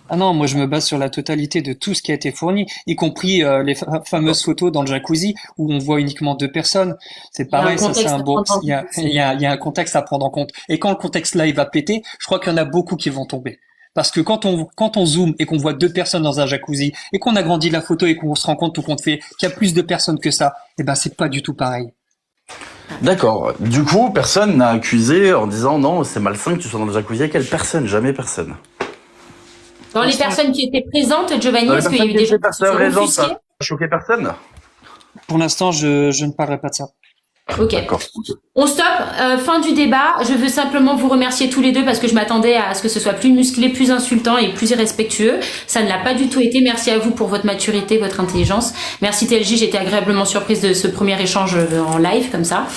Ah non, moi je me base sur la totalité de tout ce qui a été fourni, y compris les fameuses photos dans le jacuzzi où on voit uniquement 2 personnes. C'est pareil, ça c'est contexte un à beau. prendre en Il y a, compte. il y a un contexte à prendre en compte. Et quand le contexte là il va péter, je crois qu'il y en a beaucoup qui vont tomber. Parce que quand on zoome et qu'on voit 2 personnes dans un jacuzzi et qu'on agrandit la photo et qu'on se rend compte tout compte fait qu'il y a plus de personnes que ça, eh ben c'est pas du tout pareil. D'accord. Du coup, personne n'a accusé en disant non, c'est malsain que tu sois dans le jacuzzi. Quelle personne? Jamais personne. Dans les personnes qui étaient présentes, Giovanni, Dans les est-ce qu'il y a eu personnes des qui gens étaient qui se sont présentes, offusqués? ça a choqué personne? Pour l'instant, je ne parlerai pas de ça. Ok. D'accord. On stop. Fin du débat. Je veux simplement vous remercier tous les deux parce que je m'attendais à ce que ce soit plus musclé, plus insultant et plus irrespectueux. Ça ne l'a pas du tout été. Merci à vous pour votre maturité, votre intelligence. Merci TLJ. J'étais agréablement surprise de ce premier échange en live comme ça.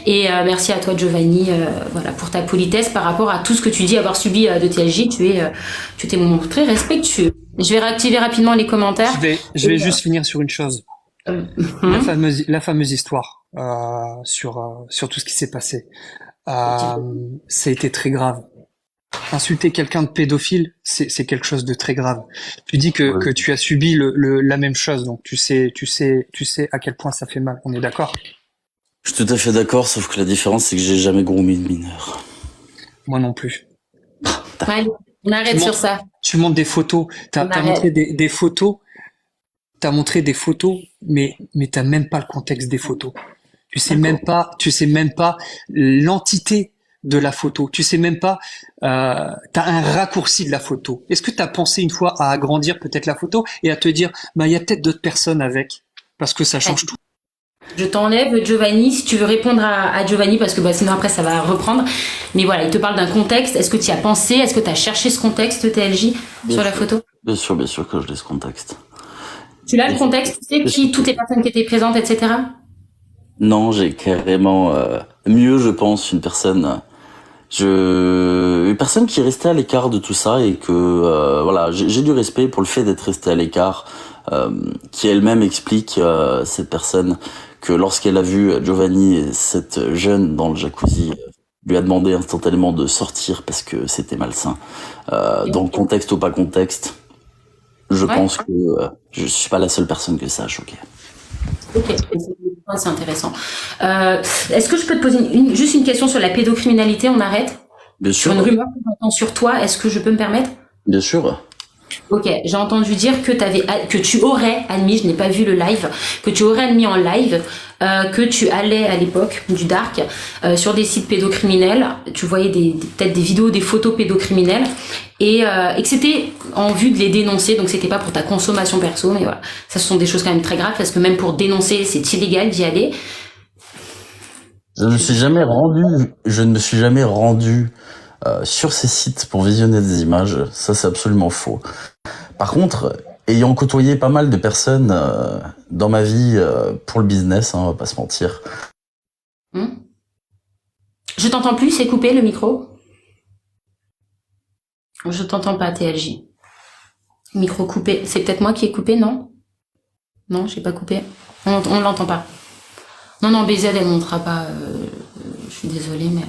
Et merci à toi Giovanni, voilà, pour ta politesse par rapport à tout ce que tu dis avoir subi de TLJ. Tu t'es montré respectueux. Je vais réactiver rapidement les commentaires. Je vais juste finir sur une chose. La fameuse histoire sur tout ce qui s'est passé. Ça a été très grave. Insulter quelqu'un de pédophile, c'est quelque chose de très grave. Tu dis que tu as subi la même chose, donc tu sais à quel point ça fait mal. On est d'accord? Je suis tout à fait d'accord, sauf que la différence, c'est que j'ai jamais groomé de mineur. Moi non plus. Allez, on arrête sur ça. Tu montres des photos. T'as montré des photos. T'as montré des photos, mais t'as même pas le contexte des photos. Tu sais même pas l'entité de la photo. Tu sais même pas, t'as un raccourci de la photo. Est-ce que t'as pensé une fois à agrandir peut-être la photo et à te dire, bah, il y a peut-être d'autres personnes avec? Parce que ça change tout. Je t'enlève Giovanni si tu veux répondre à Giovanni parce que sinon après ça va reprendre. Mais voilà, il te parle d'un contexte. Est-ce que tu y as pensé? Est-ce que tu as cherché ce contexte TLJ sur la photo? Bien sûr que je laisse contexte. Tu l'as le contexte? Tu sais toutes les personnes qui étaient présentes, etc. Non, j'ai carrément mieux, je pense, une personne qui est restée à l'écart de tout ça et que voilà, j'ai du respect pour le fait d'être resté à l'écart, qui elle-même explique cette personne que lorsqu'elle a vu Giovanni et cette jeune dans le jacuzzi, lui a demandé instantanément de sortir parce que c'était malsain. Donc contexte ou pas contexte, je pense que je suis pas la seule personne que ça a choqué. Ok, c'est intéressant. Est-ce que je peux te poser juste une question sur la pédocriminalité? On arrête? Bien Sur sûr. une rumeur que j'entends sur toi, est-ce que je peux me permettre? Bien sûr. Ok, j'ai entendu dire que tu aurais admis, je n'ai pas vu le live, que tu aurais admis en live que tu allais à l'époque du dark sur des sites pédocriminels, tu voyais peut-être des vidéos, des photos pédocriminelles et que c'était en vue de les dénoncer, donc c'était pas pour ta consommation perso, mais voilà, ça ce sont des choses quand même très graves parce que même pour dénoncer, c'est illégal d'y aller. Je ne me suis jamais rendu sur ces sites pour visionner des images. Ça, c'est absolument faux. Par contre, ayant côtoyé pas mal de personnes dans ma vie pour le business, hein, on va pas se mentir. Je t'entends plus, c'est coupé le micro. Je t'entends pas, TLJ. Micro coupé. C'est peut-être moi qui ai coupé, non? Non, j'ai pas coupé. On l'entend pas. Non, BZ, elle montera pas. Je suis désolée, mais...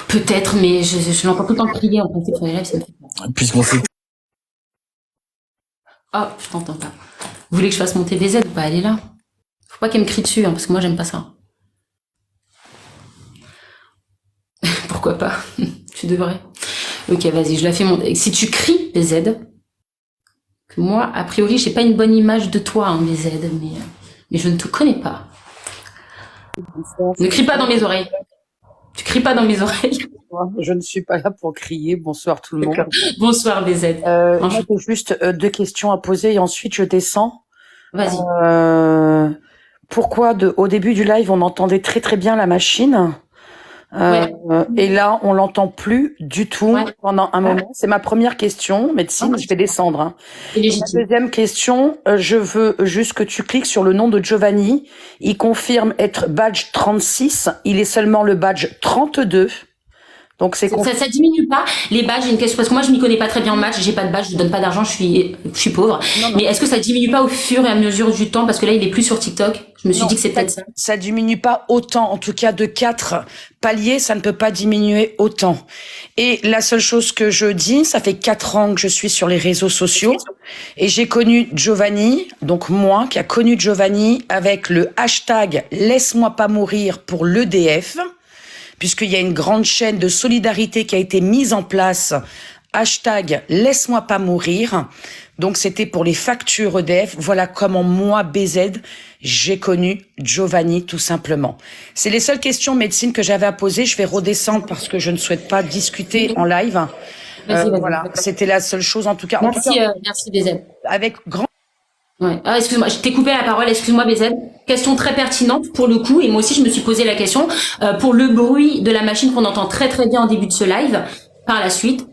Peut-être, mais je l'entends tout le temps crier en principe sur les lives, ça me fait peur. Puisqu'on sait... Oh, je t'entends pas. Vous voulez que je fasse monter BZ ou pas? Elle est là. Faut pas qu'elle me crie dessus, hein, parce que moi, j'aime pas ça. Pourquoi pas? Tu devrais. Ok, vas-y, je la fais monter. Si tu cries, BZ, que moi, a priori, j'ai pas une bonne image de toi, hein, BZ, mais je ne te connais pas. Ne crie pas dans mes oreilles. Tu cries pas dans mes oreilles. Je ne suis pas là pour crier. Bonsoir tout le monde. Bonsoir BZ. Moi, j'ai juste deux questions à poser et ensuite je descends. Vas-y. Pourquoi au début du live, on entendait très très bien la machine et là, on l'entend plus du tout pendant un moment. C'est ma première question, médecine. Je vais descendre. Hein. C'est légitime. La deuxième question, je veux juste que tu cliques sur le nom de Giovanni. Il confirme être badge 36. Il est seulement le badge 32. Donc ça diminue pas les badges. J'ai une question parce que moi je m'y connais pas très bien en match, j'ai pas de badge, je donne pas d'argent, je suis pauvre. Non. Mais est-ce que ça diminue pas au fur et à mesure du temps parce que là il est plus sur TikTok? Je me suis dit que c'est peut-être ça. Ça diminue pas autant, en tout cas de 4 paliers, ça ne peut pas diminuer autant. Et la seule chose que je dis, ça fait 4 ans que je suis sur les réseaux sociaux et j'ai connu Giovanni, donc moi qui a connu Giovanni avec le hashtag Laisse-moi pas mourir pour l'EDF. Puisqu'il y a une grande chaîne de solidarité qui a été mise en place, hashtag Laisse-moi pas mourir. Donc c'était pour les factures EDF. Voilà comment moi, BZ, j'ai connu Giovanni tout simplement. C'est les seules questions médecine que j'avais à poser. Je vais redescendre parce que je ne souhaite pas discuter en live. Vas-y. Voilà, c'était la seule chose en tout cas. Merci BZ. Avec grand... Ouais. Ah, excuse-moi, je t'ai coupé la parole, excuse-moi BZ. Question très pertinente pour le coup, et moi aussi je me suis posé la question, pour le bruit de la machine qu'on entend très très bien en début de ce live, par la suite,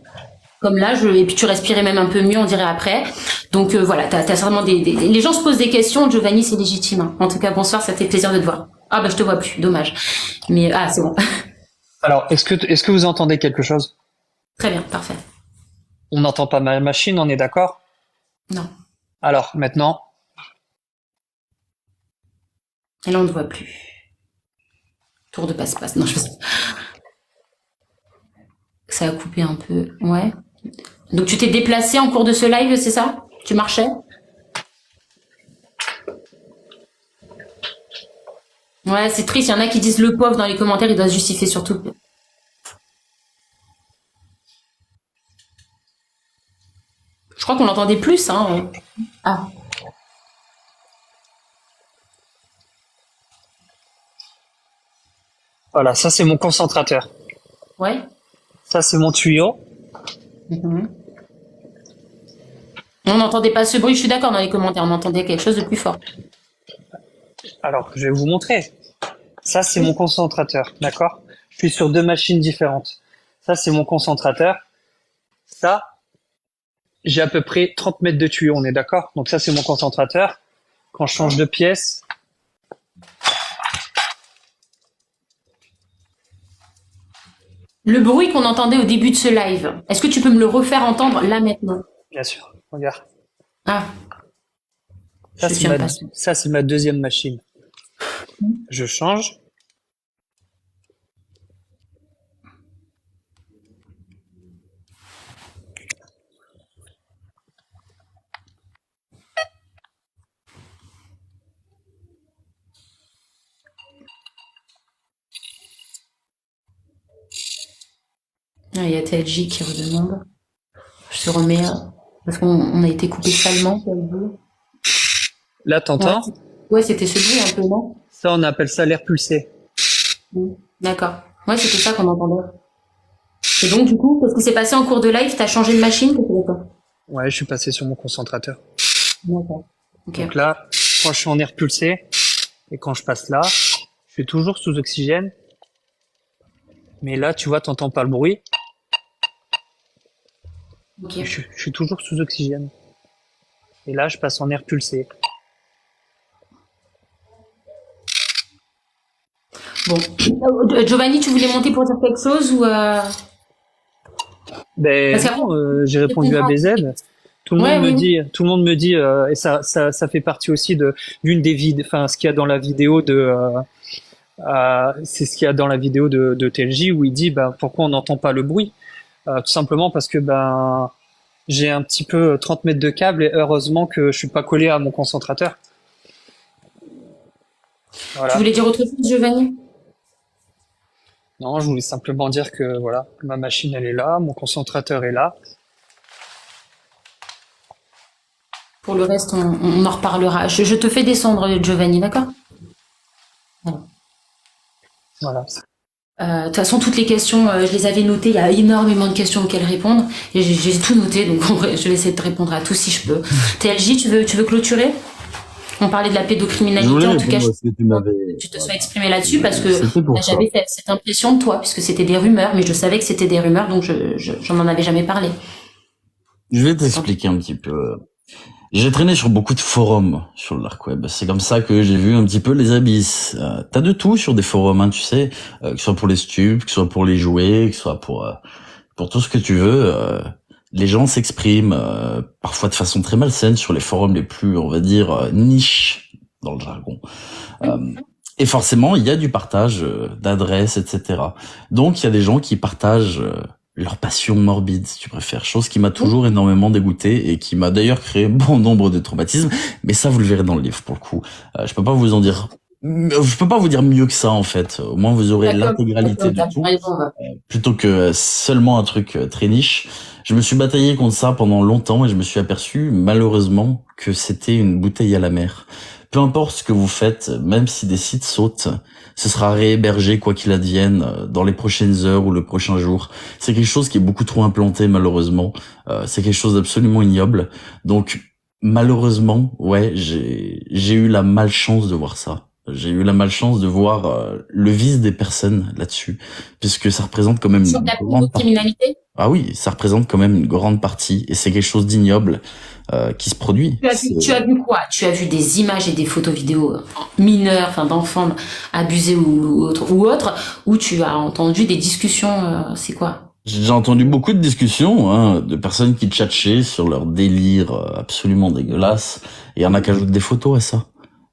comme là, et puis tu respirais même un peu mieux, on dirait après. Donc voilà, t'as certainement les gens se posent des questions, Giovanni, c'est légitime. Hein. En tout cas, bonsoir, ça fait plaisir de te voir. Ah bah je te vois plus, dommage. Mais c'est bon. Alors, est-ce que vous entendez quelque chose? Très bien, parfait. On n'entend pas ma machine, on est d'accord? Non. Alors, maintenant. Et là, on ne voit plus. Tour de passe-passe. Non, je sais. Ça a coupé un peu. Ouais. Donc, tu t'es déplacé en cours de ce live, c'est ça? Tu marchais? Ouais, c'est triste. Il y en a qui disent le pauvre dans les commentaires. Il doit se justifier surtout. Je crois qu'on l'entendait plus, hein. Ah. Voilà, ça c'est mon concentrateur. Ouais. Ça c'est mon tuyau. On n'entendait pas ce bruit, je suis d'accord dans les commentaires, on entendait quelque chose de plus fort. Alors, je vais vous montrer. Ça c'est mon concentrateur, d'accord? Je suis sur deux machines différentes. Ça c'est mon concentrateur. Ça, j'ai à peu près 30 mètres de tuyau, on est d'accord? Donc ça c'est mon concentrateur. Quand je change de pièce, Le bruit qu'on entendait au début de ce live, est-ce que tu peux me le refaire entendre là maintenant? bien sûr, regarde. Ah. Ça c'est ma deuxième machine. Je change. Ah, il y a TLJ qui redemande. Je je te remets, parce qu'on a été coupé salement. Là, Ouais, t'entends? ouais, c'était ce bruit un peu, non? Ça, on appelle ça l'air pulsé. D'accord. Ouais, c'était ça qu'on entendait. Et donc, du coup, qu'est-ce qui s'est passé en cours de live? T'as changé de machine? Qu'est-ce que t'as fait? Ouais, je suis passé sur mon concentrateur. D'accord. Ok. Donc là, quand je suis en air pulsé et quand je passe là, je suis toujours sous oxygène. Mais là, tu vois, t'entends pas le bruit. Ok. Je suis toujours sous oxygène. Et là, je passe en air pulsé. Bon. Giovanni, tu voulais monter pour dire quelque chose ou Ben Parce qu'après, non, j'ai répondu à BZ. ouais, oui. Tout le monde me dit, et ça fait partie aussi d'une des vidéos, enfin, ce qu'il y a dans la vidéo c'est ce qu'il y a dans la vidéo de TLJ où il dit, ben, pourquoi on n'entend pas le bruit? Tout simplement parce que, ben, j'ai un petit peu 30 mètres de câble et heureusement que je suis pas collé à mon concentrateur. Tu Voilà. voulais dire autre chose, Giovanni? Non, je voulais simplement dire que, voilà, ma machine, elle est là, mon concentrateur est là. Pour le reste, on en reparlera. Je te fais descendre, Giovanni, d'accord? Voilà. Voilà. De toute façon, toutes les questions, je les avais notées. Il y a énormément de questions auxquelles répondre. Et j'ai tout noté, donc en vrai, je vais essayer de répondre à tout si je peux. TLJ, tu veux clôturer? On parlait de la Je pédocriminalité, voulais en tout cas, répondre à ce que tu m'avais. tu te sois exprimé là-dessus parce que C'était pour ça. j'avais cette impression de toi, puisque c'était des rumeurs, mais je savais que c'était des rumeurs, donc j'en avais jamais parlé. Je vais t'expliquer un petit peu. J'ai traîné sur beaucoup de forums sur le dark web. C'est comme ça que j'ai vu un petit peu les abysses. T'as de tout sur des forums, hein, tu sais, que ce soit pour les stupes, que ce soit pour les jouets, que ce soit pour tout ce que tu veux. Les gens s'expriment parfois de façon très malsaine sur les forums les plus, on va dire, niches dans le jargon. Et forcément, il y a du partage d'adresses, etc. Donc, il y a des gens qui partagent leur passion morbide, si tu préfères, chose qui m'a toujours énormément dégoûté et qui m'a d'ailleurs créé bon nombre de traumatismes. Mais ça, vous le verrez dans le livre, pour le coup. Je peux pas vous en dire, je peux pas vous dire mieux que ça, en fait. Au moins, vous aurez l'intégralité de tout, plutôt que seulement un truc très niche. Je me suis bataillé contre ça pendant longtemps et je me suis aperçu, malheureusement, que c'était une bouteille à la mer. Peu importe ce que vous faites, même si des sites sautent, ce sera réhébergé quoi qu'il advienne dans les prochaines heures ou le prochain jour. C'est quelque chose qui est beaucoup trop implanté malheureusement. C'est quelque chose d'absolument ignoble. Donc malheureusement, ouais, j'ai eu la malchance de voir ça. J'ai eu la malchance de voir le vice des personnes là-dessus, puisque ça représente quand même Sur une la grande partie. criminalité? Ah oui, ça représente quand même une grande partie, et c'est quelque chose d'ignoble qui se produit. Tu as vu quoi? Tu as vu des images et des photos vidéos mineurs, enfin d'enfants abusés ou autres, ou tu as entendu des discussions, c'est quoi? J'ai entendu beaucoup de discussions hein, de personnes qui tchatchaient sur leur délire absolument dégueulasse, et il y en a qui ajoutent des photos à ça.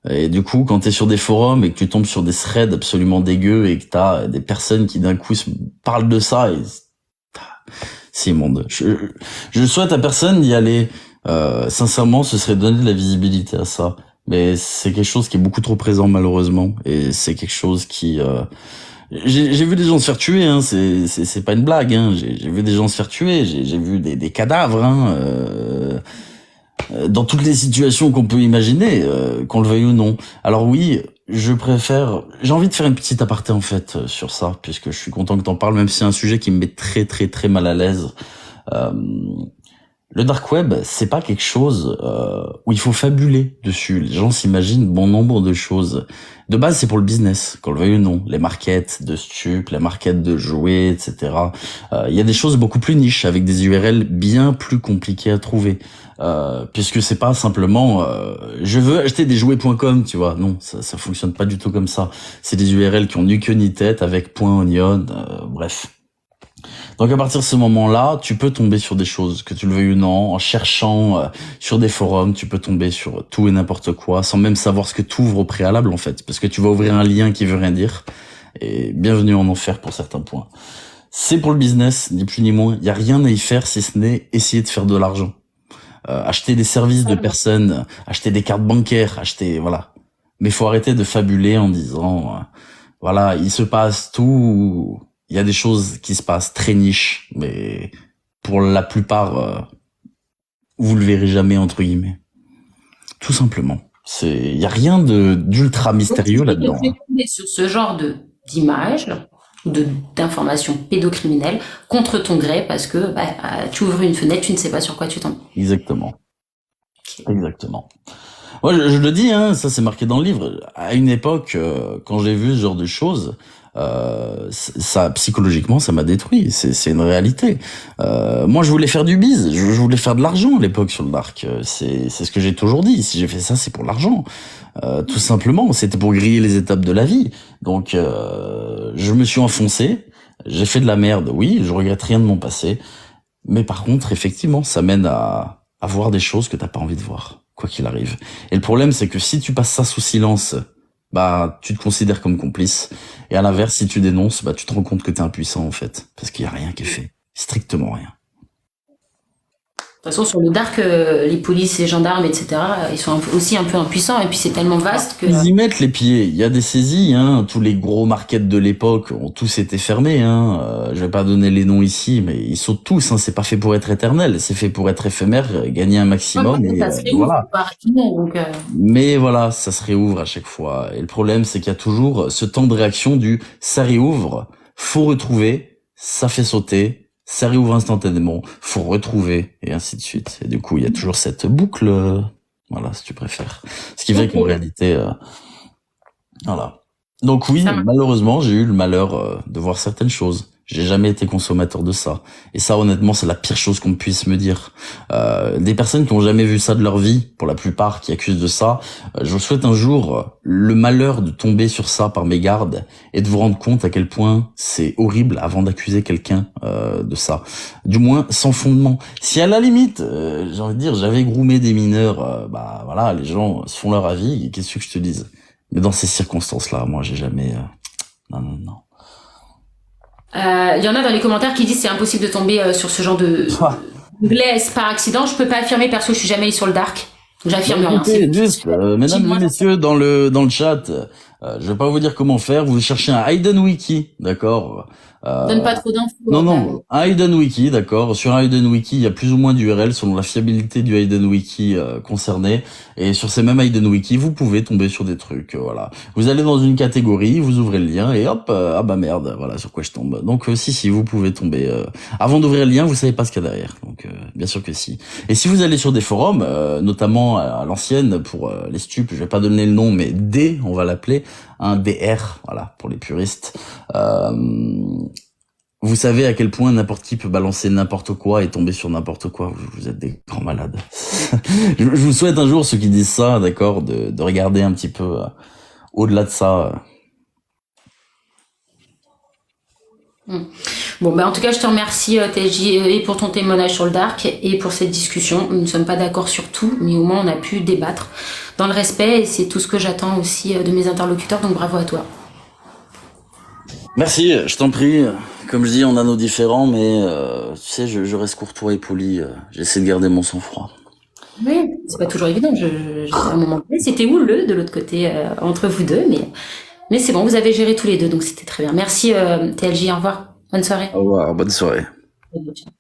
Et du coup, quand t'es sur des forums et que tu tombes sur des threads absolument dégueux et que t'as des personnes qui d'un coup parlent de ça, et c'est immonde. Je souhaite à personne d'y aller. Sincèrement, ce serait donner de la visibilité à ça. Mais c'est quelque chose qui est beaucoup trop présent malheureusement, et c'est quelque chose qui j'ai vu des gens se faire tuer, hein. C'est pas une blague, hein. J'ai vu des gens se faire tuer. J'ai vu des cadavres, hein. Dans toutes les situations qu'on peut imaginer, qu'on le veuille ou non. Alors oui, j'ai envie de faire une petite aparté en fait sur ça, puisque je suis content que t'en parles, même si c'est un sujet qui me met très très très mal à l'aise. Le dark web, c'est pas quelque chose où il faut fabuler dessus. Les gens s'imaginent bon nombre de choses. De base, c'est pour le business, qu'on le veuille ou non. Les markets de stupes, les markets de jouets, etc. Il y a des choses beaucoup plus niches, avec des URL bien plus compliquées à trouver. Puisque c'est pas simplement je veux acheter des jouets.com, tu vois. Non, ça fonctionne pas du tout comme ça. C'est des URL qui ont ni queue ni tête, avec .onion, bref. Donc à partir de ce moment-là, tu peux tomber sur des choses, que tu le veuilles ou non, en cherchant sur des forums, tu peux tomber sur tout et n'importe quoi, sans même savoir ce que tu ouvres au préalable en fait, parce que tu vas ouvrir un lien qui veut rien dire, et bienvenue en enfer pour certains points. C'est pour le business, ni plus ni moins, il y a rien à y faire si ce n'est essayer de faire de l'argent. Acheter des services de personnes, acheter des cartes bancaires, voilà. Mais faut arrêter de fabuler en disant, voilà, il se passe tout... Il y a des choses qui se passent très niches, mais pour la plupart, vous le verrez jamais entre guillemets. Tout simplement. Il y a rien d'ultra mystérieux Donc, là-dedans. tu es tombé sur ce genre d'images ou d'informations pédocriminelles contre ton gré parce que tu ouvres une fenêtre, tu ne sais pas sur quoi tu tombes. Exactement. Exactement. Moi, je le dis, hein, ça c'est marqué dans le livre. À une époque, quand j'ai vu ce genre de choses, ça psychologiquement, ça m'a détruit. C'est une réalité. Moi, je voulais faire du bise, je voulais faire de l'argent à l'époque sur le dark. C'est ce que j'ai toujours dit. Si j'ai fait ça, c'est pour l'argent. Tout simplement, c'était pour griller les étapes de la vie. Donc, je me suis enfoncé. J'ai fait de la merde, oui. Je regrette rien de mon passé. Mais par contre, effectivement, ça mène à voir des choses que t'as pas envie de voir, quoi qu'il arrive. Et le problème, c'est que si tu passes ça sous silence, tu te considères comme complice. Et à l'inverse, si tu dénonces, tu te rends compte que t'es impuissant, en fait. Parce qu'il y a rien qui est fait. Strictement rien. De toute façon, sur le dark, les polices, les gendarmes, etc., ils sont aussi un peu impuissants. Et puis, c'est tellement vaste que... Ils y mettent les pieds. Il y a des saisies, hein. Tous les gros markets de l'époque ont tous été fermés, hein. Je vais pas donner les noms ici, mais ils sautent tous, hein. C'est pas fait pour être éternel. C'est fait pour être éphémère, gagner un maximum. Ça se réouvre voilà. pas rapidement, donc, Mais voilà, ça se réouvre à chaque fois. Et le problème, c'est qu'il y a toujours ce temps de réaction du ça réouvre, faut retrouver, ça fait sauter, ça réouvre instantanément, faut retrouver, et ainsi de suite. Et du coup, il y a toujours cette boucle, voilà, si tu préfères. Ce qui fait qu'en réalité, voilà. Donc oui, malheureusement, j'ai eu le malheur de voir certaines choses. J'ai jamais été consommateur de ça. Et ça, honnêtement, c'est la pire chose qu'on puisse me dire. Des personnes qui ont jamais vu ça de leur vie, pour la plupart, qui accusent de ça, je vous souhaite un jour le malheur de tomber sur ça par mégarde et de vous rendre compte à quel point c'est horrible avant d'accuser quelqu'un de ça. Du moins, sans fondement. Si à la limite, j'ai envie de dire, j'avais groomé des mineurs, voilà, les gens se font leur avis, qu'est-ce que je te dise? Mais dans ces circonstances-là, moi, j'ai jamais... Non. il y en a dans les commentaires qui disent c'est impossible de tomber sur ce genre de glaise par accident. Je peux pas affirmer perso, je suis jamais allé sur le dark. Donc j'affirme rien. Juste, mesdames et messieurs, dans le chat, je vais pas vous dire comment faire. Vous cherchez un Hidden Wiki, d'accord? Donne pas trop d'infos. Non, un Hidden Wiki, d'accord. Sur un Hidden Wiki, il y a plus ou moins d'URL selon la fiabilité du Hidden Wiki concerné. Et sur ces mêmes Hidden Wiki, vous pouvez tomber sur des trucs, voilà. Vous allez dans une catégorie, vous ouvrez le lien et hop, merde, voilà sur quoi je tombe. Donc si, vous pouvez tomber. Avant d'ouvrir le lien, vous savez pas ce qu'il y a derrière. Donc bien sûr que si. Et si vous allez sur des forums, notamment à l'ancienne pour les stupes, je vais pas donner le nom, mais D, on va l'appeler, un DR, voilà, pour les puristes. Vous savez à quel point n'importe qui peut balancer n'importe quoi et tomber sur n'importe quoi. Vous êtes des grands malades. Je vous souhaite un jour, ceux qui disent ça, d'accord, de regarder un petit peu au-delà de ça. Bon, en tout cas, je te remercie, TJ, et pour ton témoignage sur le dark et pour cette discussion. Nous ne sommes pas d'accord sur tout, mais au moins on a pu débattre dans le respect et c'est tout ce que j'attends aussi de mes interlocuteurs. Donc bravo à toi. Merci, je t'en prie. Comme je dis, on a nos différends, mais tu sais, je reste courtois et poli. J'essaie de garder mon sang-froid. Oui, c'est pas toujours évident. À un moment donné, c'était houleux de l'autre côté entre vous deux, mais c'est bon, vous avez géré tous les deux, donc c'était très bien. Merci TLJ, au revoir. Bonne soirée. Au revoir, bonne soirée. Ciao.